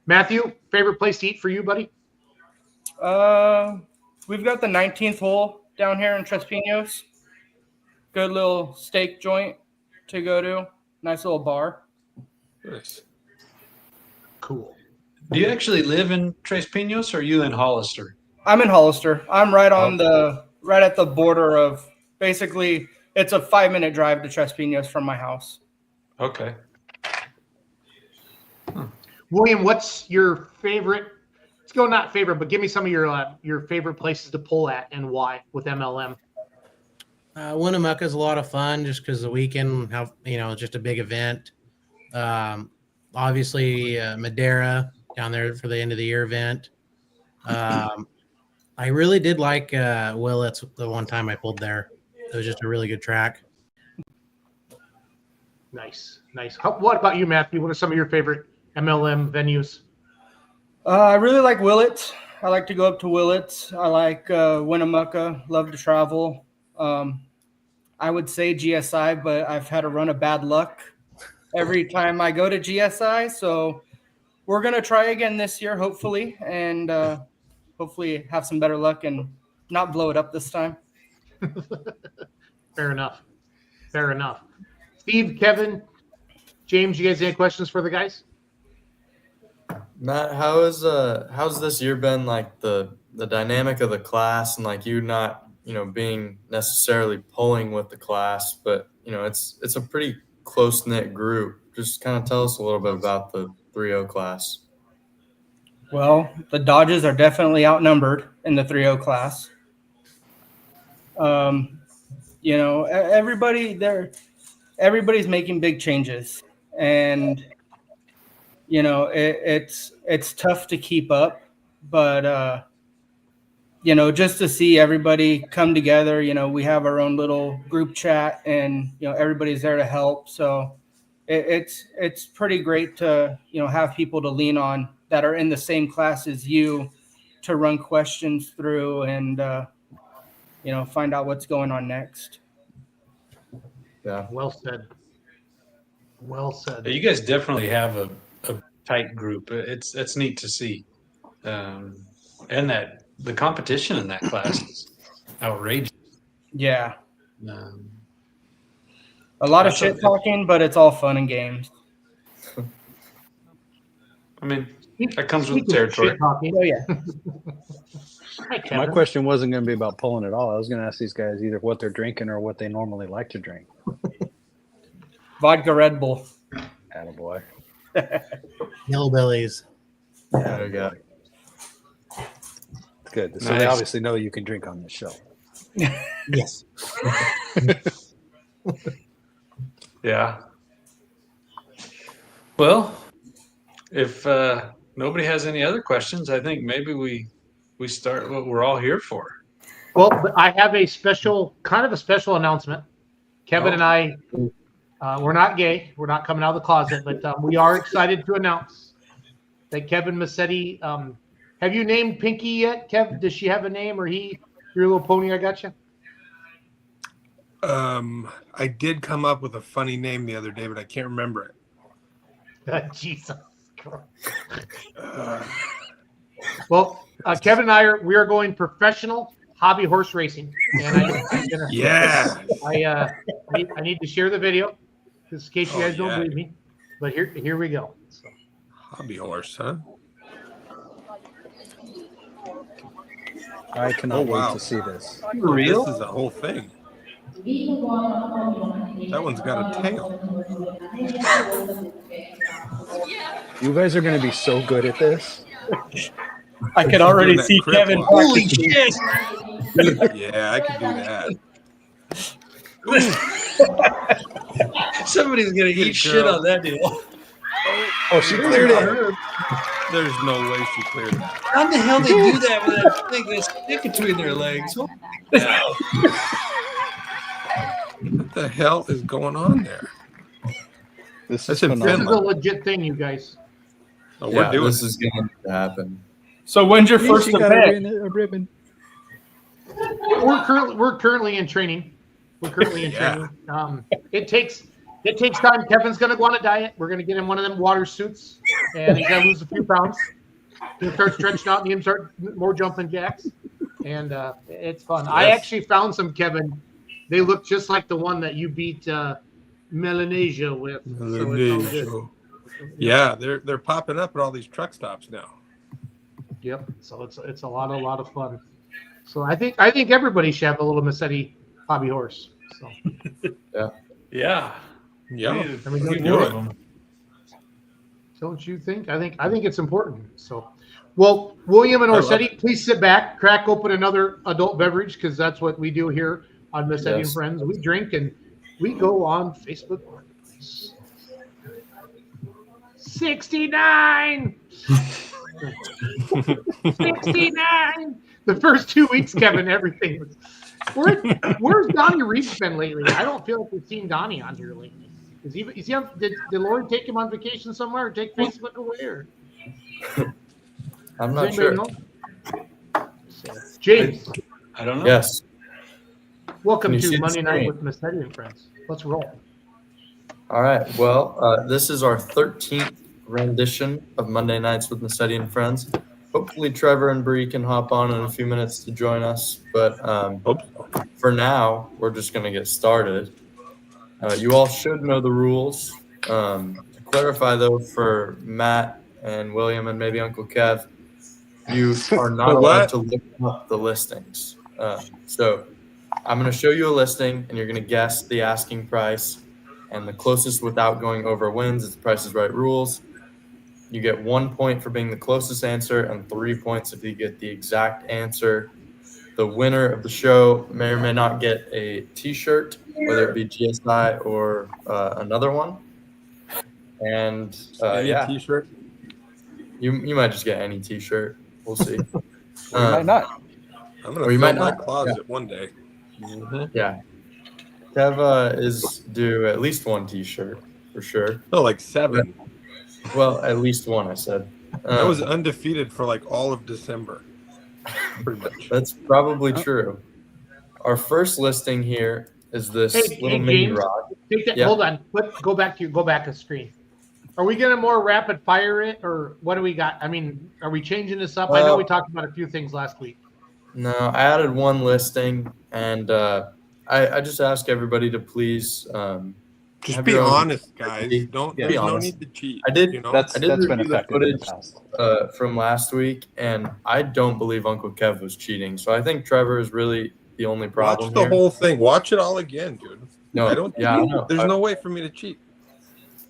Matthew, favorite place to eat for you, buddy? We've got the 19th hole down here in Tres Pinos. Good little steak joint to go to. Nice little bar. Nice. Cool. Do you actually live in Tres Pinos or are you in Hollister? I'm in Hollister. I'm right at the border of Basically, it's a 5-minute drive to Tres Pinos from my house. Okay. William, what's your favorite? Let's go not favorite, but give me some of your favorite places to pull at and why with MLM. Winnemucca is a lot of fun just because the weekend, just a big event. Obviously, Madera down there for the end of the year event. I really did like Willits the one time I pulled there. It was just a really good track. Nice. What about you, Matthew? What are some of your favorite MLM venues? I really like Willits. I like to go up to Willits. I like Winnemucca. Love to travel. I would say GSI, but I've had a run of bad luck every time I go to GSI. So we're going to try again this year, hopefully, and hopefully have some better luck and not blow it up this time. Fair enough. Steve, Kevin, James, you guys any questions for the guys? Matt, how's this year been, like the dynamic of the class, and like you not being necessarily pulling with the class, but it's a pretty close-knit group. Just kind of tell us a little bit about the 3-0 class. Well, the Dodges are definitely outnumbered in the 3-0 class. Everybody's making big changes, and it's tough to keep up, but just to see everybody come together, we have our own little group chat, and everybody's there to help. So it's pretty great to have people to lean on that are in the same class as you to run questions through and find out what's going on next. Yeah, well said. You guys definitely have a tight group. It's neat to see, and that the competition in that class is outrageous. Yeah. A lot of shit talking, but it's all fun and games. I mean, that comes with the territory. Oh, yeah. My question wasn't going to be about pulling at all. I was going to ask these guys either what they're drinking or what they normally like to drink. Vodka Red Bull. Attaboy. Hillbillies. There we go. Good. So Nice. they obviously know you can drink on this show. Yes. Yeah. Well, if nobody has any other questions, I think maybe we start what we're all here for. Well, I have a special announcement. Kevin and I, we're not gay. We're not coming out of the closet, but we are excited to announce that Kevin Massetti. Have you named Pinky yet, Kev? Does she have a name, or he? Your little pony, I got you. I did come up with a funny name the other day, but I can't remember it. Jesus Christ. Well, Kevin and I are going professional hobby horse racing, and I need to share the video just in case you guys don't believe me. But here we go. So. Hobby horse, huh? I cannot wait to see this. For real? This is a whole thing. That one's got a tail. You guys are going to be so good at this. I can already see Kevin. Holy shit! Yeah, I can do that. Somebody's gonna eat shit on that deal. Oh, she cleared it. There's no way she cleared that. How the hell they do that with that thing that's stick between their legs? What the hell is going on there? This is a legit thing, you guys. Oh, we're doing this is going to happen. So when's your first event? A ribbon. We're currently in training. Training. It takes time. Kevin's going to go on a diet. We're going to get him one of them water suits, and he's going to lose a few pounds. He'll start stretching out, and he'll start more jumping jacks, and it's fun. Yes. I actually found some, Kevin. They look just like the one that you beat Melanesia with. Melanesia. So yeah, they're popping up at all these truck stops now. Yep. So it's a lot of fun. So I think everybody should have a little Massetti hobby horse. So Yeah. I mean, You do it. don't you think? I think it's important. So, well, William and I love Orsetti, please sit back, crack open another adult beverage because that's what we do here on Massetti and Yes. Friends. We drink and we go on Facebook Marketplace. 69. 69. The first 2 weeks, Kevin, everything was. Where's Donnie Reeves been lately? I don't feel like we've seen Donnie on here lately. Is he on, did Lori take him on vacation somewhere or take Facebook away? Or I'm does not anybody sure. know? James, I don't know. Yes. welcome Can you see to the Monday Night screen? with Massetti and Friends. Let's roll. All right. Well, this is our 13th rendition of Monday Nights with Massetti and Friends. Hopefully, Trevor and Bree can hop on in a few minutes to join us. But for now, we're just going to get started. You all should know the rules. To clarify, though, for Matt and William and maybe Uncle Kev, you are not allowed to look up the listings. So I'm going to show you a listing, and you're going to guess the asking price. And the closest without going over wins. It's Price is Right rules. You get 1 point for being the closest answer and 3 points if you get the exact answer. The winner of the show may or may not get a T-shirt, whether it be GSI or another one. And Any T-shirt? You might just get any T-shirt. We'll see. You might not. I'm Or gonna you fill might my not. closet one day. Yeah. Kev is due at least one T-shirt for sure. Oh, like 7. Well, at least one, I said. I was undefeated for like all of December. Pretty much. That's probably true. Our first listing here is this little mini James, rod. take that, Yeah. hold on. Go back a screen. Are we going to more rapid fire it, or what do we got? I mean, are we changing this up? I know we talked about a few things last week. No, I added one listing, and I just ask everybody to please Just have be your own- honest, guys. Don't. Be There's no honest. need to cheat. I did. You know? I did that's been review the effective in the footage past. from last week, and I don't believe Uncle Kev was cheating. So I think Trevor is really the only problem Watch the here. whole thing. Watch it all again, dude. No, I don't. yeah, I know. There's no way for me to cheat.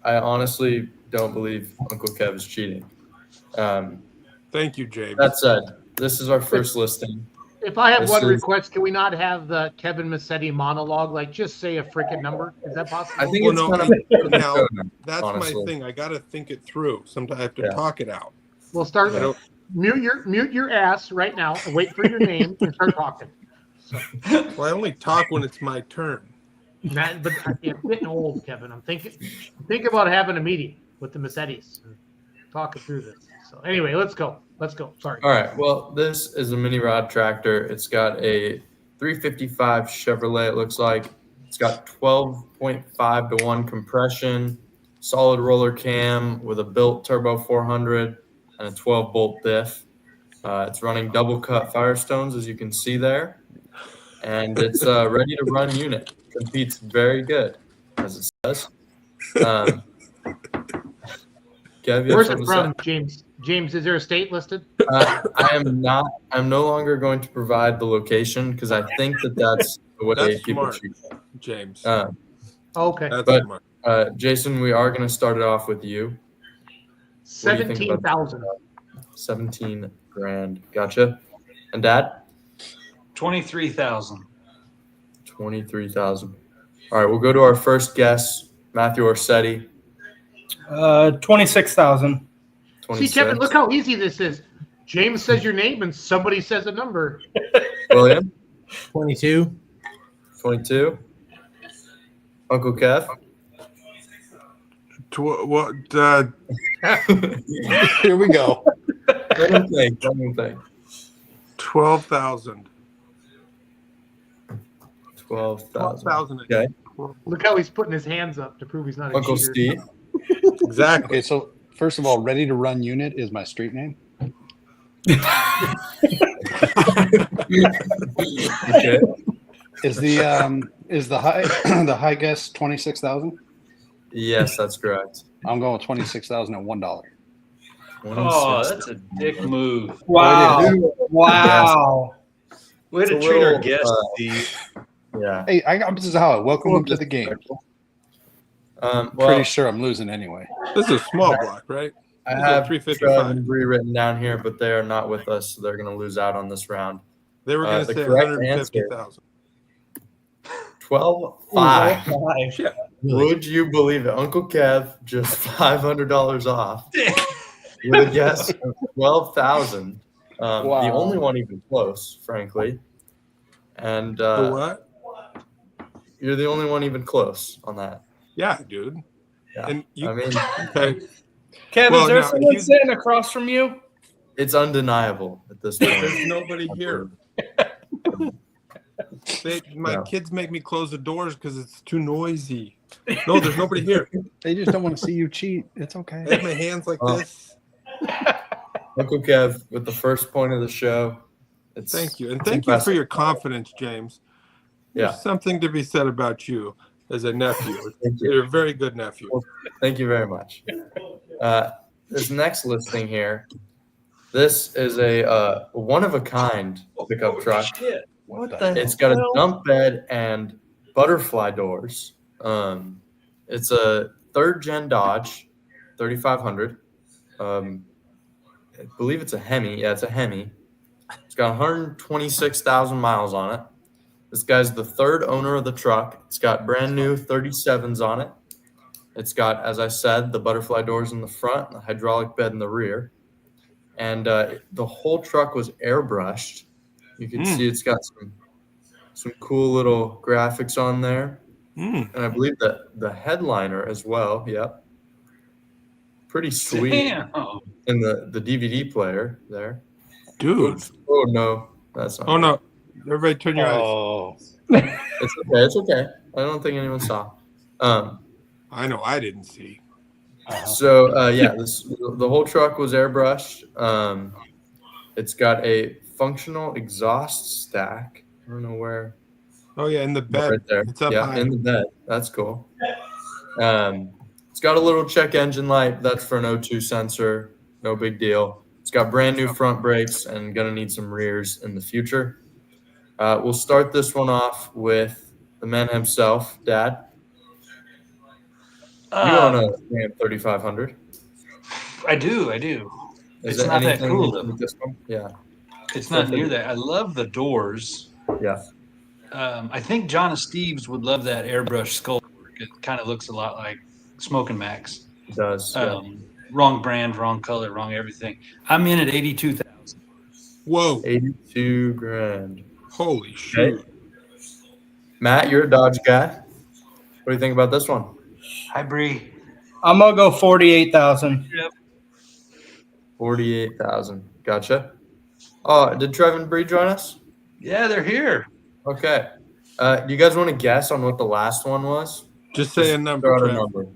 I honestly don't believe Uncle Kev is cheating. Thank you, James. That said, this is our first listing. If I have This one is- request, can we not have the Kevin Massetti monologue? Like, just say a freaking number. Is that possible? I think Well, it's no, kind of now that's honestly. my thing. I got to think it through. Sometimes I have to Yeah. talk it out. We'll start. I don't- Mute your ass right now and wait for your name and start talking. Well, I only talk when it's my turn. But I'm getting old, Kevin. I'm thinking about having a meeting with the Massettis and talking through this. So anyway, let's go. Sorry. All right. Well, this is a mini rod tractor. It's got a 355 Chevrolet, it looks like. It's got 12.5 to 1 compression, solid roller cam with a built turbo 400 and a 12-bolt diff. It's running double cut Firestones, as you can see there. And it's a ready to run unit. Competes very good, as it says. Kev, you have Where's something it to say? from, James? James, is there a state listed? I am not. I'm no longer going to provide the location because I think that's the way That's people smart, treat it. James. Okay. That's but smart. Jason, we are going to start it off with you. What do you think about 17,000. 17 grand. Gotcha. And Dad? 23,000. 23,000. All right, we'll go to our first guest, Matthew Orsetti. 26,000. See, Kevin, look how easy this is. James says your name and somebody says a number. William? 22. 22. Uncle Kev? What? Here we go. Let me think. 12,000. 12,000. 12,000. Okay. Look how he's putting his hands up to prove he's not a Uncle cheater. Steve? Exactly. Okay, so first of all, Ready to Run Unit is my street name. Okay. Is the high guess 26,000? Yes, that's correct. I'm going with $26,001. Oh, that's a dick move. Wow. Wow. Way to It's a treat our little, guests, Steve. Yeah. Hey, this is how I welcome them to the game. Pretty sure I'm losing anyway. This is a small block, right? I This is have 355. Trev and Bree written down here, but they are not with us, so they're going to lose out on this round. They were going to say correct 150,000. 12.5. Yeah. Would you believe it? Uncle Kev just $500 off with a guess of 12,000. Wow. The only one even close, frankly. And The what? You're the only one even close on that. Yeah, dude. Yeah. And you, I mean, okay. Kev, Well, is there now, someone he's- sitting across from you? it's undeniable at this point. There's nobody here. My No. kids make me close the doors because it's too noisy. No, there's nobody here. They just don't want to see you cheat. It's okay. I have my hands like this. Uncle Kev with the first point of the show. Thank you. And thank you for your confidence, James. Yeah. There's something to be said about you as a nephew. Thank you. You're a very good nephew. Well, thank you very much. This next listing here, this is a one-of-a-kind pickup truck. What the It's got a dump bed and butterfly doors. It's a third-gen Dodge, 3500. I believe it's a Hemi. Yeah, it's a Hemi. It's got 126,000 miles on it. This guy's the third owner of the truck. It's got brand new 37s on it. It's got, as I said, the butterfly doors in the front, the hydraulic bed in the rear. And the whole truck was airbrushed. You can see it's got some cool little graphics on there. And I believe that the headliner as well. Yep. Pretty sweet. Damn. And the DVD player there. Dude. Oh, no. That's not Oh, no. Everybody turn your eyes. Oh. It's okay. It's okay. I don't think anyone saw. I know I didn't see. So yeah, the whole truck was airbrushed. It's got a functional exhaust stack. I don't know where. Oh yeah, in the bed. Right there. It's up yeah, high. in the bed. That's cool. It's got a little check engine light. That's for an O2 sensor. No big deal. It's got brand new front brakes and gonna need some rears in the future. We'll start this one off with the man himself, Dad. You own a Ram 3500. I do. Is It's there not that anything cool, with this one? Yeah. It's not near that. I love the doors. Yeah. I think John and Steve's would love that airbrush skull work. It kind of looks a lot like Smoke and Max. It does. Yeah. Wrong brand, wrong color, wrong everything. I'm in at 82,000. Whoa. 82 grand. Holy shit. Matt, you're a Dodge guy. What do you think about this one? Hi, Bree. I'm gonna go 48,000. Yep. 48,000. Gotcha. Oh, did Trev and Bree join us? Yeah, they're here. Okay. Do you guys want to guess on what the last one was? Just say a number. Throw out a Trev. number.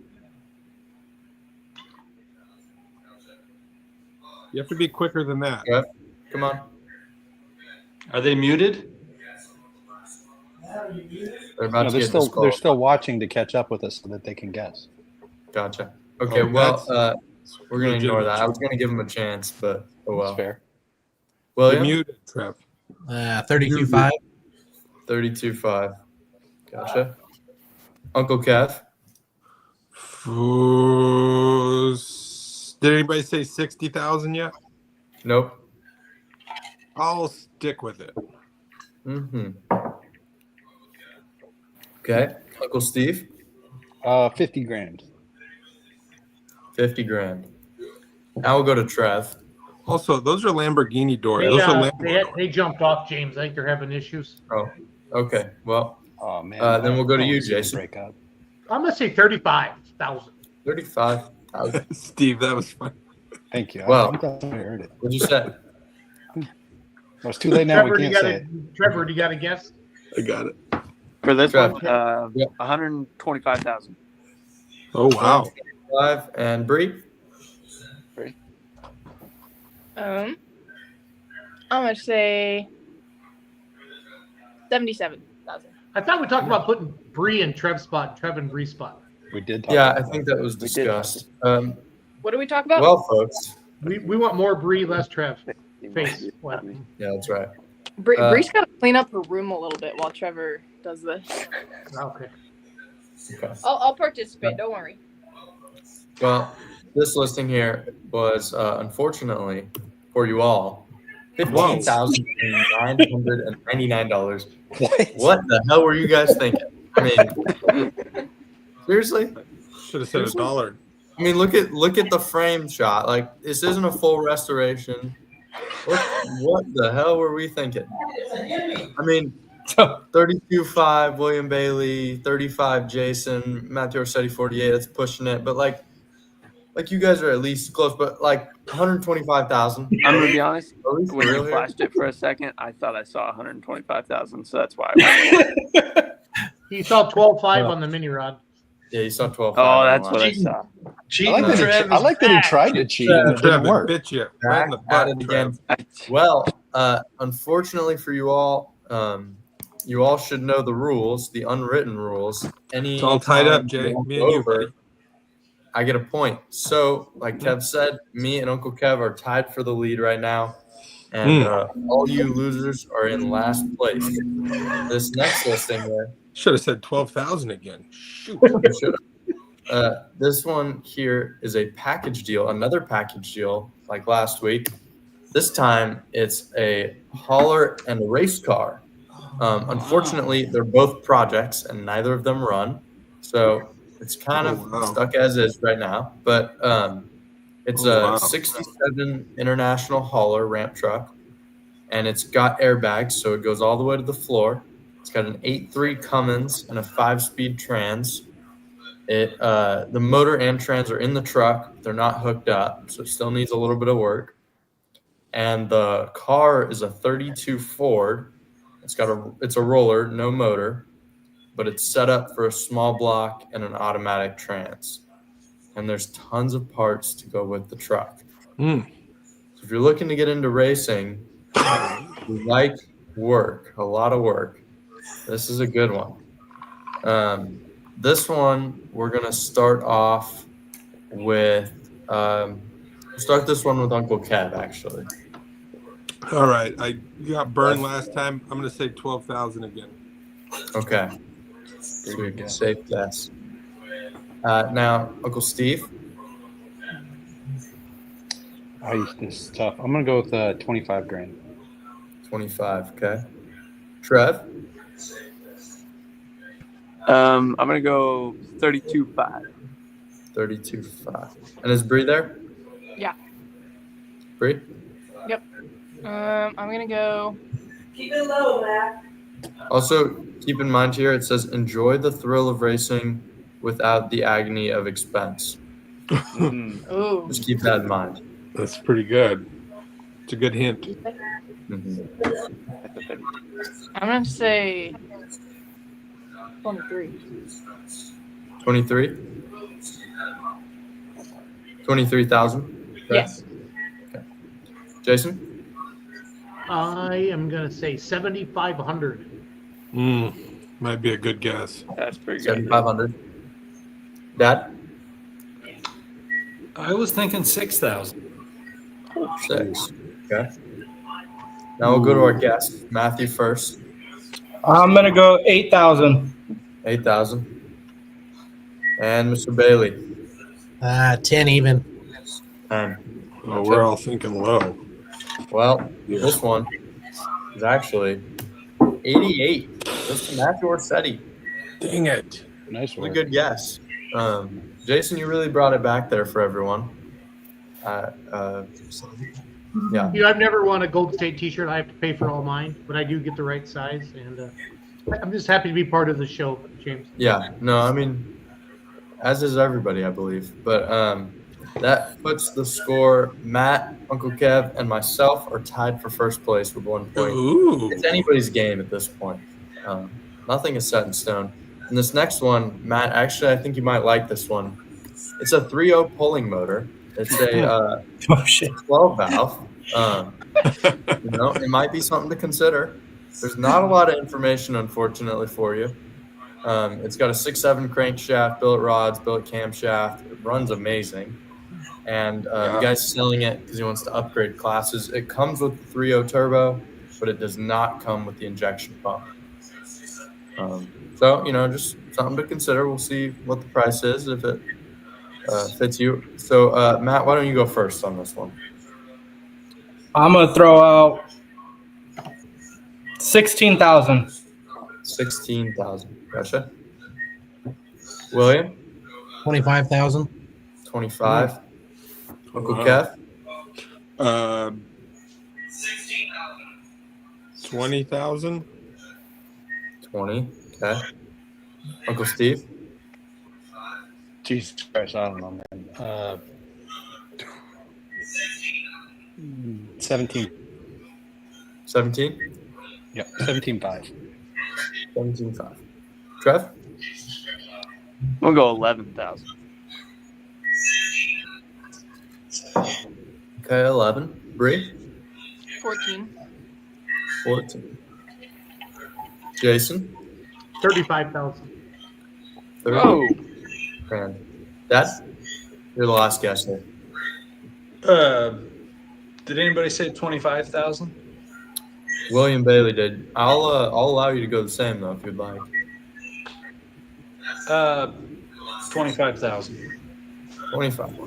You have to be quicker than that. Okay. Come on. Are they muted? They're about No, to they're get they're still watching to catch up with us so that they can guess. Gotcha. Okay, Oh, well, that's we're going to ignore legitimate. that. I was going to give them a chance, but oh well. That's fair. Well, You're muted, Trev. 32.5. 32.5. Gotcha. Uncle Kev. Did anybody say 60,000 yet? Nope. I'll stick with it. Mm-hmm. Okay. Uncle Steve. 50 grand. 50 grand. Now we'll go to Trev. Also, those are Lamborghini doors. Those are Lamborghini. They jumped off, James. I think they're having issues. Oh, okay. Well, Oh man. then we'll go to you, Jason. Jason. Break up. I'm gonna say 35,000. 35,000. Steve, that was fun. Thank you. Well, I'm glad I heard it. What'd you say? Well, it's too late now. We can't say it. Trevor, do you got a guess? I got it. For this Trev. one, Yeah. 125,000. Oh, wow. 5 and Bree. I'm gonna say 77,000. I thought we talked about putting Bree in Trev's spot, and Trev in Bree's spot. We did talk Yeah, about I think that was discussed. What do we talk about? Well, folks. We want more Bree, less Trev. Face. What? Yeah, that's right. Bree's got to clean up her room a little bit while Trevor does this. Okay. Okay. I'll participate. Don't worry. Well, this listing here was unfortunately for you all $15,999. What the hell were you guys thinking? I mean, seriously? Should have said $1. I mean, look at the frame shot. Like, this isn't a full restoration. What the hell were we thinking? I mean, 32.5 William Bailey, 35 Jason, Matthew Orsetti 48. That's pushing it, but like you guys are at least close. But like 125,000. I'm gonna be honest. Are we for When real you here? flashed it for a second, I thought I saw 125,000. So that's why. I You saw 12.5 on the mini rod. Yeah, you saw 12. Oh, that's what I saw. I like that he tried to cheat and it didn't work. Bit you right in the At butt it again. Well, unfortunately for you all should know the rules, the unwritten rules. It's all tied up, Jay. Me and you, buddy. I get a point. So, like Kev said, me and Uncle Kev are tied for the lead right now. And all you losers are in last place. This next listing there. Should have said 12,000 again. Shoot. This one here is a package deal, another package deal like last week. This time it's a hauler and a race car. Unfortunately, they're both projects and neither of them run. So it's kind of stuck as is right now. But it's a 67 International hauler ramp truck. And it's got airbags, so it goes all the way to the floor. It's got an 8.3 Cummins and a 5-speed trans. The motor and trans are in the truck. They're not hooked up, so it still needs a little bit of work. And the car is a 32 Ford. It's a roller, no motor, but it's set up for a small block and an automatic trans. And there's tons of parts to go with the truck. So if you're looking to get into racing, you like work, a lot of work. This is a good one. This one, we're going to start off with, start this one with Uncle Kev, actually. All right. You got burned last time. I'm going to say 12,000 again. Okay. Sweet. Safe guess. Now, Uncle Steve. This is tough. I'm going to go with 25 grand. 25, okay. Trev? I'm gonna go 32.5. 32.5. And is Bree there? Yeah. Bree? Yep. I'm gonna go. Keep it low, Matt. Also, keep in mind here, it says enjoy the thrill of racing without the agony of expense. Ooh. Just keep that in mind. That's pretty good. It's a good hint. I'm gonna say 23. 23? 23,000? Yes. Okay. Jason? I am going to say 7,500. Might be a good guess. That's pretty good. 7,500. Dad? I was thinking 6,000. 6. Okay. Now we'll go to our guest, Matthew first. I'm gonna go 8,000. 8,000. And Mr. Bailey. 10 even. 10. Oh, we're all thinking low. Well, this one is actually 88. Just to Matthew Orsetti. Dang it. Nice Really one. good guess. Jason, you really brought it back there for everyone. Yeah. You know, I've never won a Gold State T-shirt. I have to pay for all mine, but I do get the right size, and I'm just happy to be part of the show, James. Yeah. No, I mean, as is everybody, I believe. But that puts the score. Matt, Uncle Kev, and myself are tied for first place with 1 point. Ooh. It's anybody's game at this point. Nothing is set in stone. And this next one, Matt, actually, I think you might like this one. It's a 3.0 pulling motor. It's a 12 valve. It might be something to consider. There's not a lot of information, unfortunately, for you. It's got a 6.7 crankshaft, billet rods, billet camshaft. It runs amazing. And the guy's selling it because he wants to upgrade classes. It comes with the 3.0 turbo, but it does not come with the injection pump. So, just something to consider. We'll see what the price is if it fits you. So, Matt, why don't you go first on this one? I'm gonna throw out 16,000. 16,000. Gotcha. William? 25,000. 25. Uncle Wow. Kev? 20,000. 20. Okay. Uncle Steve? Jesus Christ, I don't know, man. 17. 17? Yep, 17.5. 17.5. Trev? We'll go 11,000. Okay, 11. Bree? 14. 14. Jason? 35,000. 30. Whoa. And Dad? You're the last guest here. Did anybody say 25,000? William Bailey did. I'll allow you to go the same though if you'd like. 25,000. 25.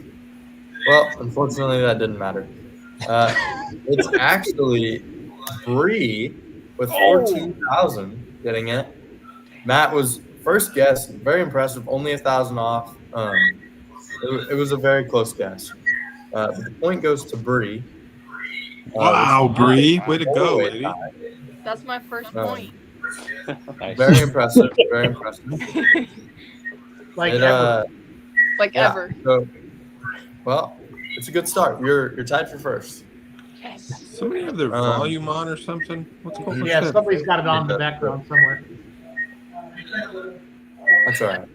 Well, unfortunately, that didn't matter. It's actually Bree with 14,000 getting it. Matt was first guess, very impressive, only 1,000 off. It was a very close guess. But the point goes to Bree. Wow, Bree, way to go, lady. That's my first point. Nice. Very impressive. Very impressive. Like ever. Ever. So, well, it's a good start. You're tied for first. Yes. Somebody have their volume on or something? What's going on? Yeah, somebody's got it on in the background somewhere. That's all right.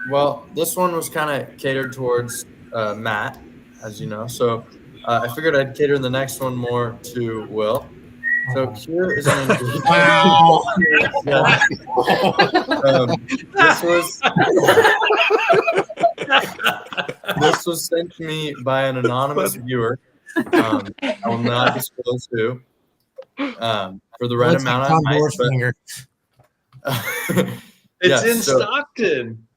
Well, this one was kind of catered towards Matt, as you know. So I figured I'd cater the next one more to Will. So here is an Wow. This was sent to me by an anonymous viewer. I will not disclose who. For the right Looks amount, like I Tom might, Dorsfinger. It's in Stockton.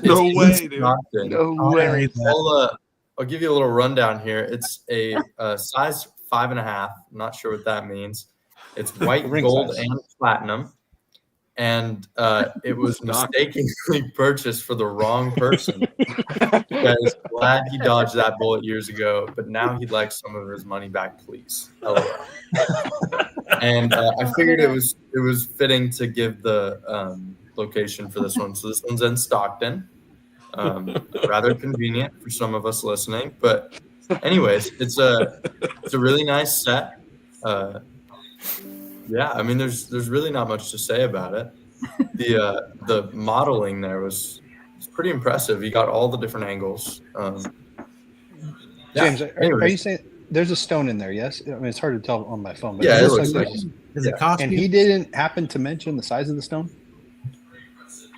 No way, dude. Stockton. No way. I'll give you a little rundown here. It's a size 5.5. I'm not sure what that means. It's white, Ring gold, size. and platinum. And it was mistakenly purchased for the wrong person. Guys, glad he dodged that bullet years ago, but now he'd like some of his money back, please. LOL. And I figured it was fitting to give the location for this one. So this one's in Stockton. Rather convenient for some of us listening, but anyways, it's a really nice set. Yeah, I mean, there's really not much to say about it. The modeling there was pretty impressive. You got all the different angles. James, are you saying there's a stone in there? Yes, I mean it's hard to tell on my phone. But Yeah, it looks looks like Is it costume? And he didn't happen to mention the size of the stone,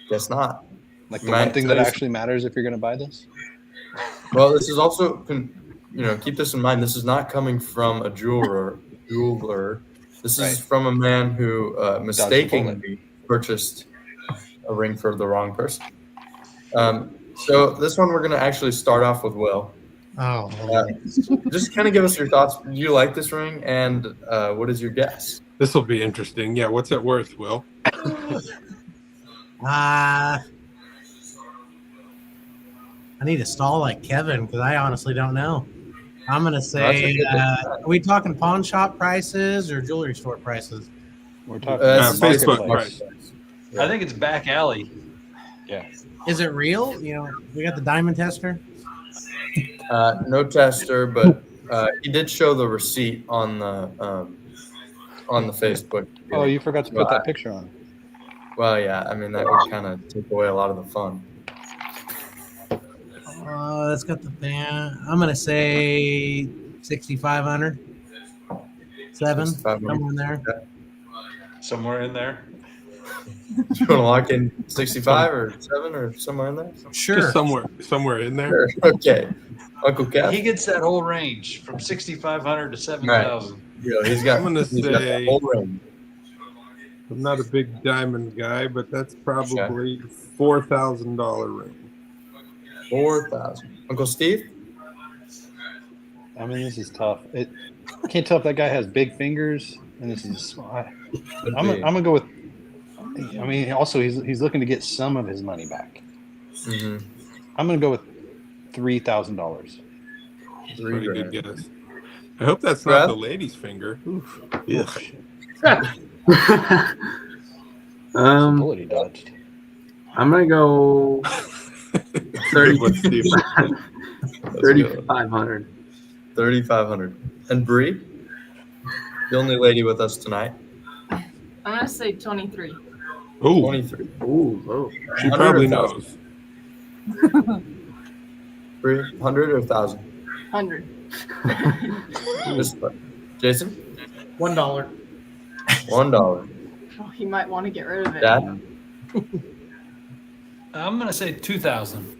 guess not. like the one thing that actually matters if you're going to buy this. Well, this is also, keep this in mind. This is not coming from a jeweler. This is from a man who mistakenly purchased a ring for the wrong person. So this one, we're going to actually start off with Will. Oh, just kind of give us your thoughts. Do you like this ring, and what is your guess? This will be interesting. Yeah, what's it worth, Will? I need to stall like Kevin because I honestly don't know. I'm gonna say, are we talking pawn shop prices or jewelry store prices? We're talking Facebook price. I think it's back alley. Yeah. Is it real? We got the diamond tester. No tester, but he did show the receipt on the Facebook. Oh, you forgot to put that picture on. Well, yeah. I mean, that would kind of take away a lot of the fun. That's got the band. I'm gonna say 6,500. 7, somewhere in there. Somewhere in there. You want to lock in 65 or 7 or somewhere in there? Sure. Just somewhere in there. Sure. Okay. Uncle Kev. He gets that whole range from 6,500 to 7,000. Yeah, he's got. I'm gonna he's got the say whole range. I'm not a big diamond guy, but that's probably $4,000 ring. 4,000. Uncle Steve? I mean, this is tough. I can't tell if that guy has big fingers, and this is. I'm gonna go with. I mean, also he's looking to get some of his money back. Mm-hmm. I'm gonna go with $3,000. Pretty good guess. I hope that's not the lady's finger. Oof. Yeah. Bullet he dodged. I'm gonna go 3,500. 3,500. And Bree, the only lady with us tonight. I'm gonna say 23. Ooh. 23. Ooh, low. She probably knows. 300 or 1,000? 100. Jason? $1. $1. Oh, he might want to get rid of it. Dad? I'm gonna say 2,000.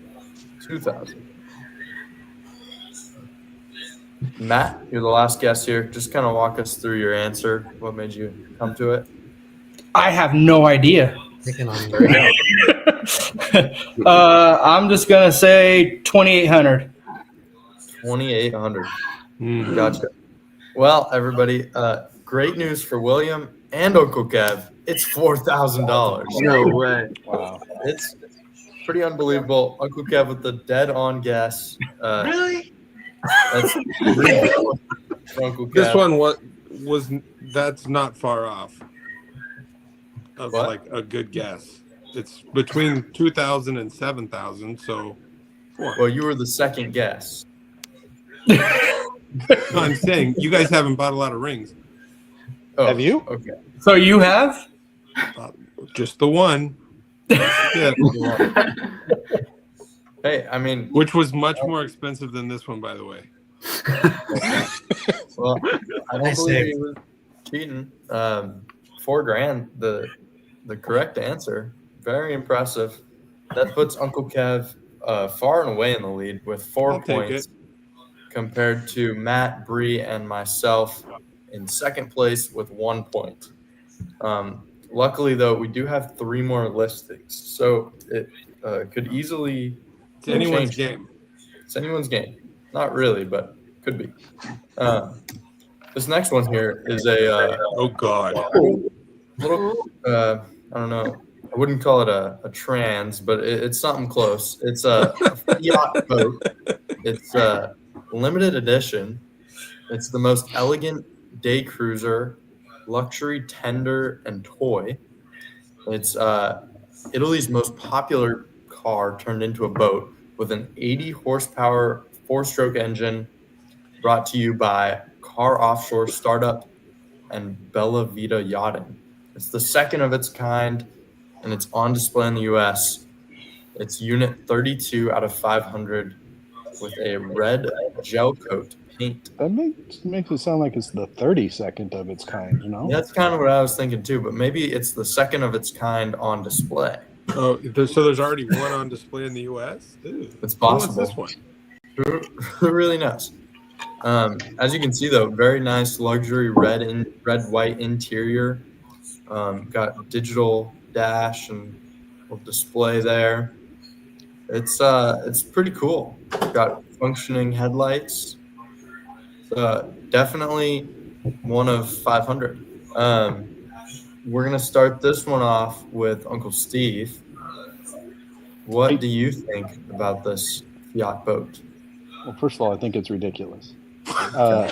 2,000. Matt, you're the last guest here. Just kind of walk us through your answer. What made you come to it? I have no idea. I'm just gonna say 2,800. 2,800. Gotcha. Well, everybody, great news for William and Uncle Kev. It's $4,000. No way. Wow. It's pretty unbelievable. Uncle Kev with the dead-on guess. Really? That's for Uncle Kev. This one that's not far off of like a good guess. It's between 2,000 and 7,000. So, well, you were the second guess. No, I'm saying you guys haven't bought a lot of rings. Oh, have you? Okay. So you have? Just the one. Yeah. Hey, I mean, which was much more expensive than this one, by the way. Well, I don't believe he was cheating. $4,000, the correct answer. Very impressive. That puts Uncle Kev far and away in the lead with 4 points, compared to Matt, Bree, and myself in second place with 1 point. Luckily, though, we do have 3 more listings, so it could easily. It's anyone's game. It's anyone's game. Not really, but could be. This next one here is a oh god, little I don't know. I wouldn't call it a trans, but it's something close. It's a yacht boat. It's a limited edition. It's the most elegant day cruiser, luxury tender, and toy. It's Italy's most popular car turned into a boat with an 80 horsepower 4-stroke engine, brought to you by Car Offshore Startup and Bella Vita Yachting. It's the second of its kind, and it's on display in the U.S. It's unit 32 out of 500 with a red gel coat paint. That makes it sound like it's the 32nd of its kind, you know? That's kind of what I was thinking too, but maybe it's the second of its kind on display. Oh, so there's already one on display in the U.S.? Ooh. It's possible. What's this one? Who really knows? As you can see, though, very nice luxury red white interior. Got digital dash and little display there. It's pretty cool. Got functioning headlights. Definitely one of 500. We're gonna start this one off with Uncle Steve. What do you think about this yacht boat? Well, first of all, I think it's ridiculous. I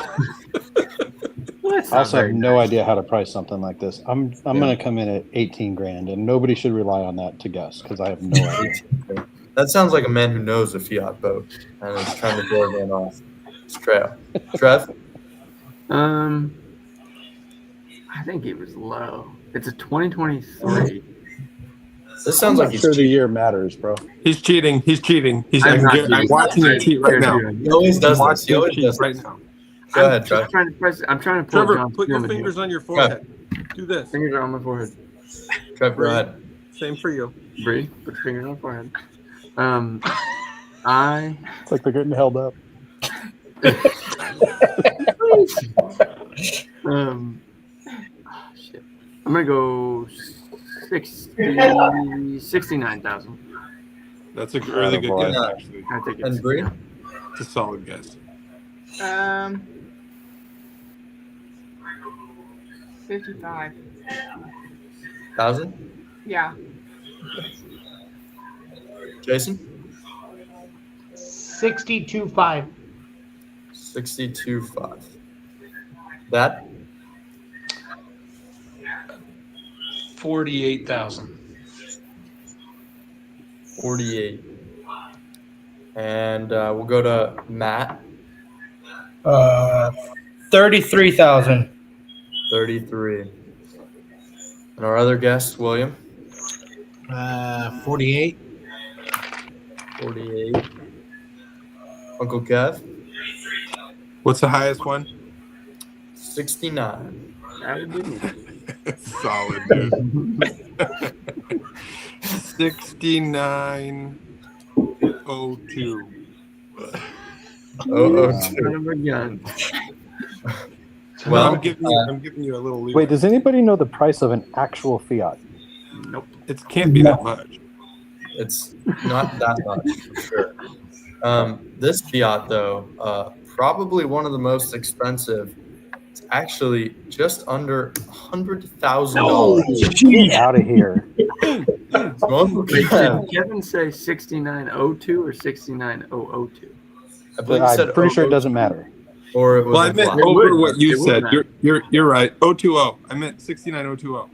also have no idea how to price something like this. I'm going to come in at 18 grand, and nobody should rely on that to guess because I have no idea. That sounds like a man who knows a Fiat boat and is trying to blow everyone off his trail. Trev? I think it was low. It's a 2023. This sounds like he's sure the year matters, bro. He's cheating. I'm watching him cheat right now. He always does this. He always does right now. Go ahead, Trevor. I'm trying to pull Trevor, John put your Stillman fingers here. on your forehead. Do this. Fingers are on my forehead. Trevor, go ahead. Same for you. Bree, put your fingers on my forehead. It's like they're getting held up. Shit. I'm gonna go 69,000. That's a really good guess, actually. I think And it's Bree? It's a solid guess. 55. 1,000? Yeah. Jason? 62.5. 62.5. Dad? 48,000. 48. And we'll go to Matt. 33,000. 33. And our other guest, William? 48. 48. Uncle Kev? What's the highest one? 69. That would be me. Solid, dude. 69.02. Son of a gun. Well, I'm giving you a little leeway. Wait, does anybody know the price of an actual Fiat? Nope. It can't be that much. It's not that much, for sure. This Fiat, though, probably one of the most expensive. It's actually just under $100,000. Get out of here. Did Kevin say 6902 or 69002? I believe he said I'm pretty sure it doesn't matter. Or it was Well, I meant over what you said. You're right. 020. I meant 69020.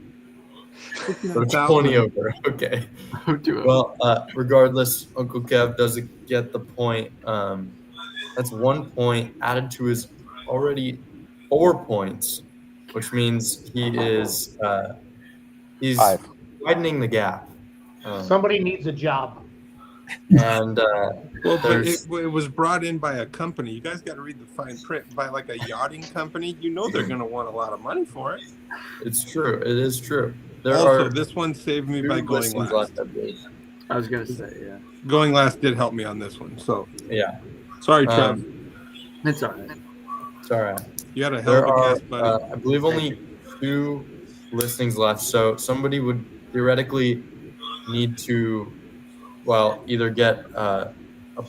So it's 20 over. Okay. Well, regardless, Uncle Kev doesn't get the point. That's 1 point added to his already 4 points, which means he is he's widening the gap. Somebody needs a job. And well, but it was brought in by a company. You guys got to read the fine print. By like a yachting company, you know they're going to want a lot of money for it. It's true. It is true. This one saved me by going last. I was gonna say, yeah. Going last did help me on this one. So yeah. Sorry, Trev. It's all right. It's all right. You got a hell of a guess, buddy. I believe only 2 listings left, so somebody would theoretically need to, well, either get a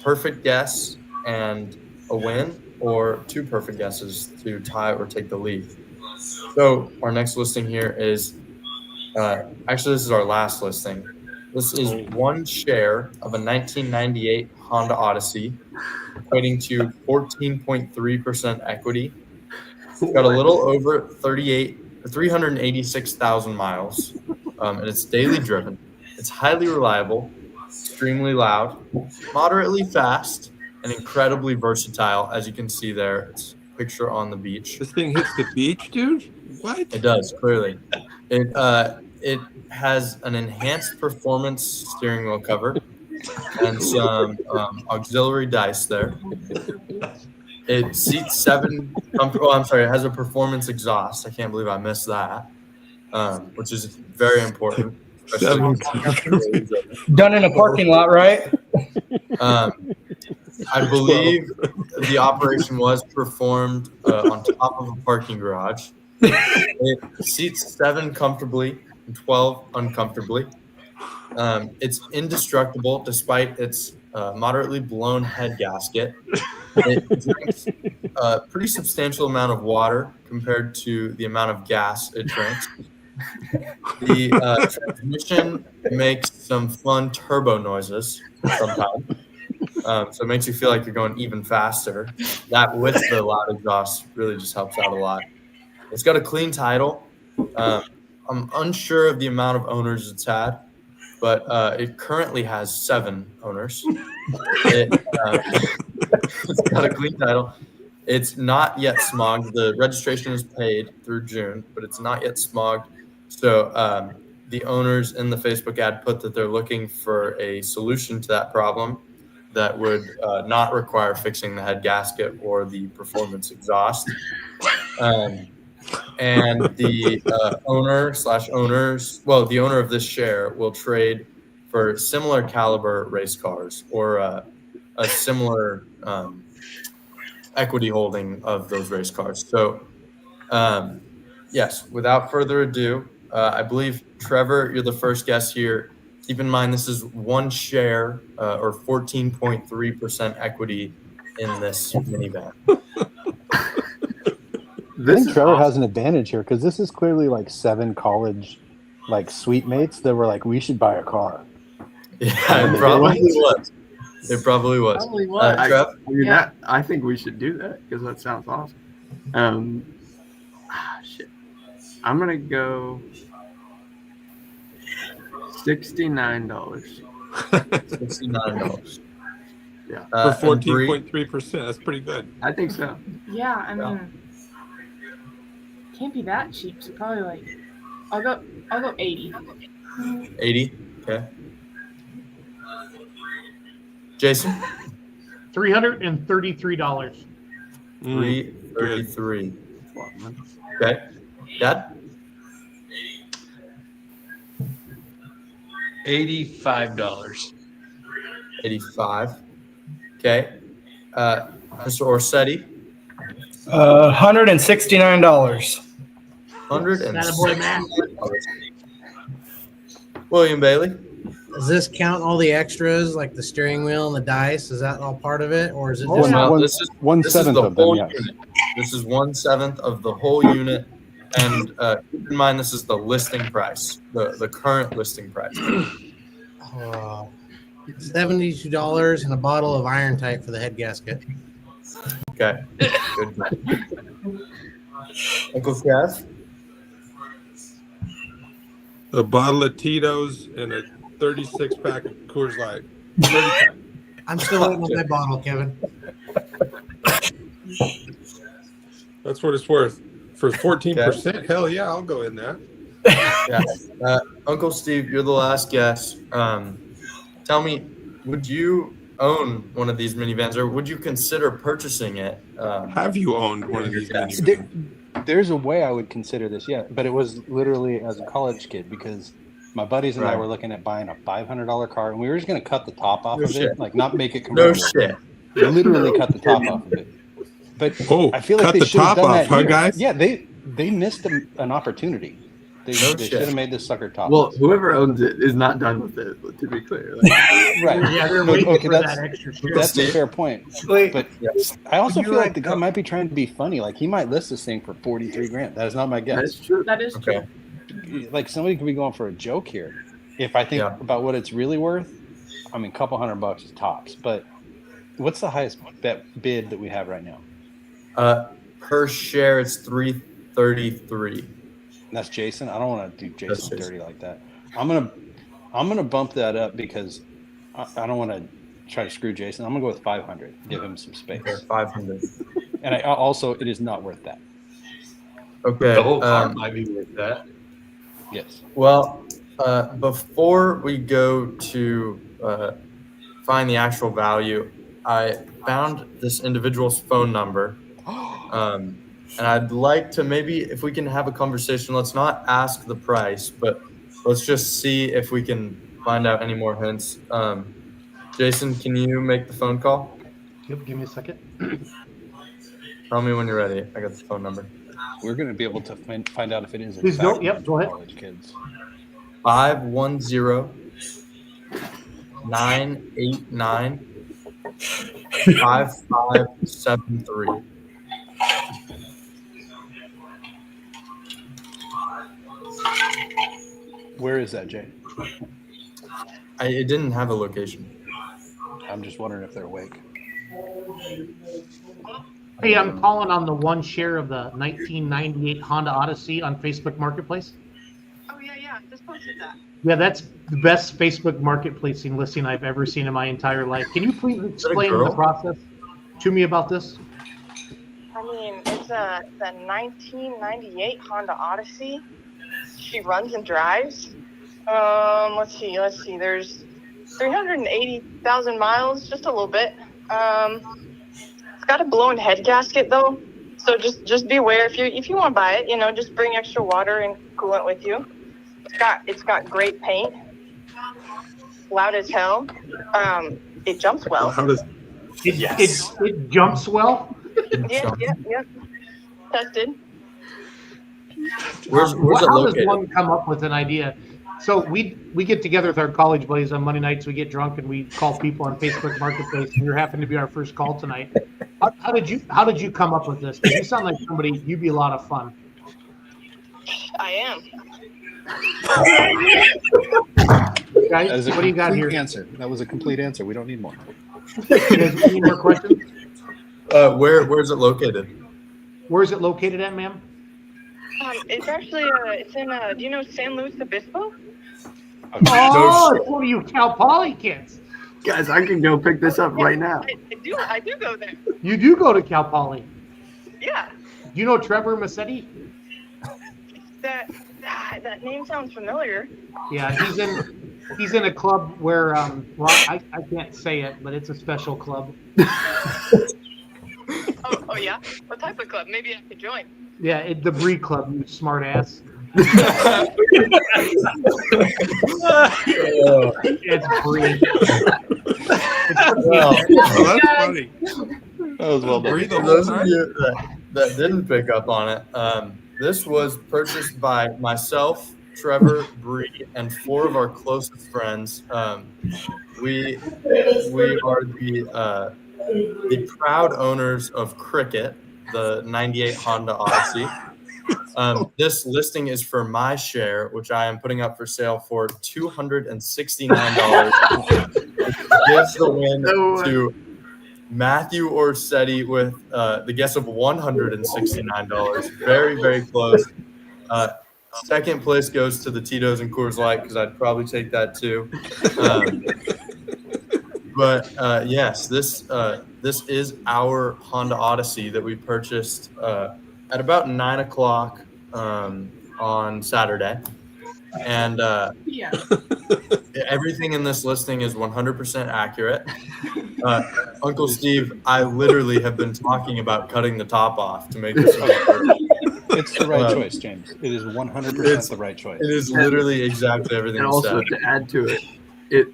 perfect guess and a win, or 2 perfect guesses to tie or take the lead. So our next listing here is, actually this is our last listing. This is 1 share of a 1998 Honda Odyssey, equating to 14.3% equity. It's got a little over 386,000 miles, and it's daily driven. It's highly reliable, extremely loud, moderately fast, and incredibly versatile, as you can see there. It's a picture on the beach. This thing hits the beach, dude? What? It does, clearly. It has an enhanced performance steering wheel cover and some auxiliary dice there. It seats 7. It has a performance exhaust. I can't believe I missed that, which is very important. Done in a parking lot, right? I believe the operation was performed on top of a parking garage. It seats 7 comfortably and 12 uncomfortably. It's indestructible despite its moderately blown head gasket. It drinks a pretty substantial amount of water compared to the amount of gas it drinks. The transmission makes some fun turbo noises sometimes. So it makes you feel like you're going even faster. That with the loud exhaust really just helps out a lot. It's got a clean title. I'm unsure of the amount of owners it's had, but it currently has 7 owners. It's got a clean title. It's not yet smogged. The registration is paid through June, but it's not yet smogged. So the owners in the Facebook ad put that they're looking for a solution to that problem that would not require fixing the head gasket or the performance exhaust. And the the owner of this share will trade for similar caliber race cars or a similar equity holding of those race cars. So, yes, without further ado, I believe, Trevor, you're the first guest here. Keep in mind, this is one share or 14.3% equity in this minivan. I think Trevor has an advantage here because this is clearly like 7 college like suite mates that were like, we should buy a car. Yeah, it probably was. It probably was. Probably was. Trev? I think we should do that because that sounds awesome. Shit. I'm gonna go $69. $69. Yeah. For 14.3%, that's pretty good. I think so. Yeah, I mean, can't be that cheap. So probably like, I'll go 80. 80. Okay. Jason? $333. $333. Okay. Dad? $85. 85. Okay. Mr. Orsetti? $169. $169. William Bailey? Does this count all the extras like the steering wheel and the dice? Is that all part of it, or is it just This is 1/7 of them? Yes. unit. This is 1/7 of the whole unit, and keep in mind this is the listing price, the current listing price. $72 and a bottle of Iron Tight for the head gasket. Okay. Good. Uncle Kev? A bottle of Tito's and a 36-pack of Coors Light. I'm still waiting on my bottle, Kevin. That's what it's worth. For 14%, hell yeah, I'll go in there. Yeah. Uncle Steve, you're the last guest. Tell me, would you own one of these minivans, or would you consider purchasing it? Have you owned one of these minivans? There's a way I would consider this, yeah, but it was literally as a college kid because my buddies and I were looking at buying a $500 car, and we were just going to cut the top off of it, like not make it convertible. No shit. Literally cut the top off of it. But I feel like cut they the should have top done off, that here. guys? Yeah, they missed an opportunity. They should have made this sucker top. Well, whoever owns it is not done with it, to be clear. Right. Yeah, they're waiting for that extra share. That's a fair point. But I also feel like the guy might be trying to be funny. Like he might list this thing for $43,000. That is not my guess. That's true. That is true. Like somebody could be going for a joke here. If I think about what it's really worth, I mean, a couple $100 is tops. But what's the highest bid that we have right now? Per share, it's $333. That's Jason. I don't want to do Jason dirty like that. I'm gonna bump that up because I don't want to try to screw Jason. I'm gonna go with 500. Give him some space. Okay, 500. And I also, it is not worth that. Okay. The whole car might be worth that. Yes. Well, before we go to find the actual value, I found this individual's phone number. And I'd like to maybe, if we can have a conversation, let's not ask the price, but let's just see if we can find out any more hints. Jason, can you make the phone call? Yep, give me a second. Tell me when you're ready. I got the phone number. We're going to be able to find out if it is. Please go. Yep, go ahead. College kids. 510-989-5573. Where is that, Jay? It didn't have a location. I'm just wondering if they're awake. Hey, I'm calling on the one share of the 1998 Honda Odyssey on Facebook Marketplace. Oh yeah, just posted that. Yeah, that's the best Facebook Marketplacing listing I've ever seen in my entire life. Can you please explain the process to me about this? I mean, it's the 1998 Honda Odyssey. She runs and drives. Let's see. There's 380,000 miles, just a little bit. It's got a blown head gasket though, so just beware if you want to buy it. Just bring extra water and coolant with you. It's got great paint. Loud as hell. It jumps well. How does it jumps well? Yeah. Tested. Where's it how located? does one come up with an idea? So we get together with our college buddies on Monday nights. We get drunk and we call people on Facebook Marketplace. And you happen to be our first call tonight. How did you come up with this? Because you sound like somebody. You'd be a lot of fun. I am. Guys, what do you got here? Answer. That was a complete answer. We don't need more. You guys, any more questions? Where's it located? Where is it located at, ma'am? It's actually it's in do you know San Luis Obispo? Oh, it's one of you Cal Poly kids. Guys, I can go pick this up right now. I do go there. You do go to Cal Poly. Yeah. Do you know Trevor Massetti? That name sounds familiar. Yeah, he's in a club where I can't say it, but it's a special club. Oh yeah? What type of club? Maybe I could join. Yeah, the Bree Club, you smart ass. It's Bree. That's funny. That was well done. For those of you that didn't pick up on it, this was purchased by myself, Trevor, Bree, and 4 of our closest friends. We are the proud owners of Cricket, the '98 Honda Odyssey. This listing is for my share, which I am putting up for sale for $269. Gives the win to Matthew Orsetti with the guess of $169. Very, very close. Second place goes to the Tito's and Coors Light because I'd probably take that too. But yes, this is our Honda Odyssey that we purchased at about 9 o'clock on Saturday. And everything in this listing is 100% accurate. Uncle Steve, I literally have been talking about cutting the top off to make this work. It's the right choice, James. It is 100% the right choice. It is literally exactly everything. And also said. to add to it, it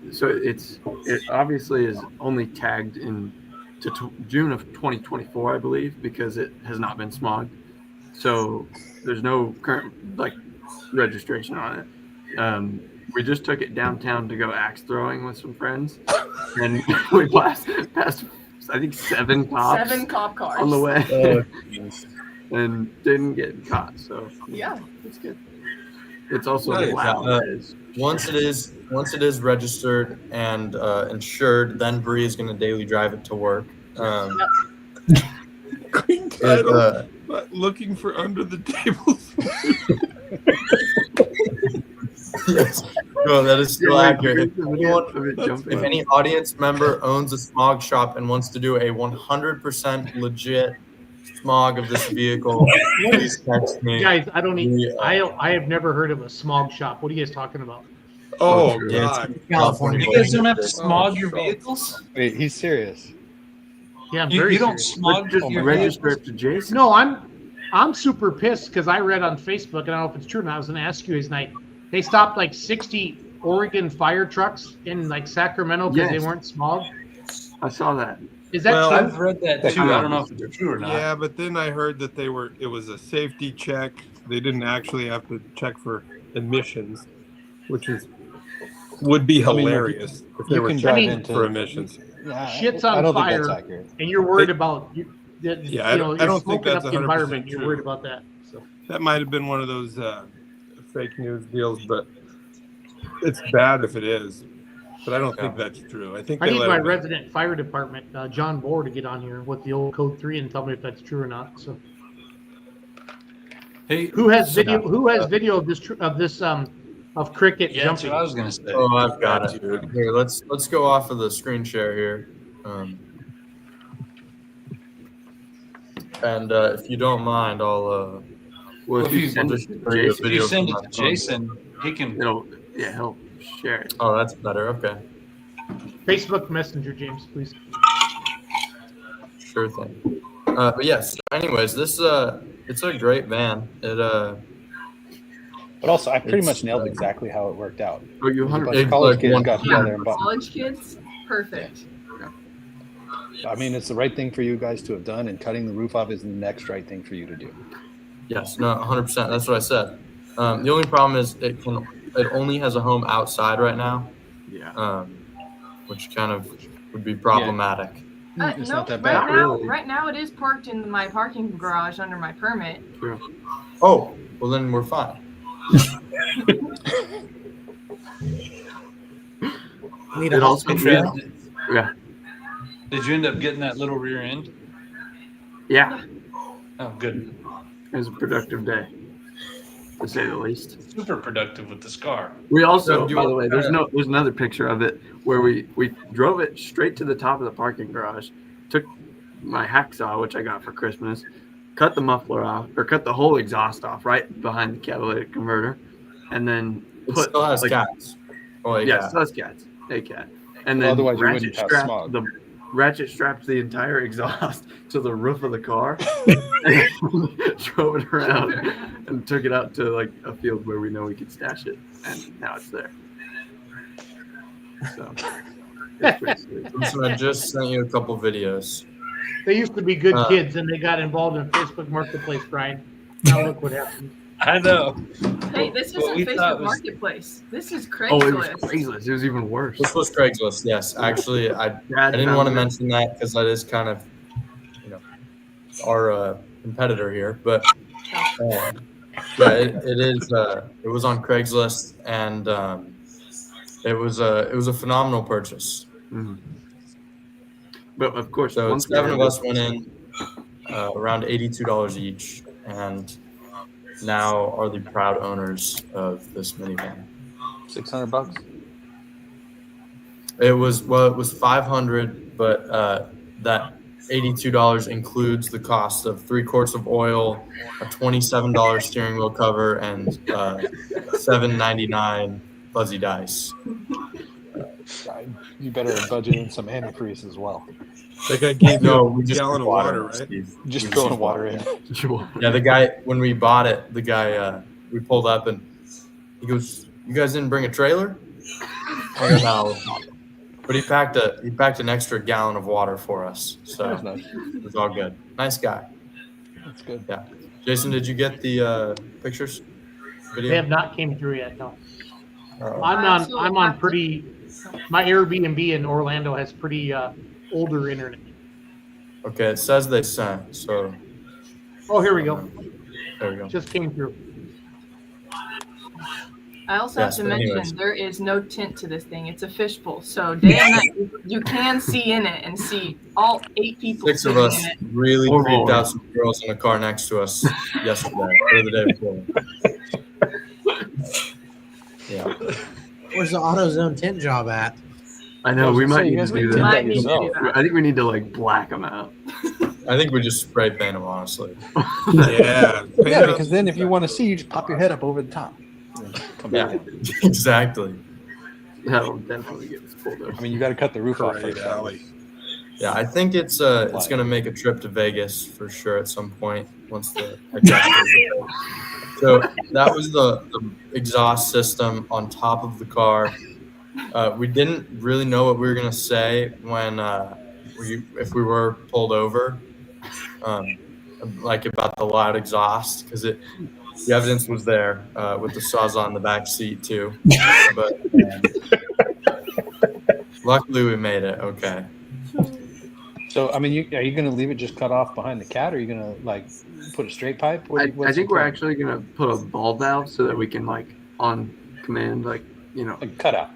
obviously is only tagged in to June of 2024, I believe, because it has not been smogged. So there's no current registration on it. We just took it downtown to go axe throwing with some friends, and we passed I think 7 cops. 7 cop cars on the way, and didn't get caught. So yeah, it's good. It's also once it is registered and insured, then Bree is going to daily drive it to work. Looking for under the table. Yes. No, that is still accurate. If any audience member owns a smog shop and wants to do a 100% legit smog of this vehicle, please text me. Guys, I have never heard of a smog shop. What are you guys talking about? Oh, God. California. You guys don't have to smog your vehicles? Wait, he's serious. Yeah, I'm You very don't serious. smog Just your register vehicles? it to Jason. No, I'm super pissed because I read on Facebook, and I don't know if it's true, and I was going to ask you tonight. They stopped 60 Oregon fire trucks in Sacramento because they weren't smogged. I saw that. Is that true? I've read that too. I don't know if it's true or not. Yeah, but then I heard that it was a safety check. They didn't actually have to check for emissions, which would be hilarious if they were checking for emissions. Shit's on fire, and you're worried about I don't think that's the environment. 100% You're true. worried about that. So That might have been one of those fake news deals, but it's bad if it is. But I don't think that's true. I think I they need let my it- resident fire department, John Bohr, to get on here with the old Code 3 and tell me if that's true or not. So, Hey, who has video? Who has video of this of cricket Yeah, that's jumping? what I was gonna say. Oh, I've got it. Here, let's go off of the screen share here. And if you don't mind, I'll. Well, if you send it to Jason, he can. He'll share it. Oh, that's better. Okay. Facebook Messenger, James, please. Sure thing. But yes. Anyways, this it's a great van. But also, I pretty much nailed exactly how it worked out. Oh, you A bunch 100% of college kids got together and bought. College kids, perfect. I mean, it's the right thing for you guys to have done, and cutting the roof off is the next right thing for you to do. Yes. No. 100%. That's what I said. The only problem is it only has a home outside right now. Yeah. Which kind of would be problematic. It's not that bad. Right now it is parked in my parking garage under my permit. True. Oh, well then we're fine. Need It also Yeah. Did you end up getting that little rear end? Yeah. Oh, good. It was a productive day, to say the least. Super productive with the scar. We also, by the way, there's another picture of it where we drove it straight to the top of the parking garage, took my hacksaw, which I got for Christmas, cut the muffler off, or cut the whole exhaust off right behind the catalytic converter, and then It still has cats. Oh, it still has cats. A cat. And then Otherwise you wouldn't have smog. ratchet strapped the entire exhaust to the roof of the car, and drove it around, and took it out to like a field where we know we could stash it, and now it's there. So, it's pretty sweet. Listen, I just sent you a couple videos. They used to be good kids, and they got involved in Facebook Marketplace, Brian. Now look what happened. I know. Hey, this isn't Facebook Marketplace. This is Craigslist. Oh, it was Craigslist. It was even worse. This was Craigslist, yes. Actually, I didn't want to mention that because that is kind of, our competitor here. But yeah, it is. It was on Craigslist, and it was a phenomenal purchase. Mm-hmm. But of course, so 7 of us went in around $82 each, and now are the proud owners of this minivan. $600. It was $500, but that $82 includes the cost of 3 quarts of oil, a $27 steering wheel cover, and $7.99 fuzzy dice. You better budget in some antifreeze as well. That guy gave you we a just gallon of water, right? Just throwing water in. Yeah, the guy, when we bought it, we pulled up and he goes, "You guys didn't bring a trailer?" I go, "No." But he packed an extra gallon of water for us, so nice. It was all good. Nice guy. That's good. Yeah, Jason, did you get the pictures? Video? They have not came through yet. No. I'm on pretty. My Airbnb in Orlando has pretty older internet. Okay, it says they sent. So. Oh, here we go. There we go. Just came through. I also have to mention there is no tint to this thing. It's a fishbowl, so day and night you can see in it and see all 8 people. 6 of us really creeped out some girls in a car next to us yesterday or the day before. Yeah. Where's the AutoZone tint job at? I know we might need to do that. I think we need to like black them out. I think we just spray paint them, honestly. Yeah. Yeah, because then if you want to see, you just pop your head up over the top. Yeah, exactly. That'll definitely get us pulled over. I mean, you got to cut the roof off first. Yeah, I think it's gonna make a trip to Vegas for sure at some point once the So that was the exhaust system on top of the car. We didn't really know what we were gonna say when if we were pulled over, like about the loud exhaust, because the evidence was there with the Sawzall in the back seat too. But luckily we made it okay. So, I mean, are you going to leave it just cut off behind the cat, or are you going to like put a straight pipe? I think we're actually going to put a ball valve so that we can like on command, like cut out.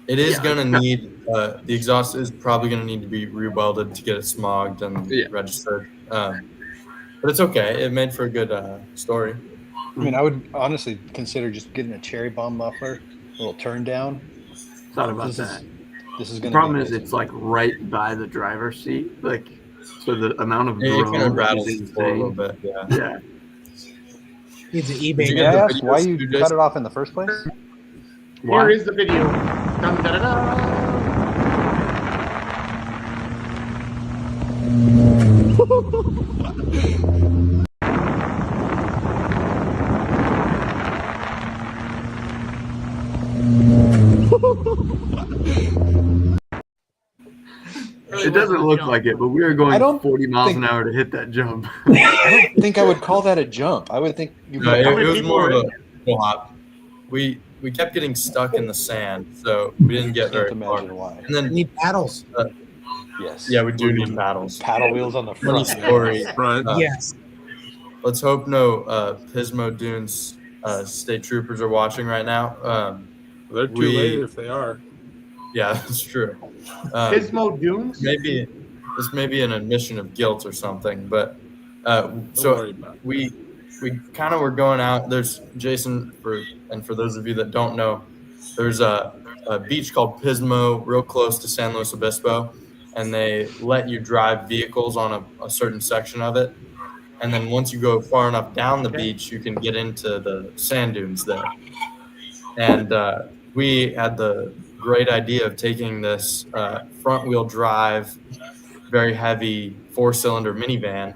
It is going to need the exhaust is probably going to need to be rewelded to get it smogged and registered. But it's okay. It made for a good story. I mean, I would honestly consider just getting a cherry bomb muffler, a little turn down. Thought about that. This is the going. Problem is, it's like right by the driver's seat, like so the amount of you kind of rattle is for a little bit. Yeah. Needs an eBay. Did I ask why you cut it off in the first place? Here is the video. Dun, da, da, da. It doesn't look like it, but we are going 40 miles an hour to hit that jump. I don't think I would call that a jump. I would think it was more of single hop. We kept getting stuck in the sand, so we didn't get very far. why. And then need paddles. Yes. Yeah, we do need paddles. Paddle wheels on the Funny front. story. Yes. Let's hope no Pismo Dunes state troopers are watching right now. They're too late if they are. Yeah, that's true. Pismo Dunes? Maybe this may be an admission of guilt or something, but so we kind of were going out. There's Jason for those of you that don't know, there's a beach called Pismo, real close to San Luis Obispo, and they let you drive vehicles on a certain section of it. And then once you go far enough down the beach, you can get into the sand dunes there. And we had the great idea of taking this front wheel drive, very heavy 4-cylinder minivan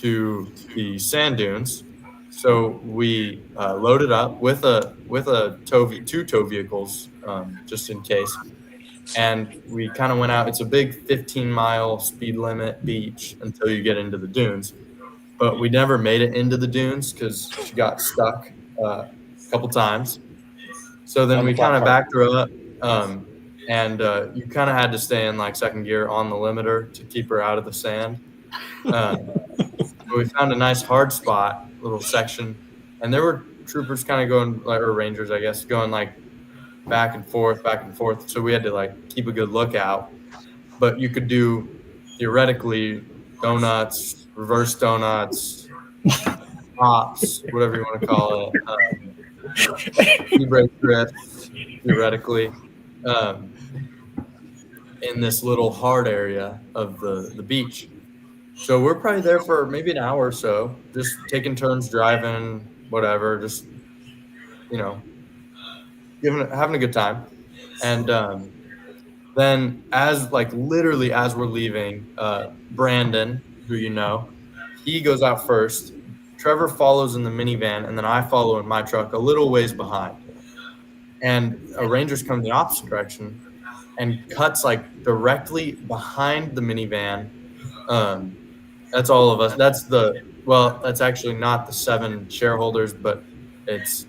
to the sand dunes. So we loaded up with two tow vehicles, just in case. And we kind of went out. It's a big 15-mile speed limit beach until you get into the dunes. But we never made it into the dunes because she got stuck a couple times. So then we kind of backed her up, and you kind of had to stay in like second gear on the limiter to keep her out of the sand. We found a nice hard spot, little section, and there were troopers kind of going, or rangers, I guess, going like back and forth. So we had to like keep a good lookout. But you could do theoretically donuts, reverse donuts, hops, whatever you want to call it, e-brake drifts, theoretically, in this little hard area of the beach. So we're probably there for maybe an hour or so, just taking turns driving, whatever, just, having a good time. And then literally as we're leaving, Brandon, who he goes out first. Trevor follows in the minivan, and then I follow in my truck a little ways behind. And a ranger's coming the opposite direction and cuts like directly behind the minivan. That's all of us. That's actually not the 7 shareholders, but it's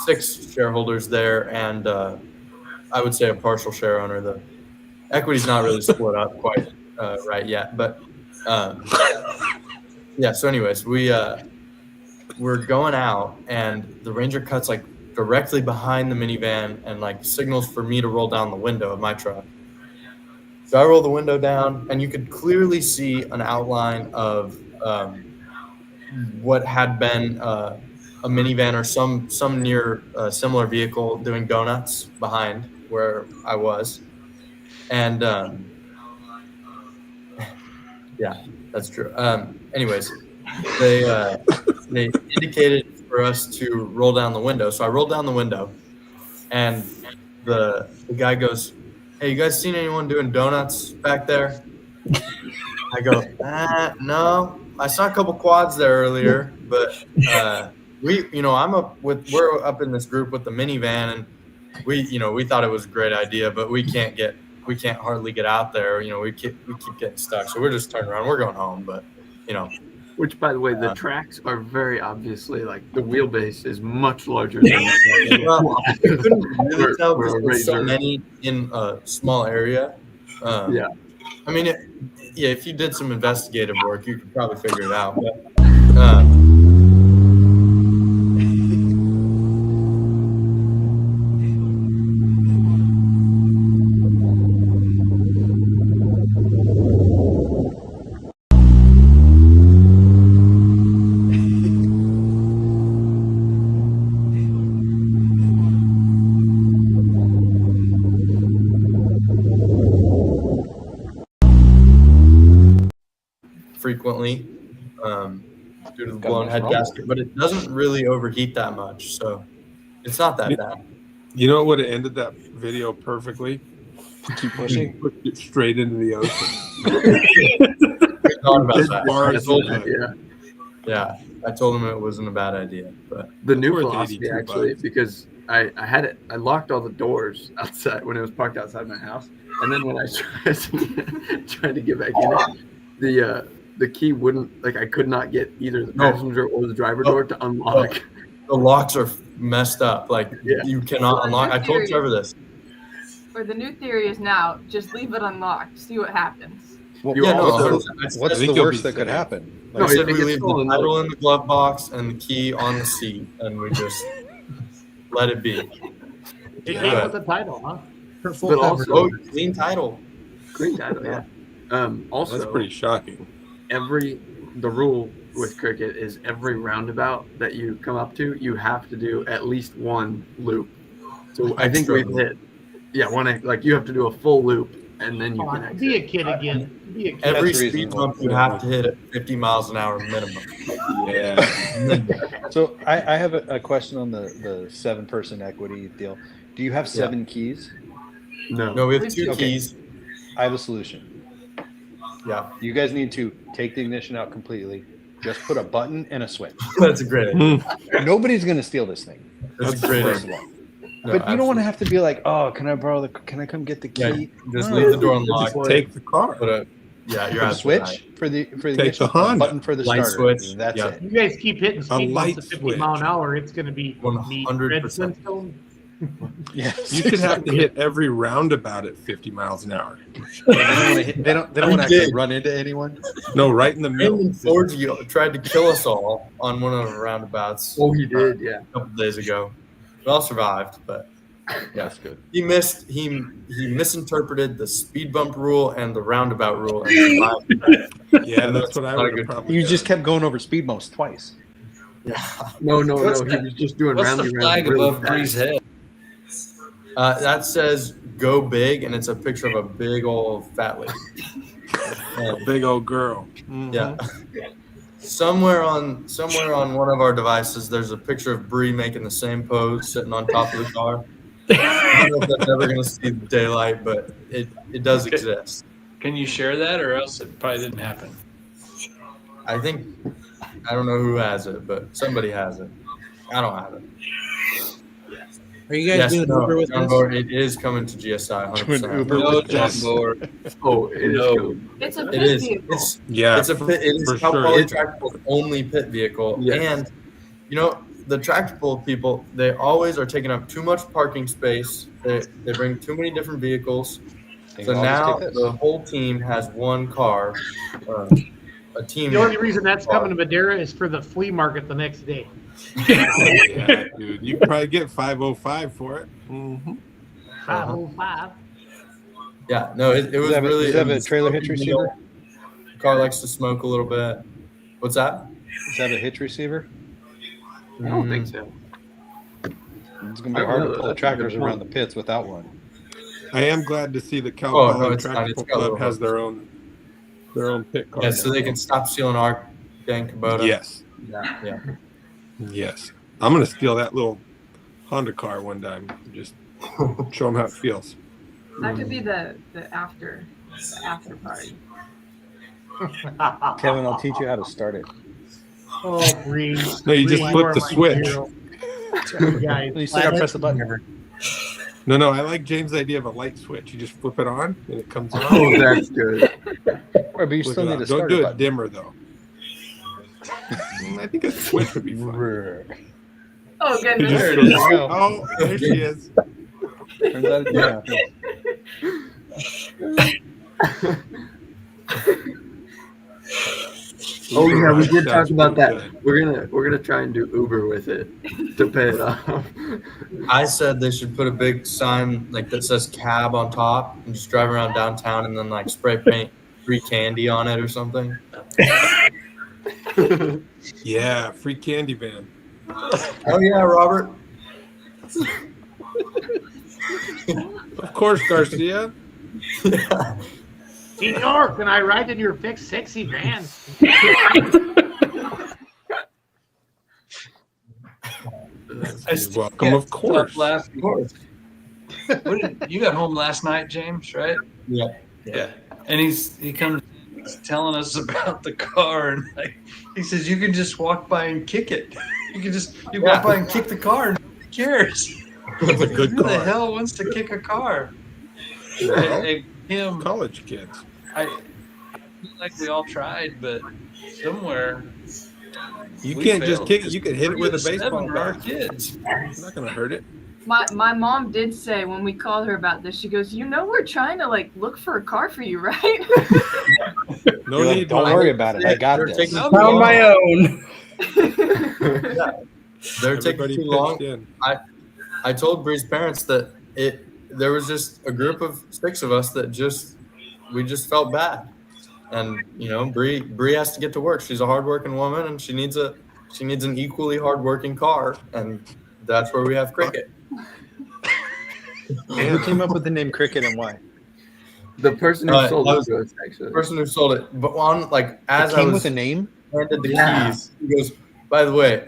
6 shareholders there, and I would say a partial share owner. The equity's not really split up quite right yet, but yeah. So anyways, we're going out, and the ranger cuts like directly behind the minivan and like signals for me to roll down the window of my truck. So I roll the window down, and you could clearly see an outline of what had been a minivan or some near similar vehicle doing donuts behind where I was. And yeah, that's true. Anyways, they indicated for us to roll down the window. So I rolled down the window, and the guy goes, "Hey, you guys seen anyone doing donuts back there?" I go, "No, I saw a couple quads there earlier, but we're up in this group with the minivan, and we thought it was a great idea, but we can't hardly get out there. We keep getting stuck, so we're just turning around. We're going home, but Which, by the way, the tracks are very obviously like the wheelbase is much larger than. Well, you couldn't really tell because there's so many in a small area. Yeah. I mean, if you did some investigative work, you could probably figure it out. But, frequently due to the blown head gasket, but it doesn't really overheat that much, so it's not that bad. You know what would have ended that video perfectly? Keep pushing. Pushed it straight into the ocean. Yeah, I told him it wasn't a bad idea, but the new philosophy actually, because I had it, I locked all the doors outside when it was parked outside my house, and then when I tried to get back in it, the key wouldn't, like I could not get either the passenger or the driver door to unlock. the locks are messed up. Like you cannot unlock. I told Trevor this. Or the new theory is now just leave it unlocked, see what happens. Well, what's the worst that could happen? I said we leave the title in the glove box and the key on the seat, and we just let it be. It came with the title, huh? But also, clean title. Clean title, yeah. Also, That's pretty shocking. The rule with cricket is every roundabout that you come up to, you have to do at least one loop. So I think we've hit, one. Like you have to do a full loop, and then you can exit. Be a kid again. Be a kid. Every speed bump you have to hit at 50 miles an hour minimum. Yeah. So I have a question on the 7-person equity deal. Do you have 7 keys? No, we have 2 keys. I have a solution. Yeah. You guys need to take the ignition out completely. Just put a button and a switch. That's a great idea. Nobody's going to steal this thing. That's a great idea. But you don't want to have to be like, oh, can I come get the key? Yeah, just leave the door unlocked. Take the car. You're a switch for the Take the Honda. button for the light starter. switch. That's it. You guys keep hitting speed light bumps at 50 mile an hour, it's going to be 100%. Yes. You could have to hit every roundabout at 50 miles an hour. They don't want to actually run into anyone. No, right in the middle. Raymond Ford tried to kill us all on one of the roundabouts. Oh, he did, a couple days ago. We all survived, but that's good. He misinterpreted the speed bump rule and the roundabout rule. And survived. Yeah, that's what I would have probably. You just kept going over speed bumps twice. Yeah. No. He was just doing What's the flag above Bree's head? That says "Go Big," and it's a picture of a big old fat lady. A big old girl. Mm-hmm. Yeah. Somewhere on one of our devices, there's a picture of Bree making the same pose, sitting on top of the car. I don't know if that's ever going to see the daylight, but it does exist. Can you share that, or else it probably didn't happen? I don't know who has it, but somebody has it. I don't have it. Are you guys doing Uber with John this? Board, it is coming to GSI 100%. Uber No, with John this. Board. Oh, it is. It's a It pit is. vehicle. It is for Cal sure. Poly Tractable's only pit vehicle. Yes. And, the Tractable people, they always are taking up too much parking space. They bring too many different vehicles. So now the whole team has one car. A team. The only reason that's coming to Madeira is for the flea market the next day. Yeah, dude. You could probably get 505 for it. Mm-hmm. 505. Yeah, no, it was really. Does it have a trailer hitch receiver? The car likes to smoke a little bit. What's that? Does it have a hitch receiver? I don't think so. It's going to be hard to pull the tractors around the pits without one. I am glad to see that Cal Oh, no, Poly it's not. Tractable It's got a Club little has their own pit car. Yeah, so they can stop stealing our dang Kubota. Yes. Yeah. Yes. I'm going to steal that little Honda car one time. Just show them how it feels. That could be the after party. Kevin, I'll teach you how to start it. Oh, Bree. No, you just flip the switch. You still got to press the button. No, I like James' idea of a light switch. You just flip it on and it comes on. Oh, that's good. But you still need to Don't start do it. it dimmer, though. I think a switch would be fun. Oh, You goodness. just There you go. Oh, there she is. Turns out Oh yeah, we did talk Sounds about pretty that. We're gonna try and do Uber with it to pay it off. I said they should put a big sign like that says cab on top and just drive around downtown and then like spray paint free candy on it or something. Yeah, free candy van. Oh yeah, Robert. Of course, Garcia. Senor, can I ride in your big sexy van? You're welcome, of course. You got home last night, James, right? Yeah. Yeah. And he comes telling us about the car, and he says you can just walk by and kick it. You walk by and kick the car, and nobody cares. It's a good Who car. the hell wants to kick a car? Him, college kids. I feel like we all tried, but somewhere You We can't just failed. kick it. You can hit it with a 3 to 7 baseball are our bat. kids. It's not gonna hurt it. My mom did say when we called her about this, she goes, we're trying to like look for a car for you, right? No need. Don't worry about it. I got They're this. taking too Found my long. own. They're Everybody taking too long. pitched in. I told Bree's parents that there was just a group of 6 of us that we just felt bad. And Bree has to get to work. She's a hardworking woman, and she needs an equally hardworking car, and that's where we have Cricket. Who came up with the name Cricket and why? The person who sold it to us, actually. The person who sold it, but as It I came was with a name? handed the keys, he goes, "By the way,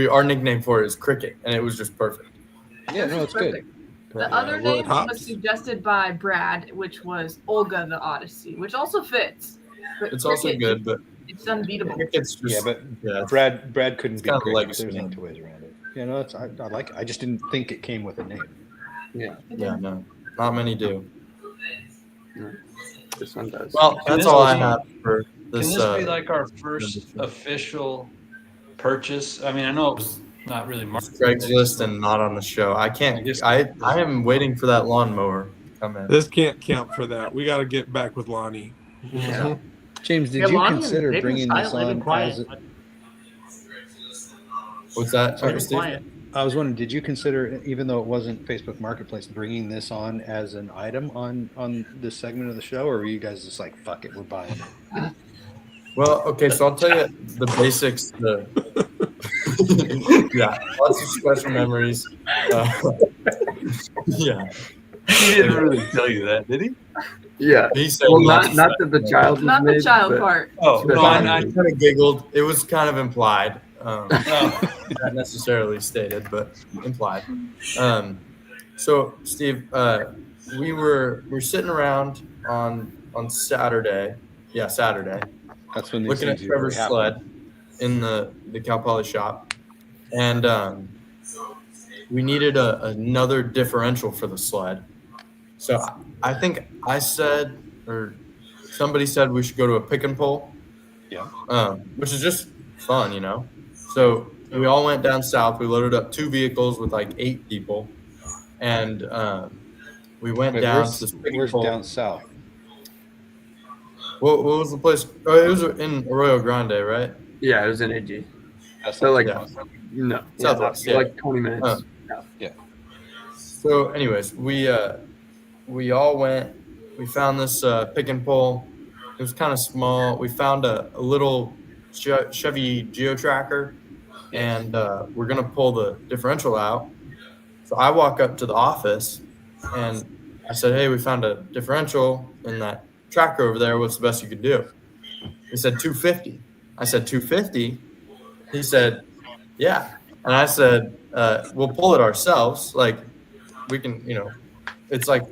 our nickname for it is Cricket," and it was just perfect. Yeah, no, it's good. The other name was suggested by Brad, which was Olga the Odyssey, which also fits. But It's also Cricket, good, but it's unbeatable. Cricket's just Brad couldn't be kind of a Cricket. legacy There's no name. two ways around it. Yeah, no, I like it. I just didn't think it came with a name. Yeah. Yeah, no, not many do. This one does. Well, Can that's this all I be- have for this. Can this be like our first official purchase? I mean, I know it was not really marketed. Craigslist and not on the show. I can't. I am waiting for that lawnmower to come in. This can't count for that. We got to get back with Lonnie. Yeah. James, did Yeah, you Lonnie and consider they've been bringing this silent, they've been on quiet. as a, What's that? They've been Steve? quiet. I was wondering, did you consider, even though it wasn't Facebook Marketplace, bringing this on as an item on this segment of the show, or were you guys just like, fuck it, we're buying it? Well, okay, so I'll tell you the basics. Yeah, lots of special memories. Yeah. He didn't really tell you that, did he? Yeah. He said Well, not that the child was Not the made, child but part. Oh, no, I I kind of giggled. It was kind of implied. Not necessarily stated, but implied. So, Steve, we were sitting around on Saturday. Yeah, Saturday. That's when these looking at things Trevor's usually happen. sled in the Cal Poly shop, and we needed another differential for the sled. So I think I said, or somebody said, we should go to a pick and pull. Yeah. Which is just fun, So we all went down south. We loaded up 2 vehicles with like 8 people, and we went Wait, down to this pick and where's pull. down south? What was the place? Oh, it was in Arroyo Grande, right? yeah, it was in AG. That's So like, Yeah. no, Southwest, yeah, yeah. like 20 minutes. Yeah. So, anyways, we all went. We found this pick and pull. It was kind of small. We found a little Chevy Geo Tracker, and we're gonna pull the differential out. So I walk up to the office, and I said, "Hey, we found a differential in that tracker over there. What's the best you could do?" He said $250. I said $250. He said, "Yeah," and I said, "We'll pull it ourselves. Like, we can, it's like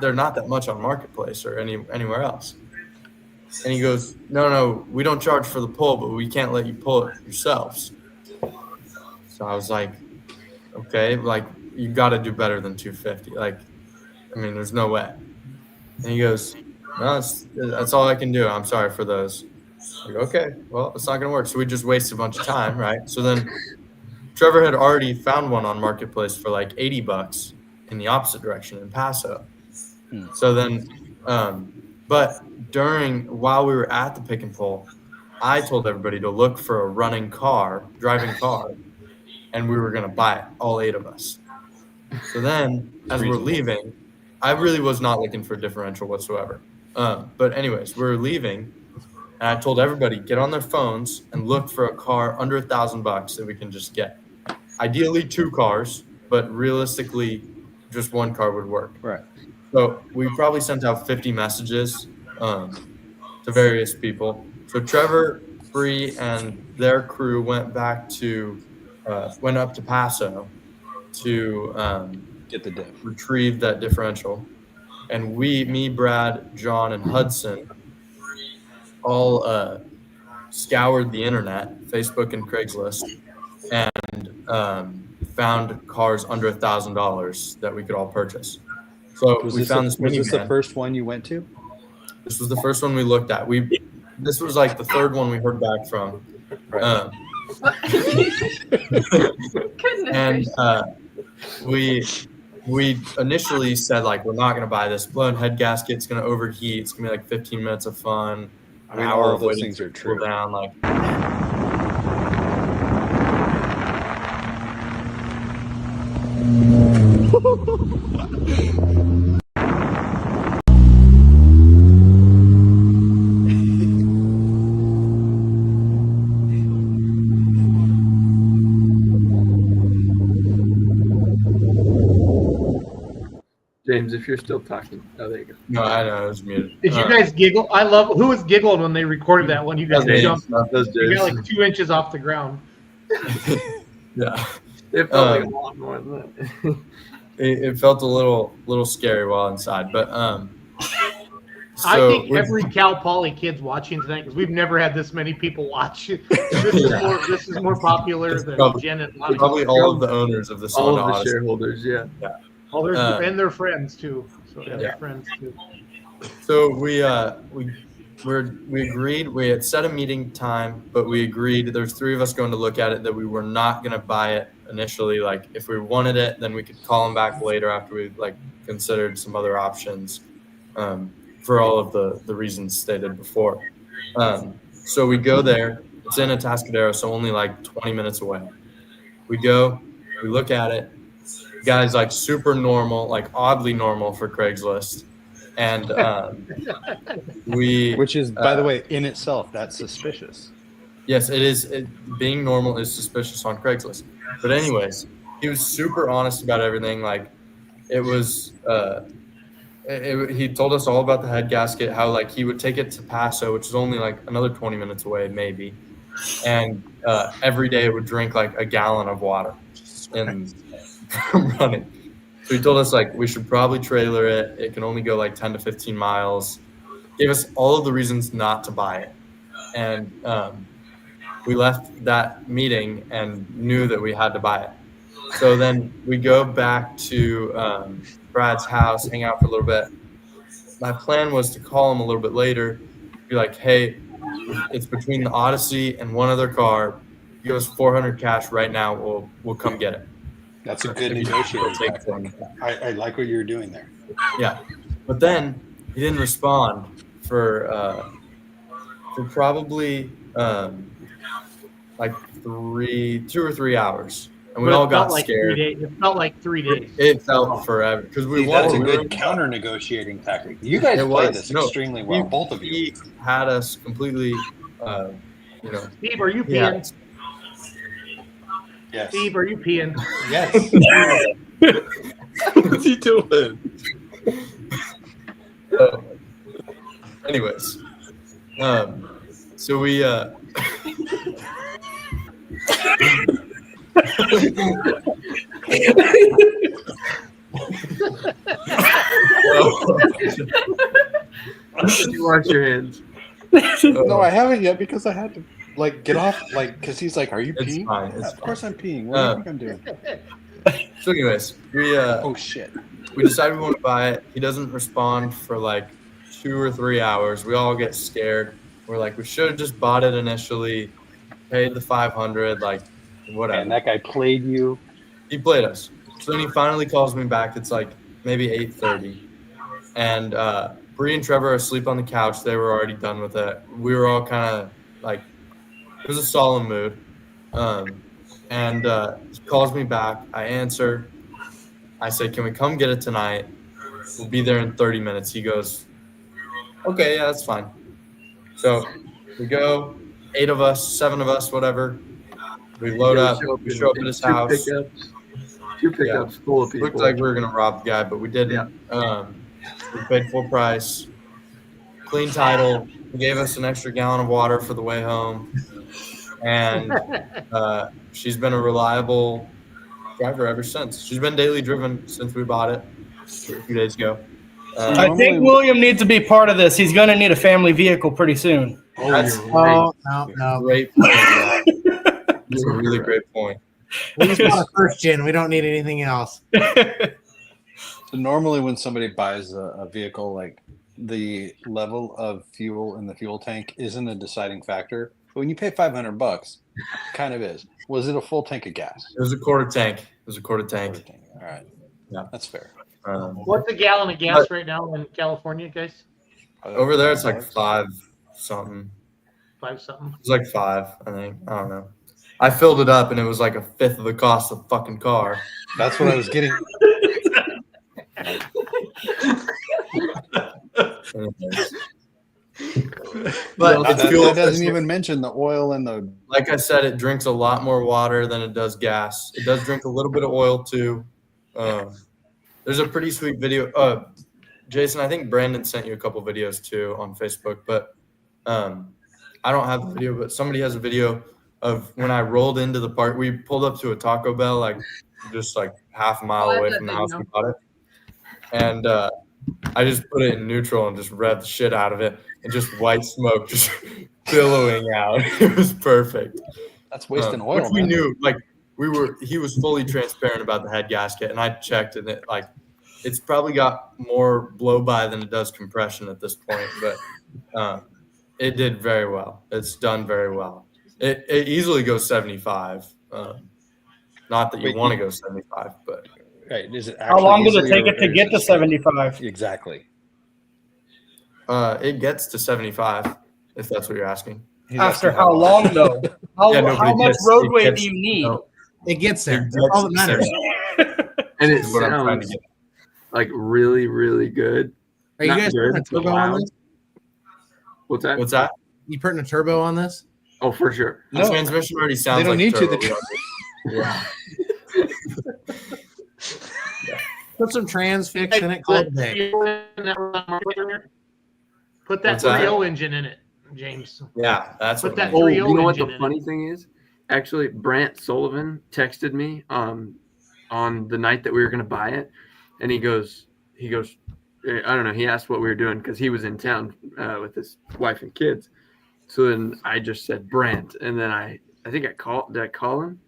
they're not that much on Marketplace or anywhere else." And he goes, No, we don't charge for the pull, but we can't let you pull it yourselves." So I was like, "Okay, like you got to do better than $250. Like, I mean, there's no way." And he goes, "No, that's all I can do. I'm sorry for those." I go, "Okay, well, it's not gonna work." So we just wasted a bunch of time, right? So then Trevor had already found one on Marketplace for like $80 in the opposite direction in Paso. So then, but while we were at the pick and pull, I told everybody to look for a driving car, and we were going to buy it, all 8 of us. So then, as we're leaving, I really was not looking for a differential whatsoever. But anyways, we're leaving, and I told everybody, get on their phones and look for a car under $1,000 that we can just get. Ideally 2 cars, but realistically, just 1 car would work. Right. So we probably sent out 50 messages to various people. So Trevor, Bree, and their crew went up to Paso to get the diff, retrieve that differential. And me, Brad, John, and Hudson all scoured the internet, Facebook and Craigslist, and found cars under $1,000 that we could all purchase. So we found this minivan. Was this the first one you went to? This was the first one we looked at. This was like the 3rd one we heard back from. Um, Goodness and we initially said like we're not gonna buy this. Blown head gasket's gonna overheat. It's gonna be like 15 minutes of fun, an hour all of those waiting things to are cool true. down. Like James, if you're still talking, oh, there you go. no, I know it was muted. Did you guys giggle? I love who was giggling when they recorded that one. You guys James. jumped. Those You got James. like 2 inches off the ground. Yeah, It felt like a lot more than that. it felt a little scary while inside, but I so think every Cal Poly kid's watching tonight because we've never had this many people watch it. This is more popular than Jen and Lonnie. Probably all of the owners of the all Honda of the Odyssey. shareholders, yeah. Oh, and their friends too. So their friends too. So we agreed. We had set a meeting time, but we agreed. There's 3 of us going to look at it that we were not going to buy it initially. Like if we wanted it, then we could call them back later after we like considered some other options. For all of the reasons stated before. So we go there. It's in Atascadero, so only like 20 minutes away. We go, we look at it. The guy's like super normal, like oddly normal for Craigslist. And which is, by the way, in itself, that's suspicious. Yes, it is. Being normal is suspicious on Craigslist. But anyways, he was super honest about everything. Like it was, he told us all about the head gasket, how like he would take it to Paso, which is only like another 20 minutes away, maybe. And every day it would drink like a gallon of water and running. So he told us like we should probably trailer it. It can only go like 10 to 15 miles. Gave us all of the reasons not to buy it. And we left that meeting and knew that we had to buy it. So then we go back to Brad's house, hang out for a little bit. My plan was to call him a little bit later, be like, hey, it's between the Odyssey and one other car. Give us $400 cash right now. We'll come get it. That's a good negotiating tactic. I like what you're doing there. Yeah. But then he didn't respond for probably like 2 or 3 hours. And we all got scared. It felt like 3 days. It felt forever because that's a good counter negotiating tactic. You guys play this extremely well, both of you. He had us completely, Steve, are you peeing? Yes. Steve, are you peeing? Yes. What's he doing? Anyways, so we You wash your hands. No, I haven't yet because I had to like get off, like, because he's like, "Are you It's peeing?" fine, Yeah, it's of course I'm peeing. What do you think I'm doing? So anyways, we oh shit. We decided we want to buy it. He doesn't respond for like 2 or 3 hours. We all get scared. We're like, we should have just bought it initially, paid the $500, like whatever. And that guy played you. He played us. So then he finally calls me back. It's like maybe 8:30, and Bree and Trevor are asleep on the couch. They were already done with it. We were all kind of like, it was a solemn mood. And he calls me back. I answer. I say, can we come get it tonight? We'll be there in 30 minutes. He goes, okay, yeah, that's fine. So we go, 8 of us, 7 of us, whatever. We load up. We show up at his house. Two pickups full of people. Looked like we were going to rob the guy, but we didn't. We paid full price. Clean title. He gave us an extra gallon of water for the way home. And she's been a reliable driver ever since. She's been daily driven since we bought it a few days ago. I think William needs to be part of this. He's going to need a family vehicle pretty soon. No. Great point. That's a really great point. We just want a first gen. We don't need anything else. So normally when somebody buys a vehicle, like the level of fuel in the fuel tank isn't a deciding factor. when you pay $500, kind of is. Was it a full tank of gas? It was a quarter tank. Quarter tank. All right. Yeah, that's fair. What's a gallon of gas right now in California, guys? Over there, it's like 5 something. 5 something. It's like 5, I think. I don't know. I filled it up, and it was like a fifth of the cost of the fucking car. That's what I was getting. But that doesn't even mention the oil and the. Like I said, it drinks a lot more water than it does gas. It does drink a little bit of oil too. There's a pretty sweet video. Jason, I think Brandon sent you a couple videos too on Facebook, but I don't have the video, but somebody has a video of when I rolled into the park. We pulled up to a Taco Bell, like just like half a mile away from the house we bought it. And I just put it in neutral and just revved the shit out of it, and just white smoke just billowing out. It was perfect. That's wasting oil. Which we knew, like he was fully transparent about the head gasket, and I checked, and it's probably got more blow by than it does compression at this point, but it did very well. It's done very well. It easily goes 75. Not that you want to go 75, but. Right. Is it How long does it take it to get to 75? Exactly. It gets to 75, if that's what you're asking. After how long, though? How much roadway do you need? It gets there. That's all that matters. And it sounds like really, really good. Are you guys putting a turbo on this? What's that? What's that? You putting a turbo on this? Oh, for sure. The transmission already sounds they don't like need turbo. to. Yeah. Put some trans fix in it. Call it a day. Put that 3.0 engine in it, James. Yeah, that's Put what that 3.0 Oh, you know what engine the in funny thing is? Actually, Brant Sullivan texted me on the night that we were going to buy it, and he goes, I don't know. He asked what we were doing because he was in town with his wife and kids. So then I just said Brant, and then I think I called. Did I call him?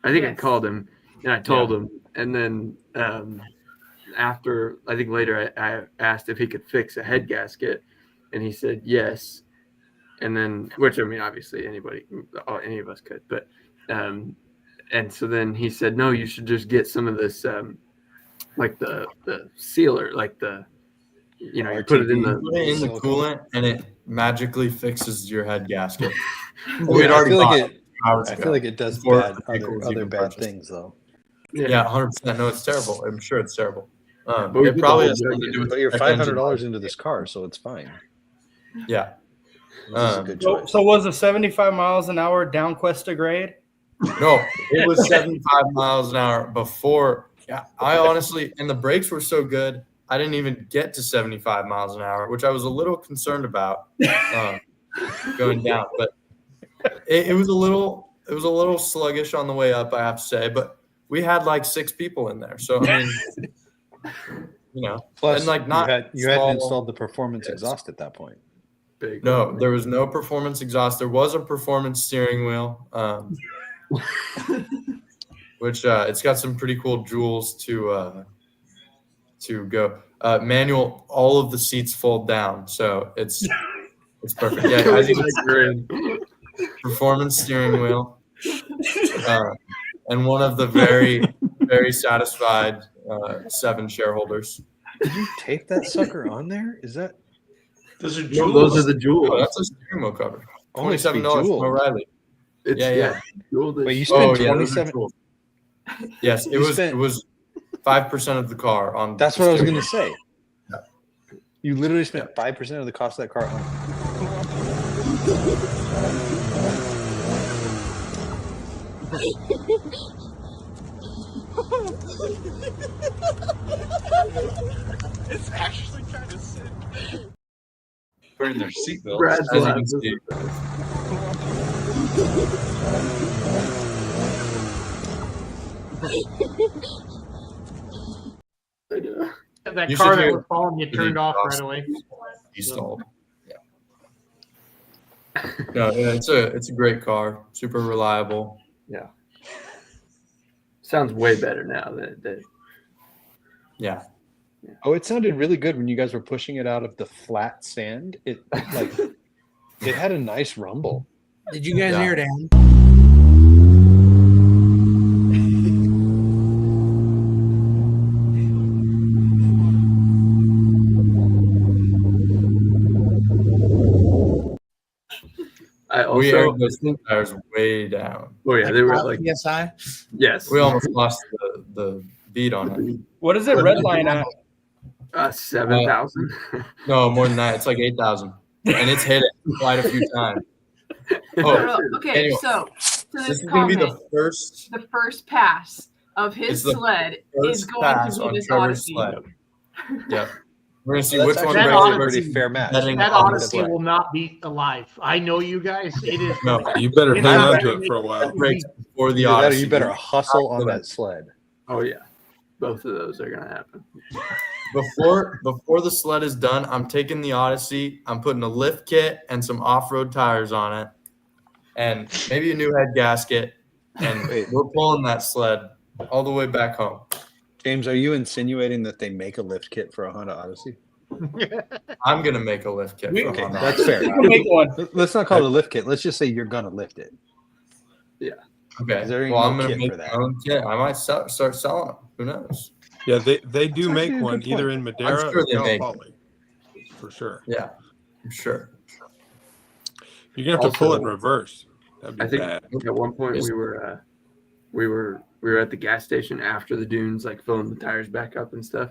I think I called him, and I told him, and then after I think later I asked if he could fix a head gasket, and he said yes. And then, which I mean, obviously any of us could, but and so then he said, no, you should just get some of this like the sealer, like you put it in the coolant, and it magically fixes your head gasket. I feel like it does other bad things though. Yeah, 100%. No, it's terrible. I'm sure it's terrible. But it probably has something to do with. But you're $500 into this car, so it's fine. Yeah. This is a good choice. So was it 75 miles an hour down Cuesta grade? No, it was 75 miles an hour before. Yeah, I honestly, and the brakes were so good, I didn't even get to 75 miles an hour, which I was a little concerned about going down. But it was a little sluggish on the way up, I have to say. But we had like 6 people in there, so I mean, Plus, and like not you hadn't installed the performance exhaust at that point. No, there was no performance exhaust. There was a performance steering wheel, which it's got some pretty cool jewels to go. Manual, all of the seats fold down, so it's perfect. Yeah, as you can see, performance steering wheel, and one of the very, very satisfied 7 shareholders. Did you tape that sucker on there? Is that? Those are jewels. Those are the jewels. Oh, that's a steering wheel cover. Only $27 from O'Reilly. Yeah. Wait, you spent 27? Yes, it was 5% of the car on. That's what I was going to say. Yeah. You literally spent 5% of the cost of that car on. It's actually kind of sick. Wearing their seatbelts. Brad's As you like, can see. That car that was following you turned off right away. Stalled. Yeah. No, it's a great car. Super reliable. Yeah. Sounds way better now than. Yeah. Oh, it sounded really good when you guys were pushing it out of the flat sand. It had a nice rumble. Did you guys hear Dan? I We also aired those tires way down. Oh yeah, they were like PSI. yes. We almost lost the beat on it. What is it redline at? 7,000. No, more than that. It's like 8,000, and it's hit it quite a few times. No, okay, anyway, so to this this is going to be comment, the first pass of his It's the sled is first going pass to be on this Trevor's Odyssey. sled. Yep. We're going to see Well, which that's one actually breaks a pretty versus fair match. betting That on the Odyssey sled. will not be alive. I know you guys. It is. No, You better It's hang not on to gonna it for a make- while. It breaks before the Either that or Odyssey. you better hustle on that sled. Oh yeah, both of those are gonna happen. Before the sled is done, I'm taking the Odyssey. I'm putting a lift kit and some off-road tires on it, and maybe a new head gasket. And we're pulling that sled all the way back home. James, are you insinuating that they make a lift kit for a Honda Odyssey? I'm gonna make a lift kit. For Okay, Honda that's Odyssey. fair. Make one. Let's not call it a lift kit. Let's just say you're gonna lift it. Yeah. Okay. There ain't Well, no I'm gonna kit make for that. my own kit. I might start selling them. Who knows? Yeah, they do That's make actually a one good either point. in Madeira I'm sure or they Cal make Poly. For sure. Yeah, I'm sure. You're gonna have to pull Also, it in reverse. That'd be I think bad. at one point we were at the gas station after the dunes, like filling the tires back up and stuff.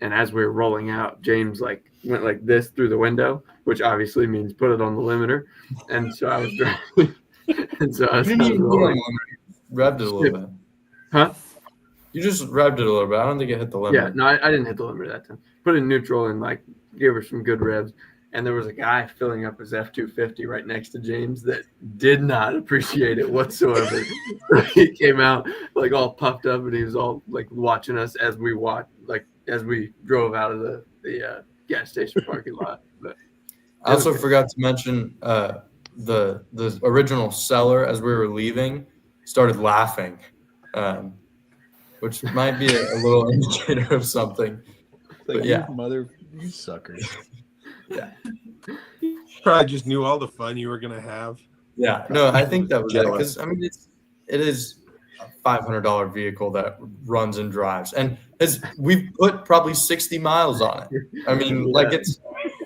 And as we were rolling out, James like went like this through the window, which obviously means put it on the limiter. And so I was driving, and so I was, rolling. Revved it a little bit. Huh? You just revved it a little bit. I don't think it hit the limit. Yeah, no, I didn't hit the limiter that time. Put it in neutral and like gave her some good revs. And there was a guy filling up his F-250 right next to James that did not appreciate it whatsoever. He came out like all puffed up, and he was all like watching us as we drove out of the gas station parking lot. But I also forgot to mention the original seller as we were leaving started laughing, which might be a little indicator of something. Like, But yeah, you suckers. yeah, Probably just knew all the fun you were gonna have. yeah. No, I think that was it. Because I mean, it is a $500 vehicle that runs and drives, and we've put probably 60 miles on it. I mean, like it's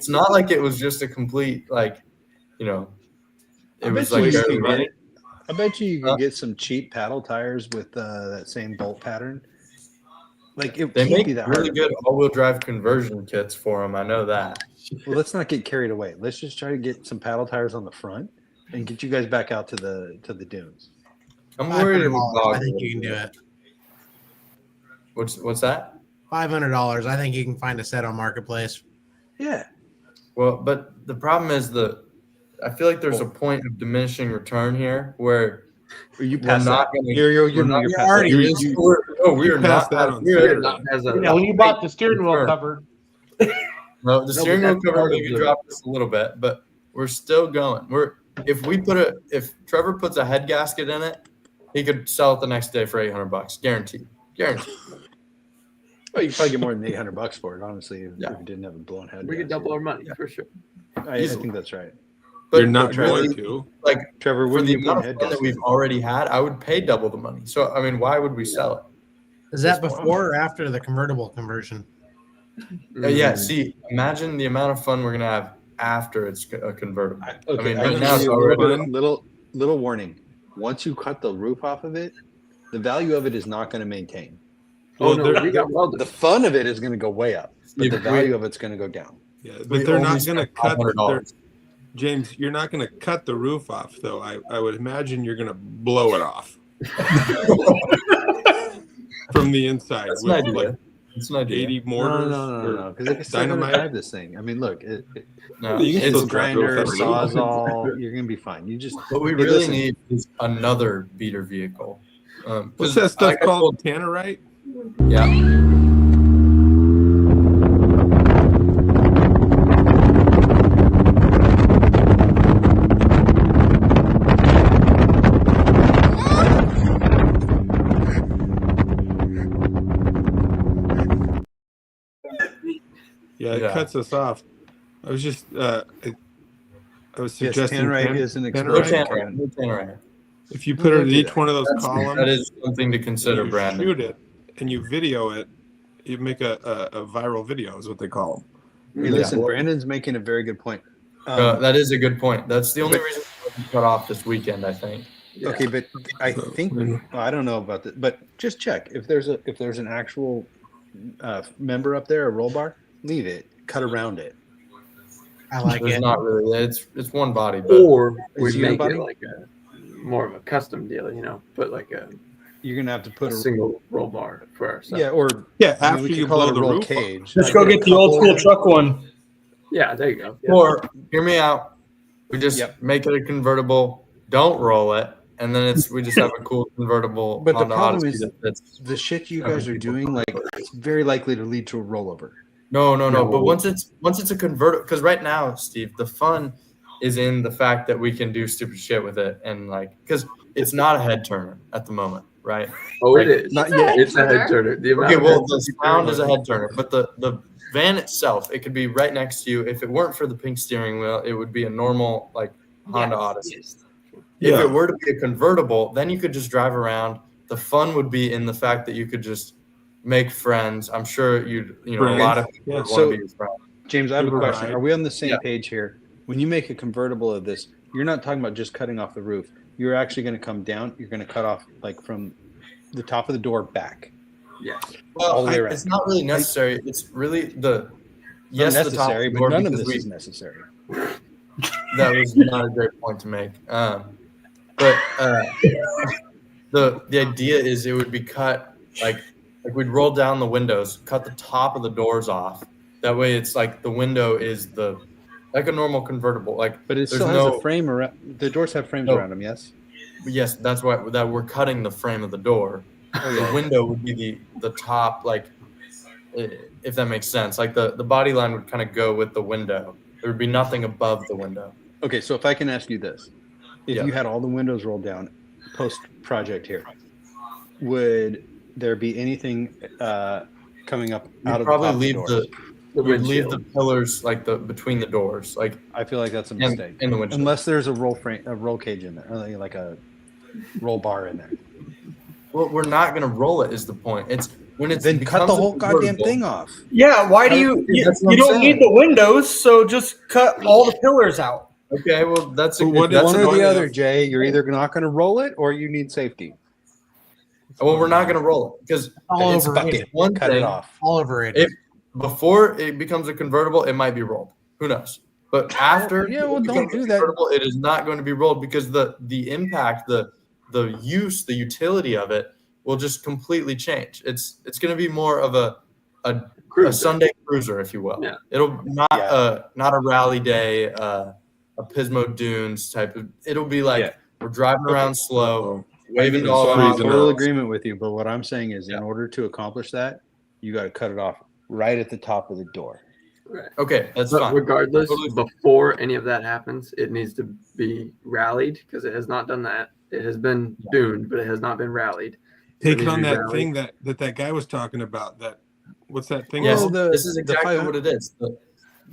not like it was just a complete like, it was like barely running. I bet you can get some cheap paddle tires with that same bolt pattern. Like it They can't make be that really hard. good all-wheel drive conversion kits for them. I know that. Well, let's not get carried away. Let's just try to get some paddle tires on the front and get you guys back out to the dunes. I'm worried $500, about. I think you can do it. What's that? $500. I think you can find a set on Marketplace. Yeah. Well, but the problem is I feel like there's a point of diminishing return here where you we're not going to. You're already. We are not that on we are Saturday. not. Yeah, when you bought the steering wheel cover, No, the steering but wheel that's cover part of maybe the- dropped us a little bit, but we're still going. If Trevor puts a head gasket in it, he could sell it the next day for $800, guaranteed. Well, you probably get more than $800 for it, honestly, if Yeah. you didn't have a blown head. we could double our money for sure. I think that's right. But You're not really, going to. like Trevor, for what do the you put amount in of head fun that gasket? we've already had, I would pay double the money. So I mean, why would we sell it? Is that before or after the convertible conversion? Yeah. See, imagine the amount of fun we're gonna have after it's a convertible. Okay, I mean, I right can now give it's you a already. little warning. Once you cut the roof off of it, the value of it is not going to maintain. Oh no, we got welded. The fun of it is going to go way up, but the Yeah, value of it's going to go down. Yeah, We but they're only not going to spent cut. $500. James, you're not going to cut the roof off, though. I would imagine you're going to blow it off from the inside That's an with idea. like It's an idea. 80 mortars. No, because they can still dynamite. drive this thing. I mean, look, No, You can it's still drive it grinder, without a roof. sawzall. You're going to be fine. You just What we hey, really listen, need is another beater vehicle. What's that stuff like I called? Tannerite? Yeah. Yeah, it Yeah. cuts us off. I was just, I I was suggesting tannerite is an Tannerite. If you put it in each one of those That's- columns, that is something to consider, you Brandon. shoot it and you video it, you make a viral video is what they call them. Hey, listen, Brandon's making a very good point. That is a good point. That's the only reason we cut off this weekend, I think. Okay, but I think I don't know about that, but just check if there's an actual member up there, a roll bar, leave it, cut around it. I like There's it. not really. It's one body, but Or we Is make unibody? it like a more of a custom deal, put like a You're gonna have to put a single roll bar for ourselves. Yeah, or after we could you call blow it a the roll roof off. cage. Let's go get the old school truck one. Yeah, there you go. Yeah. Or hear me out. We just make it a convertible. Don't roll it, and then we just have a cool convertible. But the Honda problem Odyssey is that fits the shit you every guys are people. doing, like it's very likely to lead to a rollover. No. But once it's a convertible, because right now, Steve, the fun is in the fact that we can do stupid shit with it, and because it's not a head turner at the moment, right? Oh, it is. Not yet. It's a head turner. The amount Okay, of well, heads the that you sound turn is a on- head turner, but the van itself, it could be right next to you. If it weren't for the pink steering wheel, it would be a normal Honda Odyssey. If it were to be a convertible, then you could just drive around. The fun would be in the fact that you could just make friends. I'm sure a lot of people would want to be your friend. James, I have a Uber question. ride. Are we on the same page here? When you make a convertible of this, you're not talking about just cutting off the roof. You're actually going to come down. You're going to cut off from the top of the door back. Yes. All Well, the way around. it's not really necessary. It's really the Yes, the top of necessary, the but door none of because this is necessary. That was not a great point to make. But the idea is it would be cut like we'd roll down the windows, cut the top of the doors off. That way, it's like the window is like a normal convertible. But it still has a frame around. The doors have frames around them. Yes. Yes, that's why we're cutting the frame of the door. The window would be the top, if that makes sense. Like the body line would kind of go with the window. There would be nothing above the window. Okay, so if I can ask you this, if you had all the windows rolled down post project here, would there be anything coming up out of probably the leave top of the doors? we'd leave the pillars between the doors. I feel like that's a mistake. In the windshield. Unless there's a roll cage in there, or like a roll bar in there. Well, we're not going to roll it. Is the point? It's when it's then cut the whole goddamn thing off. Yeah, why do you That's what you I'm don't saying. need the windows, so just cut all the pillars out. Okay, well that's One or the other, Jay. You're either not going to roll it or you need safety. Well, we're not going to roll it because All it's overrated. one Cut thing. it off. All overrated. If before it becomes a convertible, it might be rolled. Who knows? But after Yeah, well, it don't becomes do a that. convertible, it is not going to be rolled because the impact, the use, the utility of it will just completely change. It's going to be more of a Sunday cruiser, if you will. Yeah. It'll not a rally day, a Pismo Dunes type of. It'll be like we're driving around slow, waving to all So our I'm in total miles. agreement with you, but what I'm saying is, in order to accomplish that, you got to cut it off right at the top of the door. Right. Okay, that's But fine. regardless, Totally. before any of that happens, it needs to be rallied because it has not done that. It has been duned, but it has not been rallied. Take it needs on to be that rallied. thing that guy was talking about. What's that thing? Yes, called? this is exactly what it is.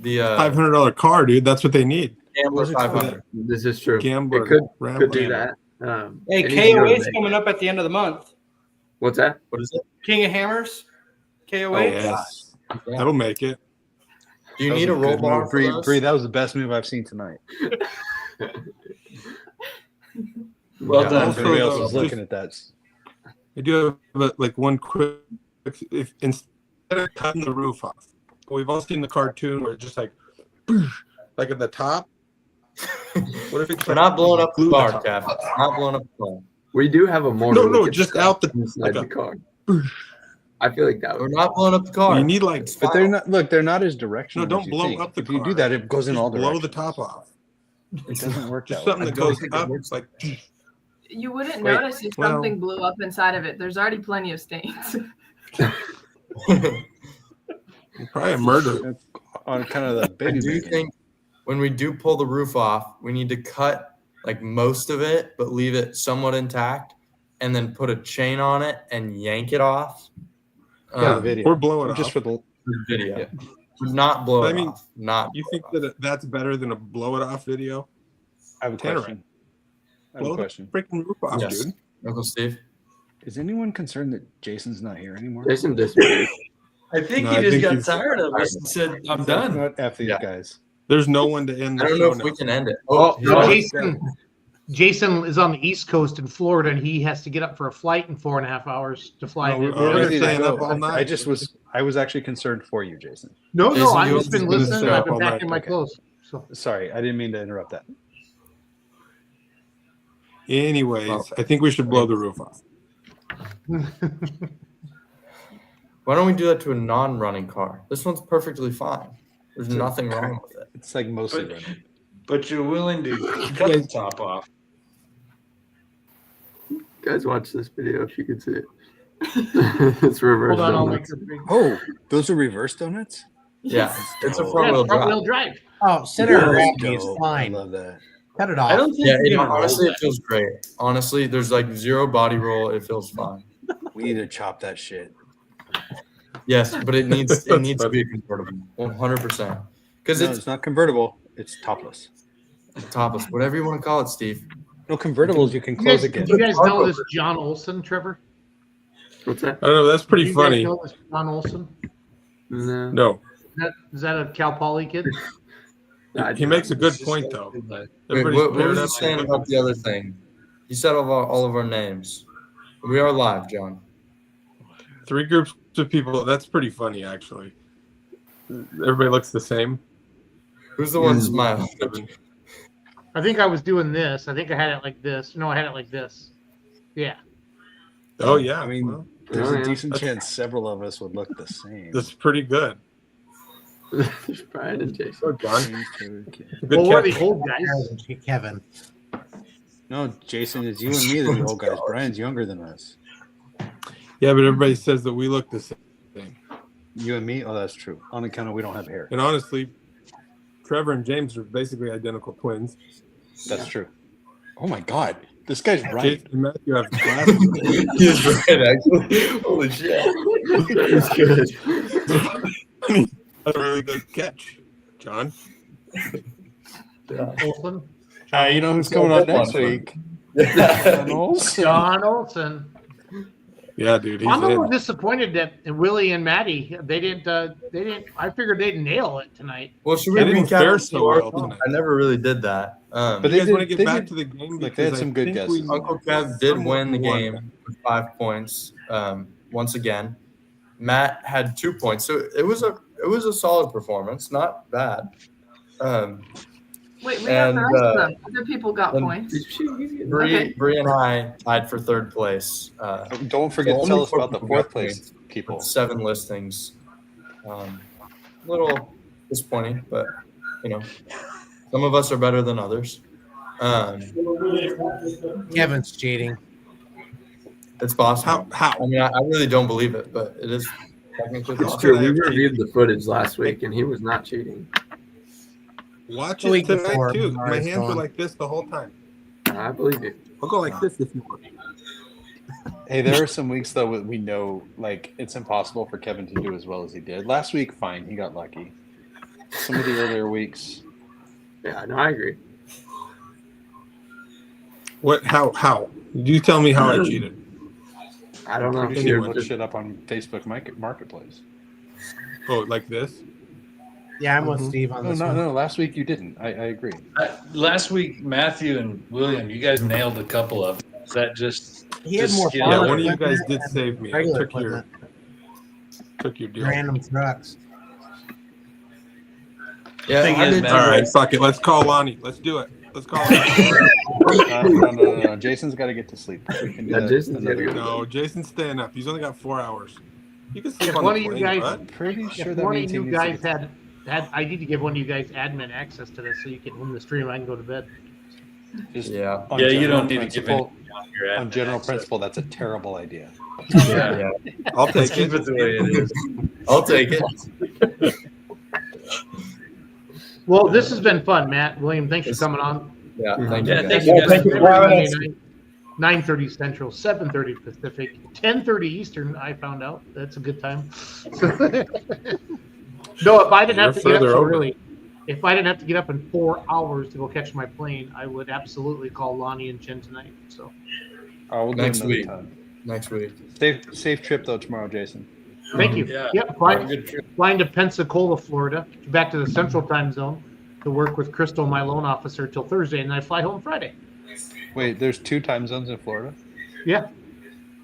The $500 car, dude. That's what they need. Gambler 500. This is true. Gambler. It could Rambler. do that. Hey, it needs to go to KOA's the- coming up at the end of the month. What's that? What is it? King of Hammers, KOA. Oh, yes. That'll make it. Do you That was need a roll good bar move. for those? Bree, that was the best move I've seen tonight. Well Yeah, done. if anybody else Also, is looking at that. I do have one quick. If instead of cutting the roof off, we've all seen the cartoon where it's just like at the top. What if it's We're not blowing up the glue car, top? Cap. Not blowing up the car. We do have a motor. No, we can just strap out the inside like the car. I feel like that We're would. not blowing up the car. You need like. But they're not. Look, they're not as directional. No, don't as you blow think. up the If car. you do that, it goes in Just all blow directions. the top off. It doesn't work Just that something way. that goes up. It's like. You wouldn't Wait, notice if well- something blew up inside of it. There's already plenty of stains. Probably a murder. On kind of the I baby do making. think when we do pull the roof off, we need to cut like most of it, but leave it somewhat intact, and then put a chain on it and yank it off. Yeah, the video. Or blow it Just off. for the. Video. Yeah. Not blow But I it mean, off. Not. You think that that's better than a blow it off video? I have a question. Blow the freaking roof off, Yes. dude. Uncle Steve. Is anyone concerned that Jason's not here anymore? Jason disappeared. I think No, he I just think got he's- tired of us and said, "I'm He's like, done." "You know what? F these Yeah. guys." There's no one to end the I don't show know if now. we can end it. Oh, he's already Jason is on the East Coast in Florida, and he has to get up for a flight in 4.5 hours to fly. No, to we're the other ready to side. go. I was actually concerned for you, Jason. No, Jason, I've you just been want to listening. stay I've up been all packing my Okay. clothes. So Sorry, I didn't mean to interrupt that. Anyways, I think we should blow the roof off. Why don't we do that to a non-running car? This one's perfectly fine. There's nothing wrong with it. It's like mostly But- running. But you're willing to cut the top off. Guys, watch this video if you could see it. It's reverse. hold on, I'll donuts. make the big. Oh, those are reverse donuts? Yeah, it's a dope. front-wheel drive. Front-wheel drive. Oh, center That's gravity is dope. fine. I love that. Cut it off. I don't think Yeah, you're gonna roll honestly, it that. feels great. Honestly, there's like zero body roll. It feels fine. We need to chop that shit. Yes, but it needs to be a convertible, 100%. Because No, it's it's not convertible. It's topless. topless, whatever you want to call it, Steve. No convertibles. You can You guys, close again. do you guys know this John Olson, Trevor? What's that? I don't know. That's Do pretty you guys funny. know this John Olson? No. No, Is that a Cal Poly kid? he makes a good point though. Wait, Everybody's what paired was up. he saying about the other thing? He said all of our names. We are live, John. 3 groups of people. That's pretty funny, actually. Everybody looks the same. Who's the one smiling? I think I was doing this. I think I had it like this. No, I had it like this. Yeah. Oh yeah. I mean, well, there's Oh, a yeah. decent chance several of us would look the same. that's pretty good. There's Brian and Jason. Oh, John. Okay. Good Well, we're catch. the old guys. Kevin. No, Jason, it's you and me that are the old guys. Brian's younger than us. Yeah, but everybody says that we look the same. You and me? Oh, that's true. On account of we don't have hair. And honestly, Trevor and James are basically identical twins. That's true. Oh my God, this guy's right. Jason and Matthew have glasses. He is right, actually. Holy shit. He's good. That's a really good catch, John. Olson. You know who's coming on next week? John Olson. John Olson. Yeah, dude, he's I'm a little in. disappointed that Willie and Maddie they didn't. I figured they'd nail it tonight. Well, should They we didn't recap fare the so score? well tonight. I never really did that. But You they guys want to did- get they back did- to the game? like, they had Because some I good think guesses. we- Uncle Kev did win the game with 5 points. Once again, Matt had 2 points, so it was a solid performance, not bad. Wait, we got the rest of And, them. Other people got and points. Bree and I tied for 3rd place. Don't forget to only tell us 4 about the people 4th got place points people. with 7 listings. A little disappointing, but some of us are better than others. Kevin's cheating. It's possible. How? I mean, I really don't believe it, but it is technically It's possible. true. We reviewed the footage last week, and he was not cheating. Watch The week it tonight before, too. My Mari's hands were gone. like this the whole time. I believe you. I'll go like this if you want. Hey, there are some weeks though we know like it's impossible for Kevin to do as well as he did. Last week, fine, he got lucky. Some of the earlier weeks, Yeah, no, I agree. What? How? You tell me how I cheated. I don't know. pretty sure Anyone. you put shit up on Facebook Marketplace. Oh, like this? Yeah, I'm with Steve on this one. No. Last week you didn't. I agree. Last week, Matthew and William, you guys nailed a couple of them. Is that just? He had just more skill? Yeah, farm one of you equipment guys did and save me. I regular took your equipment, deal. random trucks. Yeah, Thing I is, did man, All too. right, fuck it. Let's call Lonnie. Let's do it. Let's call Lonnie. No. Jason's got to get to sleep. We can do Yeah, that Jason's gotta another go. day. No, Jason's staying up. He's only got 4 hours. You can sleep If on one the of you plane, guys, bud. Pretty sure if that one of means he you needs to guys get- had, I need to give one of you guys admin access to this so you can end the stream. I can go to bed. Just Yeah. on Yeah, you general don't need to give principle- any your On admin general access. principle, that's a terrible idea. Yeah. I'll Let's take keep it. it the way it is. I'll take it. Well, this has been fun, Matt. William, thanks for coming on. Yeah, thank Yeah, you. thank Guys. you guys. thank you for having us. 9:30 Central, 7:30 Pacific, 10:30 Eastern. I found out that's a good time. No, if I didn't have to You're get up further so over. early, if I didn't have to get up in 4 hours to go catch my plane, I would absolutely call Lonnie and Jen tonight. So we'll do Next another week. time. Next week. Safe trip though tomorrow, Jason. thank you. Yeah. Yep, flying to Pensacola, Florida, back to the Central Time Zone to work with Crystal, my loan officer, till Thursday, and then I fly home Friday. Wait, there's 2 time zones in Florida? Yeah.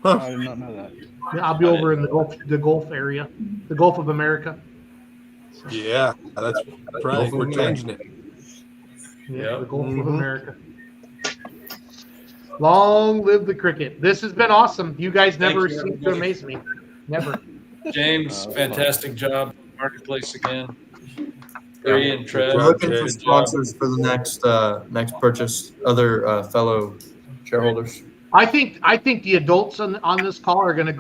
I did not know that. Yeah, I'll be over in the Gulf area, the Gulf of America. Yeah, that's right. We're changing it. Yeah, the Gulf of America. Long live the cricket. This has been awesome. You guys never Thank you, seem to amaze me. Never. James, fantastic job. Marketplace again. Bree and Trev. We're looking for good sponsors for the next purchase. Other fellow shareholders. I think the adults on this call are going to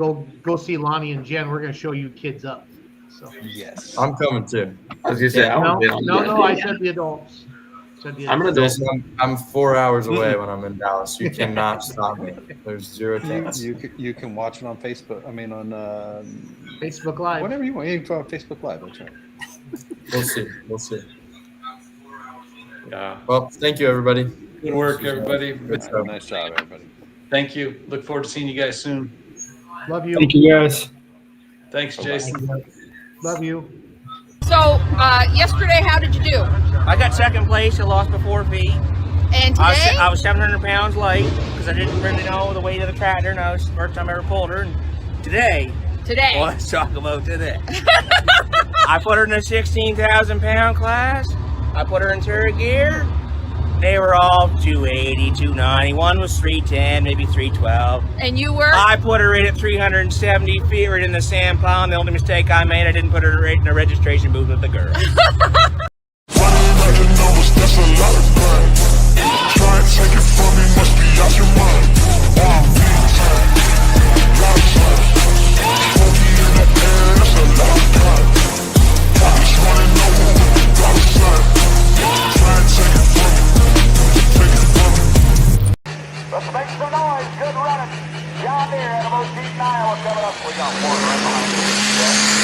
go see Lonnie and Jen. We're going to show you kids up. So yes, I'm coming too. I was gonna say, no. I said the adults. I'm 4 hours away when I'm in Dallas. You cannot stop me. There's zero chance. You can watch it on Facebook. I mean, on Facebook Live. Whatever you want. You can go on Facebook Live. That's right. We'll see. Yeah. Well, thank you, everybody. Good work, everybody. Nice job, everybody. Thank you. Look forward to seeing you guys soon. Love you. Thank you, guys. Thanks, Jason. Love you. So yesterday, how did you do? I got second place. I lost by 4 feet. And today? I was 700 pounds light because I didn't really know the weight of the tractor, and I was the first time I ever pulled her. And today. Well, let's talk about today. I put her in a 16,000 pound class. I put her in third gear. They were all 280, 290. One was 310, maybe 312. And you were? I put her in at 370 feet right in the sand pond. The only mistake I made, I didn't put her right in the registration booth with the girl. Let's make some noise. Good running. John Deere, Animal Deep Iowa coming up. We got one right behind you.